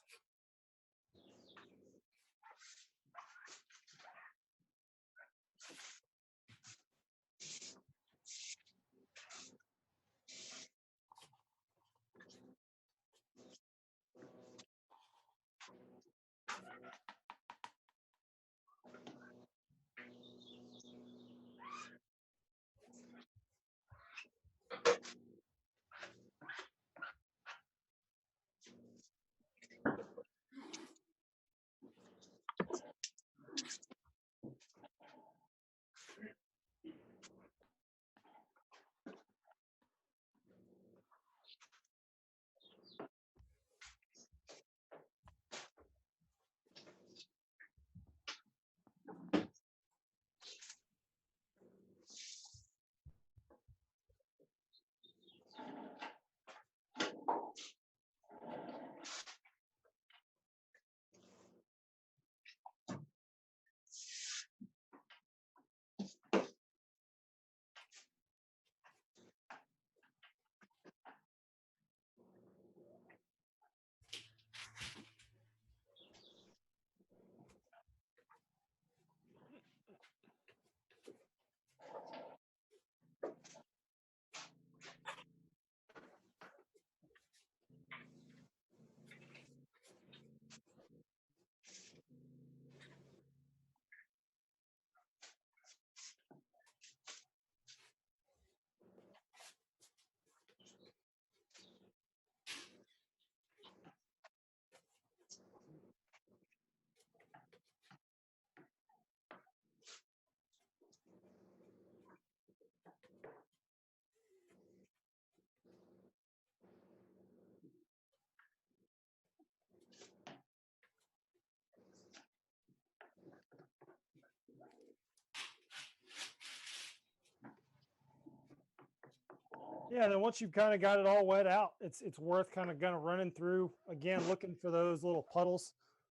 Yeah, then once you've kind of got it all wet out, it's worth kind of running through again, looking for those little puddles,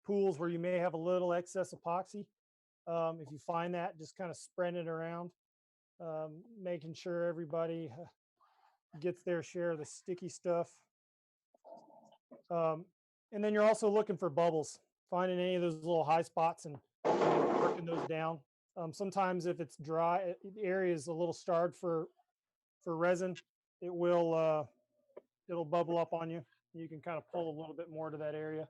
pools where you may have a little excess epoxy. If you find that, just kind of spreading it around, making sure everybody gets their share of the sticky stuff. And then you're also looking for bubbles, finding any of those little high spots and working those down. Sometimes if it's dry, the area is a little starved for resin, it will it'll bubble up on you. You can kind of pull a little bit more to that area.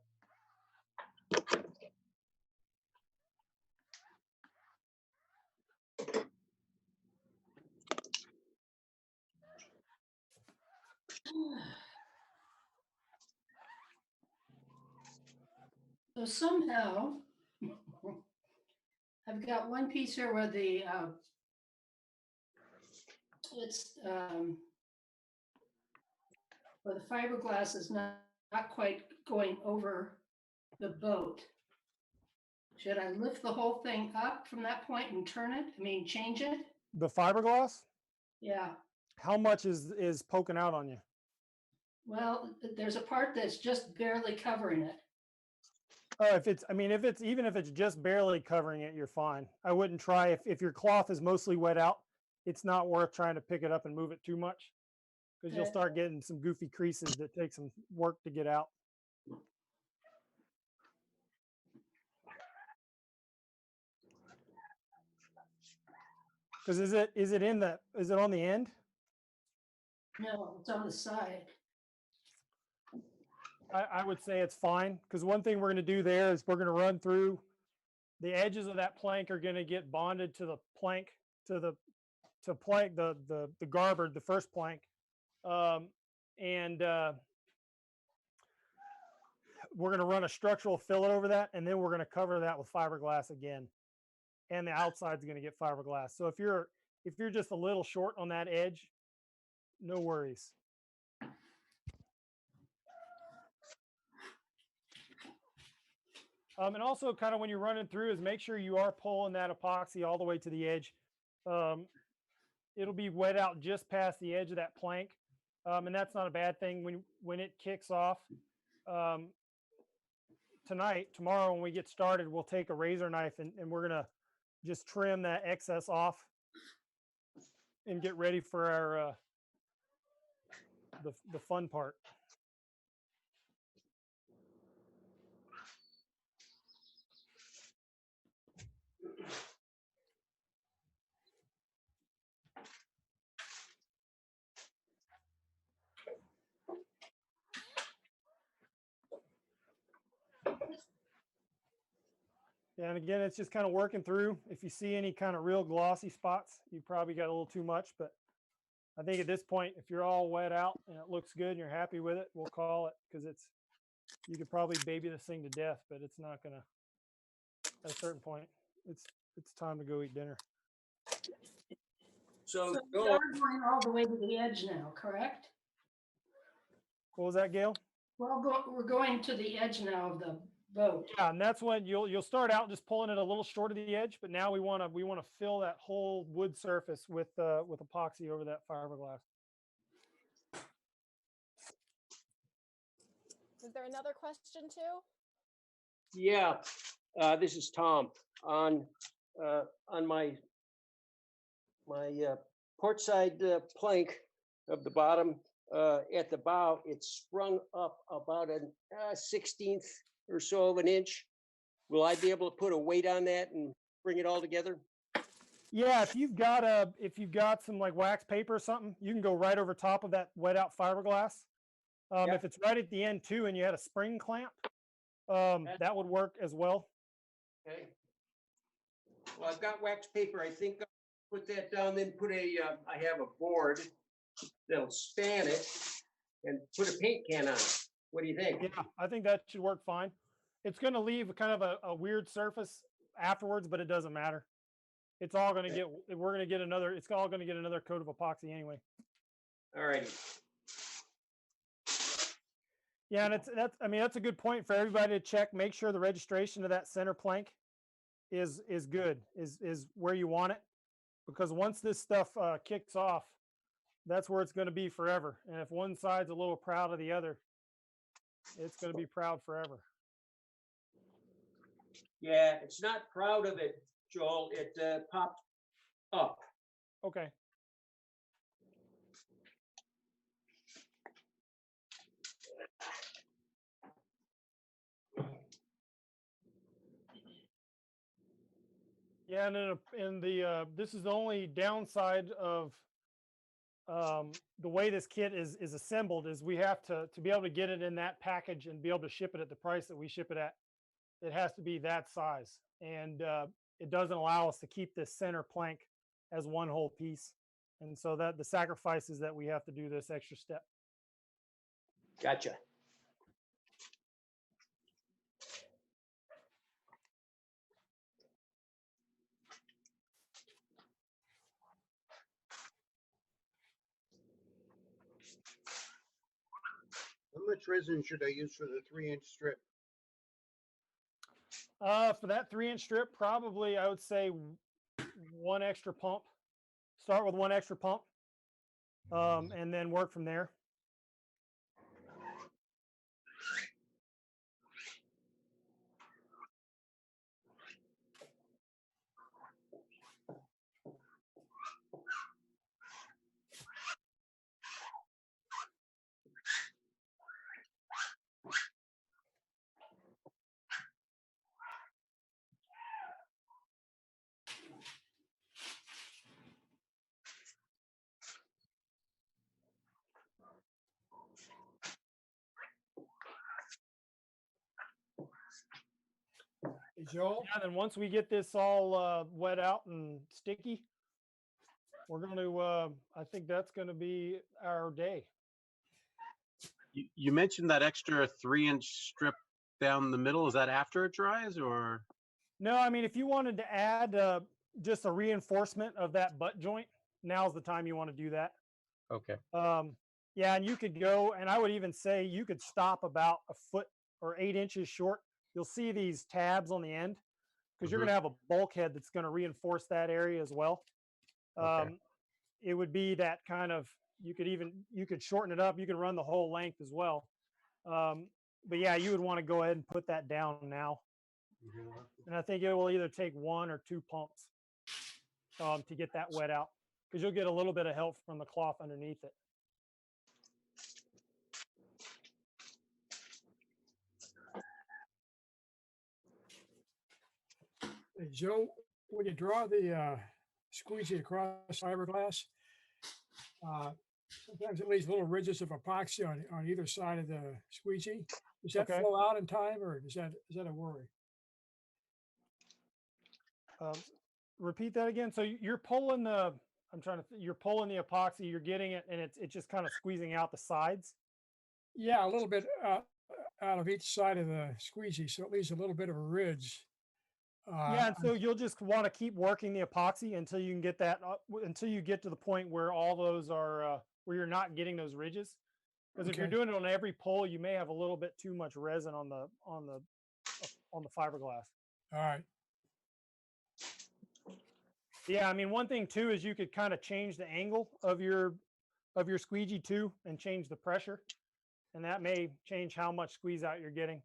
So somehow, I've got one piece here where the where the fiberglass is not quite going over the boat. Should I lift the whole thing up from that point and turn it? I mean, change it? The fiberglass? Yeah. How much is poking out on you? Well, there's a part that's just barely covering it. If it's just barely covering it, you're fine. I wouldn't try if your cloth is mostly wet out. It's not worth trying to pick it up and move it too much, because you'll start getting some goofy creases that take some work to get out. Because is it on the end? No, it's on the side. I would say it's fine, because one thing we're going to do there is we're going to run through the edges of that plank are going to get bonded to the plank, the garboard, the first plank. And we're going to run a structural fillet over that, and then we're going to cover that with fiberglass again. And the outside's going to get fiberglass. So if you're just a little short on that edge, no worries. And also kind of when you're running through is make sure you are pulling that epoxy all the way to the edge. It'll be wet out just past the edge of that plank. And that's not a bad thing when it kicks off. Tomorrow when we get started, we'll take a razor knife and we're going to just trim that excess off and get ready for our the fun part. Yeah, and again, it's just kind of working through. If you see any kind of real glossy spots, you probably got a little too much. But I think at this point, if you're all wet out and it looks good and you're happy with it, we'll call it, because you could probably baby this thing to death, but it's not gonna. At a certain point, it's time to go eat dinner. So we are going all the way to the edge now, correct? What was that, Gail? We're going to the edge now of the boat. Yeah, and that's when you'll start out just pulling it a little short of the edge, but now we want to fill that whole wood surface with epoxy over that fiberglass. Is there another question too? Yeah, this is Tom. On my port side plank of the bottom, at the bow, it's sprung up about a 16th or so of an inch. Will I be able to put a weight on that and bring it all together? Yeah, if you've got some like wax paper or something, you can go right over top of that wet out fiberglass. Yep. If it's right at the end too, and you had a spring clamp, that would work as well. Okay. Well, I've got wax paper. I think I'll put that down, then I have a board that'll span it and put a paint can on it. What do you think? Yeah, I think that should work fine. It's going to leave kind of a weird surface afterwards, but it doesn't matter. It's all going to get. We're going to get another. It's all going to get another coat of epoxy anyway. All right. Yeah, and that's a good point for everybody to check. Make sure the registration of that center plank is good, is where you want it, because once this stuff kicks off, that's where it's going to be forever. And if one side's a little proud of the other, it's going to be proud forever. Yeah, it's not proud of it, Joel. It popped up. Okay. Yeah, and this is the only downside of the way this kit is assembled is we have to be able to get it in that package and be able to ship it at the price that we ship it at. It has to be that size, and it doesn't allow us to keep this center plank as one whole piece. And so that the sacrifice is that we have to do this extra step. Gotcha. How much resin should I use for the 3-inch strip? For that 3-inch strip, probably I would say one extra pump. Start with one extra pump, and then work from there. Joel? Yeah, then once we get this all wet out and sticky, we're going to, I think that's going to be our day. You mentioned that extra 3-inch strip down the middle. Is that after it dries or? No, I mean, if you wanted to add just a reinforcement of that butt joint, now's the time you want to do that. Okay. Yeah, and you could go, and I would even say you could stop about a foot or 8 inches short. You'll see these tabs on the end because you're going to have a bulkhead that's going to reinforce that area as well. It would be that kind of, you could shorten it up. You could run the whole length as well. But yeah, you would want to go ahead and put that down now. And I think it will either take 1 or 2 pumps to get that wet out, because you'll get a little bit of help from the cloth underneath it. Hey, Joe, when you draw the squeegee across fiberglass, sometimes it leaves little ridges of epoxy on either side of the squeegee. Does that flow out in time, or is that a worry? Repeat that again. So you're pulling the, you're pulling the epoxy, you're getting it, and it's just kind of squeezing out the sides. Yeah, a little bit out of each side of the squeegee, so it leaves a little bit of a ridge. Yeah, and so you'll just want to keep working the epoxy until you can get that, until you get to the point where all those are, where you're not getting those ridges. Because if you're doing it on every pull, you may have a little bit too much resin on the fiberglass. All right. Yeah, I mean, one thing too is you could kind of change the angle of your squeegee too, and change the pressure, and that may change how much squeeze out you're getting.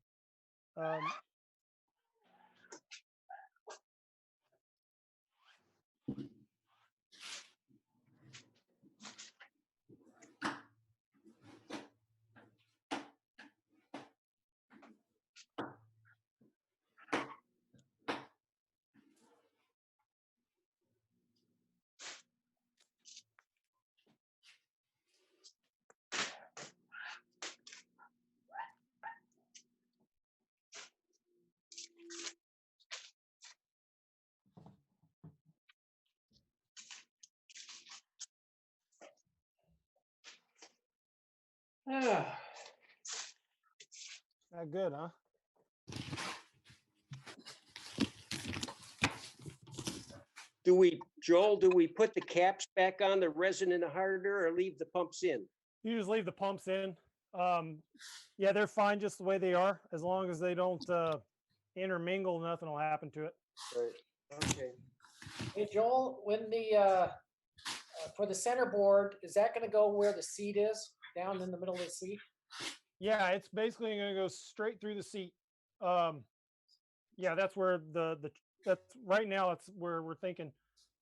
That good, huh? Joel, do we put the caps back on the resin and the hardener, or leave the pumps in? You just leave the pumps in. Yeah, they're fine just the way they are, as long as they don't intermingle. Nothing will happen to it. Right. Okay. Hey, Joel, when the for the center board, is that going to go where the seat is, down in the middle of the seat? Yeah, it's basically going to go straight through the seat. Yeah, that's where that's right now. It's where we're thinking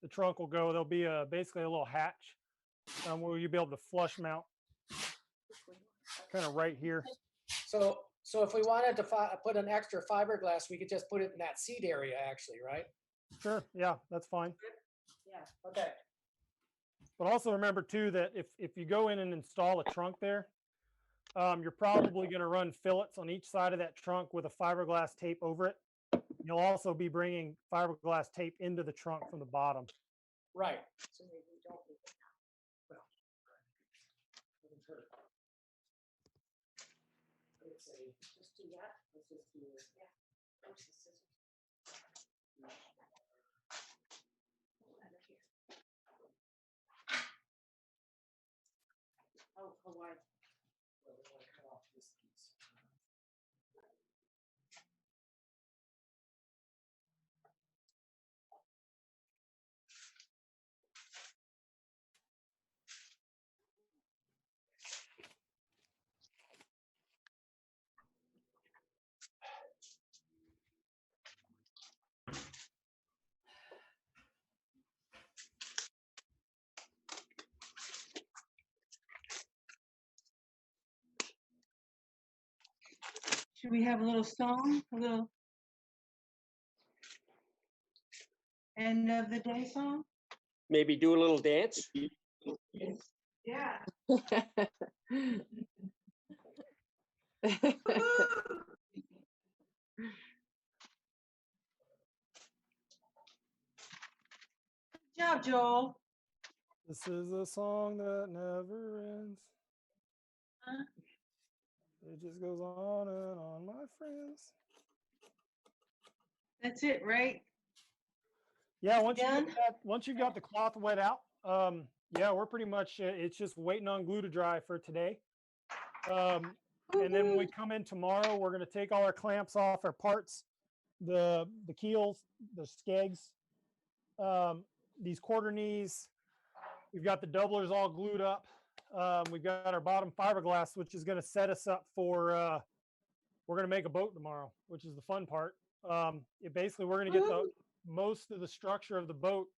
the trunk will go. There'll be basically a little hatch where you'll be able to flush mount, kind of right here. So if we wanted to put an extra fiberglass, we could just put it in that seat area, actually, right? Sure. Yeah, that's fine. Yeah. Okay. But also remember too that if you go in and install a trunk there, you're probably going to run fillets on each side of that trunk with a fiberglass tape over it. You'll also be bringing fiberglass tape into the trunk from the bottom. Right. So maybe we don't need it now. Well, doesn't hurt. Let's see. Just do that. Let's just do this. Yeah. Where's the scissors? How wide? Well, we want to cut off this piece. Should we have a little song, a little end of the day song? Maybe do a little dance? Yeah. out, Joel. This is a song that never ends. It just goes on and on, my friends. That's it, right? Yeah, once you've got the cloth wet out, yeah, we're pretty much, it's just waiting on glue to dry for today. And then when we come in tomorrow, we're going to take all our clamps off our parts, the keels, the skegs, these quarter knees. We've got the doublers all glued up. We've got our bottom fiberglass, which is going to set us up for, we're going to make a boat tomorrow, which is the fun part. Basically, we're going to get most of the structure of the boat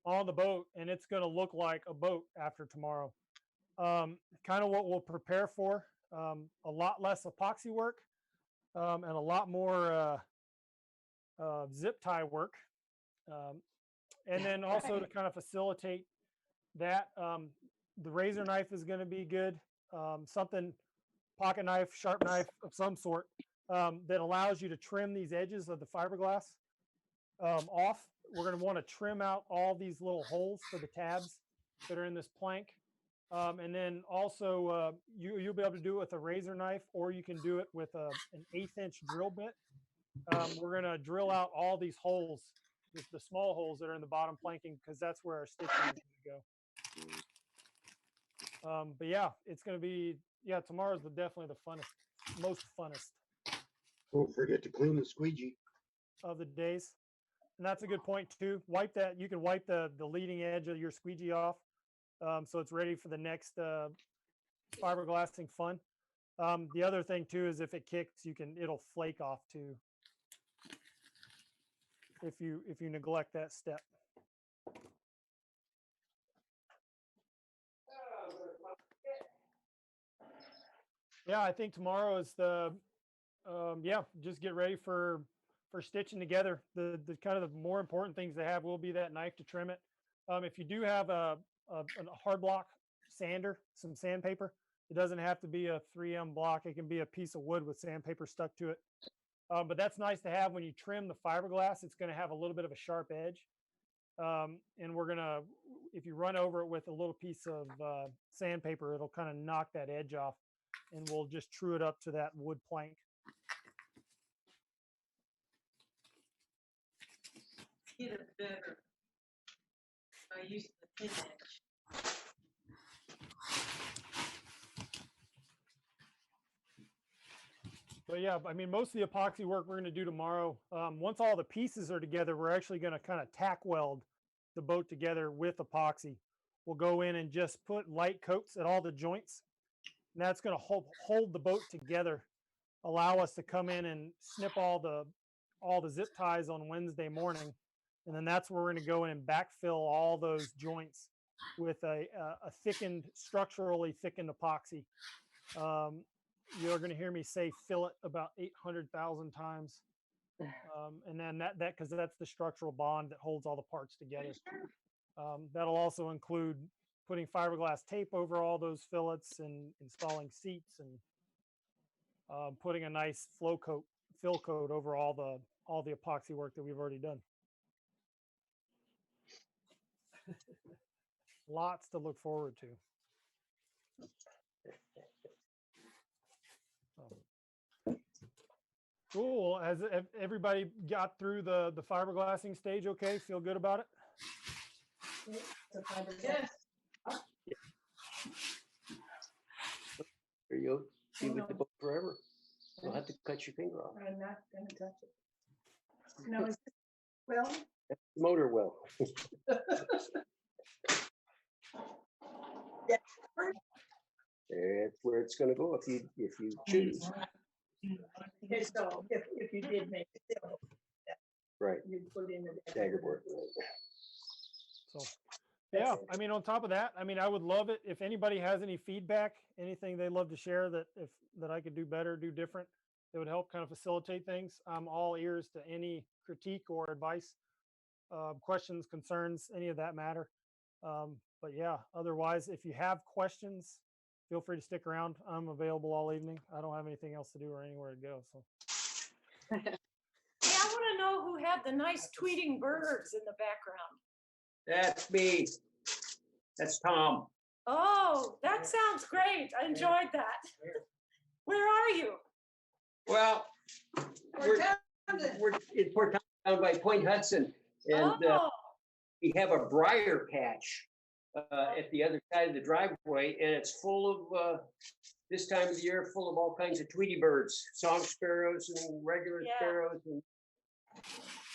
on the boat, and it's going to look like a boat after tomorrow. Kind of what we'll prepare for. A lot less epoxy work and a lot more zip tie work. And then also to kind of facilitate that, the razor knife is going to be good. Something, pocket knife, sharp knife of some sort that allows you to trim these edges of the fiberglass off. We're going to want to trim out all these little holes for the tabs that are in this plank. And then also you'll be able to do it with a razor knife, or you can do it with an 1/8 inch drill bit. We're going to drill out all these holes, the small holes that are in the bottom planking, because that's where our stitching is going to go. But yeah, it's going to be, tomorrow's definitely the most funnest. Don't forget to clean the squeegee Of the days. And that's a good point too. Wipe that. You can wipe the leading edge of your squeegee off, so it's ready for the next fiberglassing fun. The other thing too is if it kicks, it'll flake off too if you neglect that step. Yeah, I think tomorrow is the just get ready for stitching together. The kind of the more important things to have will be that knife to trim it. If you do have a hard block sander, some sandpaper, it doesn't have to be a 3M block. It can be a piece of wood with sandpaper stuck to it. But that's nice to have when you trim the fiberglass. It's going to have a little bit of a sharp edge. And we're going to, if you run over it with a little piece of sandpaper, it'll kind of knock that edge off, and we'll just true it up to that wood plank. Get it better by using the thin edge. But yeah, I mean, most of the epoxy work we're going to do tomorrow. Once all the pieces are together, we're actually going to kind of tack weld the boat together with epoxy. We'll go in and just put light coats at all the joints, and that's going to hold the boat together, allow us to come in and snip all the zip ties on Wednesday morning. And then that's where we're going to go in and backfill all those joints with a structurally thickened epoxy. You're going to hear me say fill it about 800,000 times. And then because that's the structural bond that holds all the parts together. That'll also include putting fiberglass tape over all those fillets and installing seats and putting a nice fill coat over all the epoxy work that we've already done. Lots to look forward to. Cool. Has everybody got through the fiberglassing stage okay? Feel good about it? Yes. Or you'll be with the boat forever. You'll have to cut your finger off. I'm not going to touch it. No, is this well? That's the motor well. That's where it's going to go if you choose. So if you did make it, right, you put in the dagger board. So yeah, I mean, on top of that, I mean, I would love it if anybody has any feedback, anything they'd love to share that I could do better, do different, that would help kind of facilitate things. I'm all ears to any critique or advice, questions, concerns, any of that matter. But yeah, otherwise, if you have questions, feel free to stick around. I'm available all evening. I don't have anything else to do or anywhere to go. So. Yeah, I want to know who had the nice tweeting birds in the background. That's me. That's Tom. Oh, that sounds great. I enjoyed that. Where are you? Well, we're in Port Townsend down by Point Hudson, and Oh, we have a briar patch at the other side of the driveway, and it's full of this time of the year, full of all kinds of Tweety birds, song sparrows and regular Yeah. sparrows. And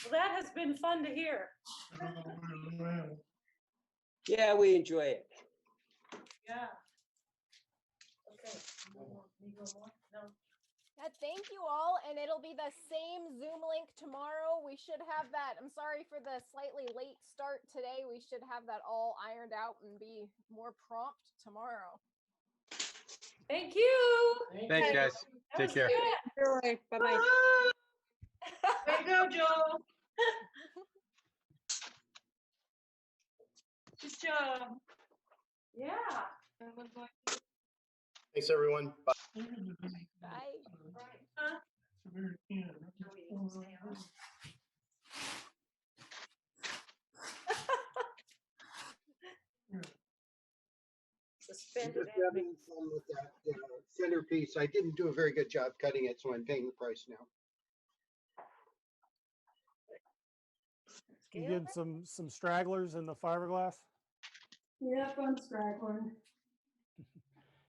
well, that has been fun to hear. yeah, we enjoy it. Yeah. Okay. Need one more? No. Yeah, thank you all, and it'll be the same Zoom link tomorrow. We should have that. I'm sorry for the slightly late start today. We should have that all ironed out and be more prompt tomorrow. Thank you. Thanks, guys. Take care. Enjoy. Bye-bye. Way to go, Joel. Good job. Yeah. Thanks, everyone. Bye. Bye. Huh? Suspended. Just having fun with that centerpiece. I didn't do a very good job cutting it, so I'm paying the price now. You get some stragglers in the fiberglass. Yep, I'm straggling.